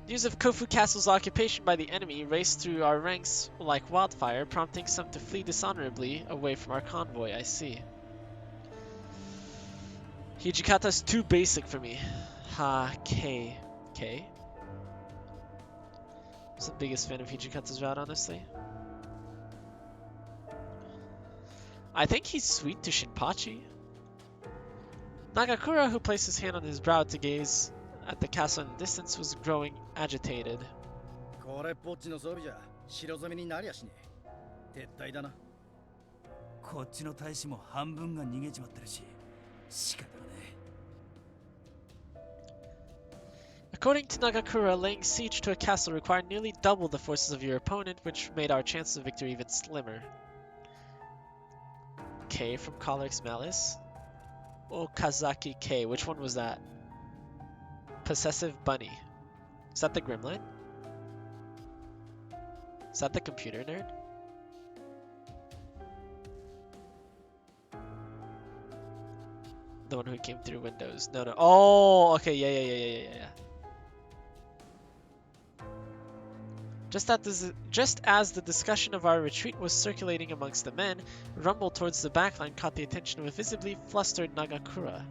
News of Kofu Castle's occupation by the enemy raced through our ranks like wildfire, prompting some to flee dishonorably away from our convoy. I see. Hijikata's too basic for me. K. I'm the biggest fan of Hijikata's route, honestly. I think he's sweet to Shinpachi. Nagakura, who placed his hand on his brow to gaze at the castle in the distance, was growing agitated. これっぽっちの装備じゃ白染めになりゃしねえ。撤退だな。こっちの大使も半分が逃げちまってるし、仕方がね。According to Nagakura, laying siege to a castle required nearly double the forces of your opponent, which made our chances of victory even slimmer. K from Collar's Malice? Okazaki K. Which one was that? Possessive Bunny. Is that the Gremlin? Is that the computer nerd? The one who came through Windows. No. Oh, okay. Yeah. Just as the discussion of our retreat was circulating amongst the men, a rumble towards the backline caught the attention of a visibly flustered Nagakura.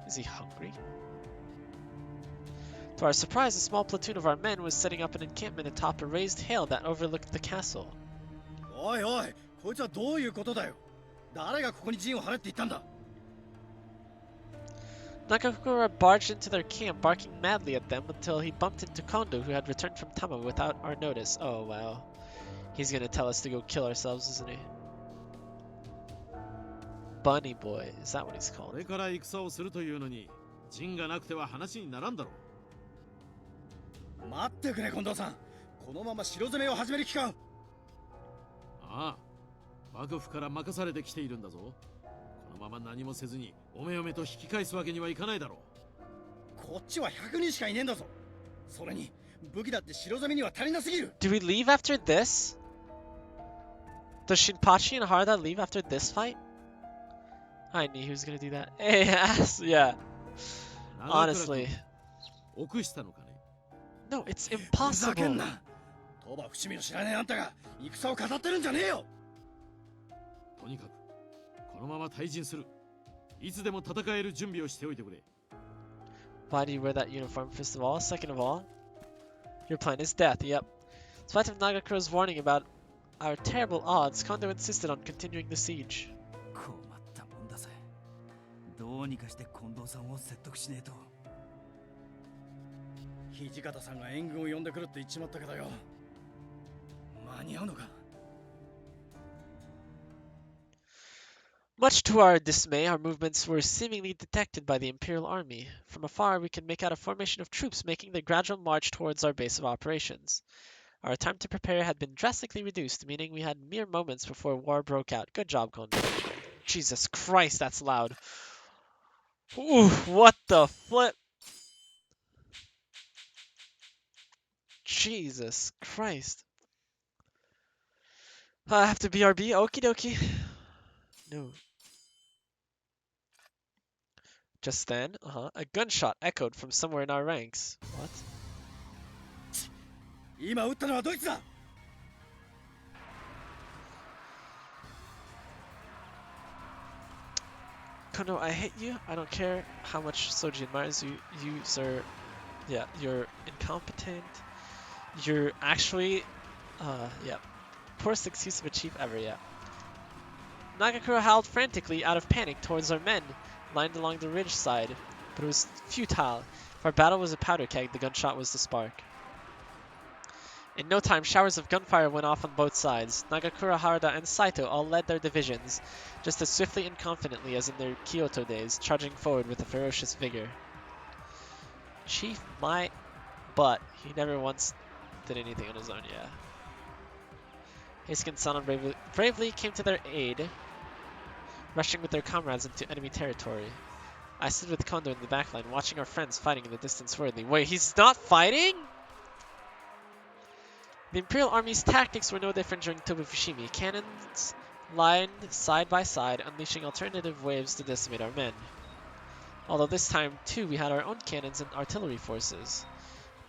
Is he hungry? To our surprise, a small platoon of our men was setting up an encampment atop a raised hill that overlooked the castle. おいおい、こいつはどういうことだよ。誰がここに陣を張れって言ったんだ。Nagakura barged into their camp, barking madly at them until he bumped into Kondo, who had returned from Tama without our notice. Oh wow. He's gonna tell us to go kill ourselves, isn't he? Bunny Boy, is that what he's こ called? れから戦をするというのに陣がなくては話にならんだろう。待ってくれ近藤さん。このまま白攻めを始める気か。ああ、幕府から任されてきているんだぞ。このまま何もせずにおめおめと引き返すわけにはいかないだろう。こっちは100人しかいねえんだぞ。それに武器だって白攻めには足りなすぎる。 Do we leave after this? Does Shinpachi and Harada leave after this fight? I knew he was gonna do that. Yeah. Honestly. 臆したのかね。No, it's ふざけん impossible. な。鳥羽伏見の知らねえあんたが戦を語ってるんじゃねえよ。とにかくこのまま退陣する。いつでも戦える準備をしておいてくれ。Why do you wear that uniform, first of all? Second of all, your plan is death, yep. In spite of Nagakura's warning about our terrible odds, Kondo insisted on continuing the siege. 困ったもんだぜ。どうにかして近藤さんを説得しねえと。土方さんが援軍を呼んでくるって言っちまったけどよ。間に合うのか。Much to our dismay, our movements were seemingly detected by the Imperial Army. From afar, we could make out a formation of troops making their gradual march towards our base of operations. Our time to prepare had been drastically reduced, meaning we had mere moments before war broke out. Good job, Kondo. Jesus Christ, that's loud. Ooh, what the flip? Jesus Christ. I have to BRB? Okie dokie. No. Just then, a gunshot echoed from somewhere in our ranks. What? 今撃ったのはどいつだ。 Kono, I hate you. I don't care how much Soji admires you. You, sir, yeah, you're incompetent. You're actually, yeah, poorest excuse of a chief ever, yeah. Nagakura howled frantically out of panic towards our men, lined along the ridge side, but it was futile. If our battle was a powder keg, the gunshot was the spark. In no time, showers of gunfire went off on both sides. Nagakura, Harada, and Saito all led their divisions, just as swiftly and confidently as in their Kyoto days, charging forward with a ferocious vigor. Chief, my butt. He never once did anything on his own, yeah. Heisuke and Sana bravely came to their aid, rushing with their comrades into enemy territory. I stood with Kondo in the backline, watching our friends fighting in the distance worriedly. Wait, he's not fighting?! The Imperial Army's tactics were no different during Tobufushimi. Cannons lined side by side, unleashing alternative waves to decimate our men. Although this time, too, we had our own cannons and artillery forces.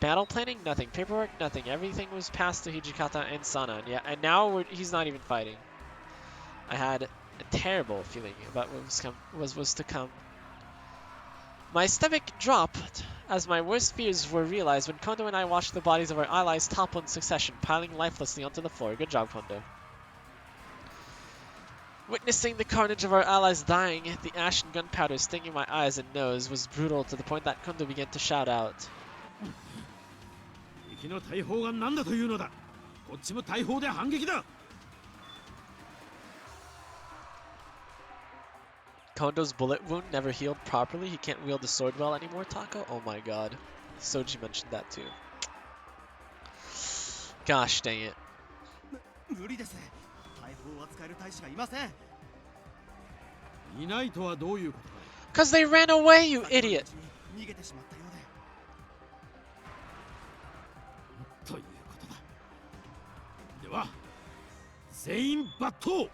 Battle planning? Nothing. Paperwork? Nothing. Everything was passed to Hijikata and Sana. Yeah, and now he's not even fighting. I had a terrible feeling about what was to come. My stomach dropped as my worst fears were realized when Kondo and I watched the bodies of our allies topple in succession, piling lifelessly onto the floor. Good job, Kondo. Witnessing the carnage of our allies dying, the ash and gunpowder stinging my eyes and nose, was brutal to the point that Kondo began to shout out. 敵の大砲が何だというのだ。こっちも大砲で反撃だ。 Kondo's bullet wound never healed properly. He can't wield the sword well anymore, Tako? Oh my god. Soji mentioned that too. Gosh dang it. 無理です。大砲を扱える大使がいません。いないとはどういうことか。 Cause they ran away, you idiot! 逃げてしまったようで。ということだ。では、全員抜刀。こ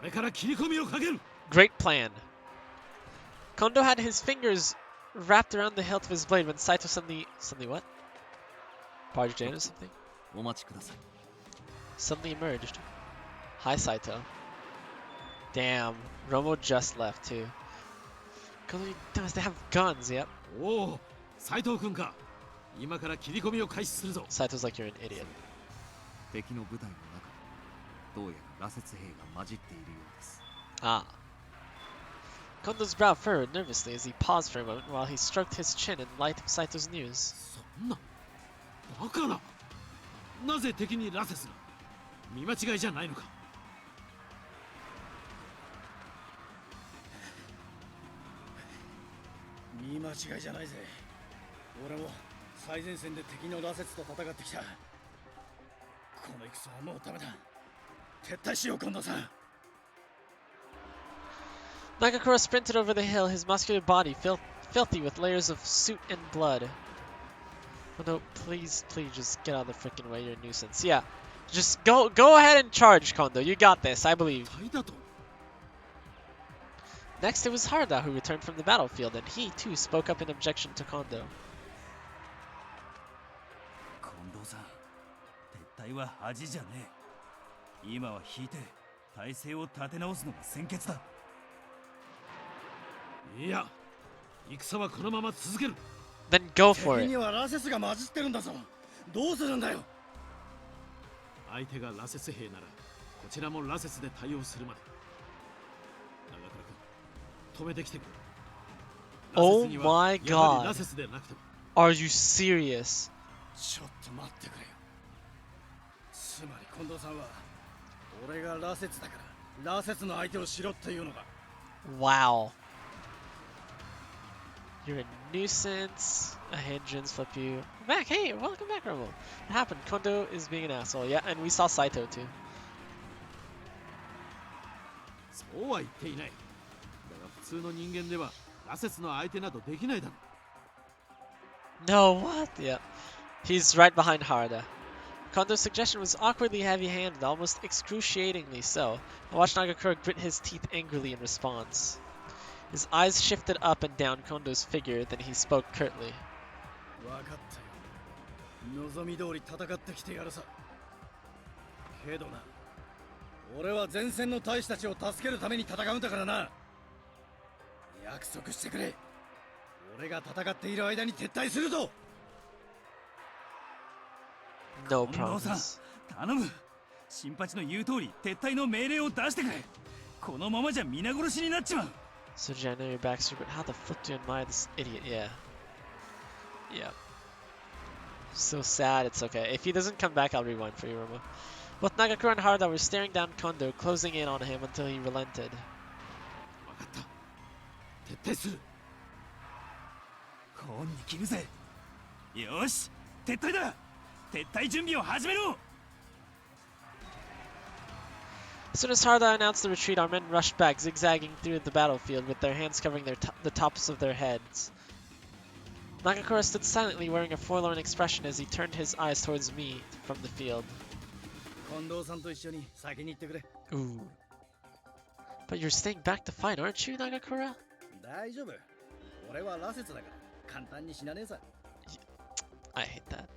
れから切り込みをかける。 Great plan. Kondo had his fingers wrapped around the hilt of his blade when Saito suddenly what? Barged in or something? お待ちください。 Suddenly emerged. Hi, Saito. Damn, Romo just left too. Kondo does they have guns? Yep. おお、斉藤君か。今から切り込みを開始するぞ。 Saito's like you're an idiot. 敵の部隊の中にどうやら羅刹兵が混じっているようです。 Ah. Kondo's brow furrowed nervously as he paused for a moment while he stroked his chin in light of Saito's news. そんな、バカな。なぜ敵に羅刹が。見間違いじゃないのか。見間違いじゃないぜ。俺も最前線で敵の羅刹と戦ってきた。この戦はもうダメだ。撤退しよう、近藤さん。 Nagakura sprinted over the hill, his muscular body filthy with layers of soot and blood. Oh no, please just get out of the freaking way, you're a nuisance. Yeah, just go ahead and charge, Kondo. You got this, I believe. Next, it was Harada who returned from the battlefield, and he too spoke up in objection to Kondo. 近藤さん、撤退は恥じゃねえ。今は引いて体勢を立て直すのが先決だ。 いや、戦はこのまま続ける。 Then go for 敵 it. には羅刹が混じってるんだぞ。どうするんだよ。相手が羅刹兵なら、こちらも羅刹で対応するまで。長倉君、止めてきてくれ。 Oh my やはり god. 羅刹でなくても。 Are you serious? ちょっと待ってくれよ。つまり近藤さんは俺が羅刹だから羅刹の相手をしろっていうのか。 Wow. You're a nuisance, a hindrance, flip you. Back, hey, welcome back, Romo. What happened? Kondo is being an asshole. Yeah, and we saw Saito too. そうは言っていない。だが普通の人間では羅刹の相手などできないだろう。 No, what? Yeah. He's right behind Harada. Kondo's suggestion was awkwardly heavy-handed, almost excruciatingly so. I watched Nagakura grit his teeth angrily in response. His eyes shifted up and down Kondo's figure, then he spoke curtly. 分かったよ。望み通り戦ってきてやるさ。けどな、俺は前線の大使たちを助けるために戦うんだからな。約束してくれ。俺が戦っている間に撤退するぞ。No 近藤さん、 promise. 頼む。新八の言う通り撤退の命令を出してくれ。このままじゃ皆殺しになっちまう。 Suji, I know your backstory, but how the fuck do you admire this idiot? Yeah. Yeah. So sad, it's okay. If he doesn't come back, I'll rewind for you, Romo. Both Nagakura and Harada were staring down Kondo, closing in on him until he relented. 分かった。撤退する。本に切るぜ。よし、撤退だ。撤退準備を始めろ。 As soon as Harada announced the retreat, our men rushed back, zigzagging through the battlefield with their hands covering the tops of their heads. Nagakura stood silently, wearing a forlorn expression as he turned his eyes towards me from the field. 近藤さんと一緒に先に行ってくれ。 Ooh. But you're staying back to fight, aren't you, Nagakura? 大丈夫。俺は羅刹だから簡単に死なねえさ。 I hate that.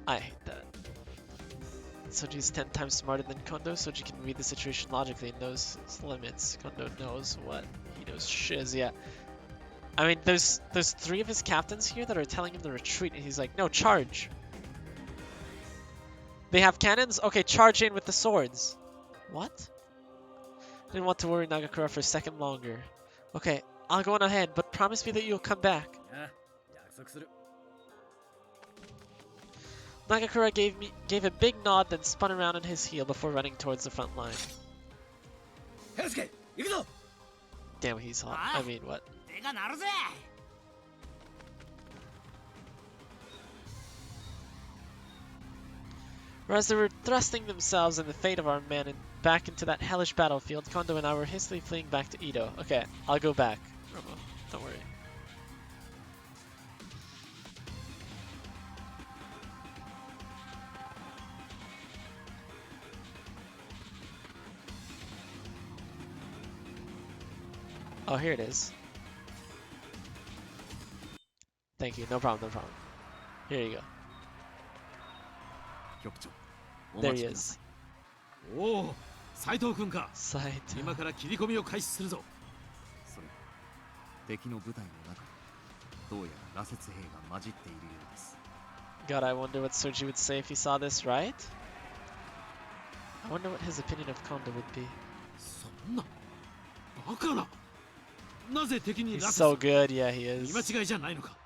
I hate that. Soji's 10 times smarter than Kondo. Soji can read the situation logically and knows its limits. Kondo knows what he knows shiz, yeah. I mean, there's 3 of his captains here that are telling him to retreat, and he's like, no, charge. They have cannons? Okay, charge in with the swords. What? Didn't want to worry Nagakura for a second longer. Okay, I'll go on ahead, but promise me that you'll come back. ああ、約束する。 Nagakura gave a big nod, then spun around on his heel before running towards the front line. ヘルスケ、行くぞ。 Damn, he's hot. I mean, what? 手が鳴るぜ。 Whereas they were thrusting themselves and the fate of our men back into that hellish battlefield, Kondo and I were hastily fleeing back to Edo. Okay, I'll go back, Romo. Don't worry. Oh, here it is. Thank you. No problem, no problem. Here you go. 局長、お There 待 he ちくださ is. い。おお、斉藤君か。 Saito. 今から切り込みを開始するぞ。それ敵の部隊の中にどうやら羅刹兵が混じっているようです。 God, I wonder what Soji would say if he saw this, right? I wonder what his opinion of Kondo would be. そんな。バカな。なぜ敵に He's 羅 so 刹 good, yeah, he 見 is. 間違いじゃないのか。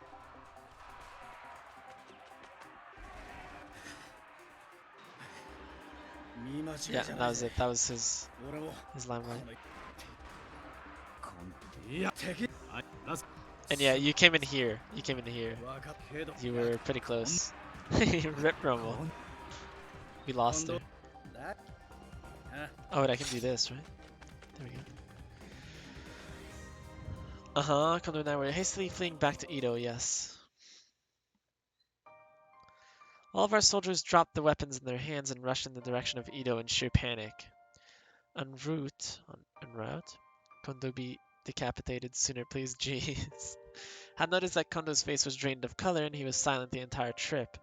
見間違い Yeah, じゃ that ない was ぜ。 it. That was his 俺も limelight. いや、敵。はい羅刹 And yeah, you came in here. You came in here. 分かったけど。 You were pretty close. Rip Romo. We lost her. だ。あ、 Oh, wait, I can do this, right? There we go. Uh-huh, Kondo and I were hastily fleeing back to Edo, yes. All of our soldiers dropped the weapons in their hands and rushed in the direction of Edo in sheer panic. En route, Kondo be decapitated sooner, please, jeez. Had noticed that Kondo's face was drained of color and he was silent the entire trip.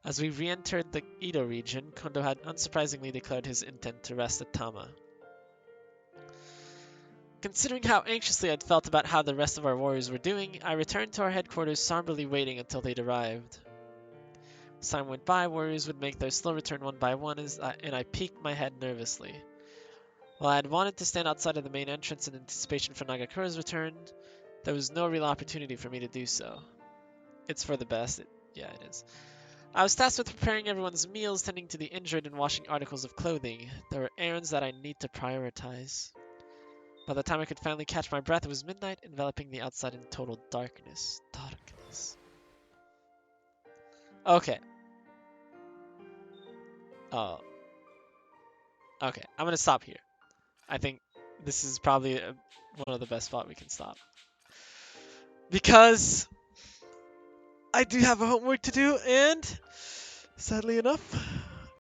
As we re-entered the Edo region, Kondo had unsurprisingly declared his intent to rest at Tama. Considering how anxiously I'd felt about how the rest of our warriors were doing, I returned to our headquarters somberly waiting until they'd arrived. As time went by, warriors would make their slow return one by one and I peeked my head nervously. While I had wanted to stand outside of the main entrance in anticipation for Nagakura's return, there was no real opportunity for me to do so. It's for the best. Yeah, it is. I was tasked with preparing everyone's meals, tending to the injured, and washing articles of clothing. There were errands that I need to prioritize. By the time I could finally catch my breath, it was midnight, enveloping the outside in total darkness. Darkness. Okay. Oh. Okay, I'm gonna stop here. I think this is probably one of the best spots we can stop. Because I do have a homework to do, and Sadly enough.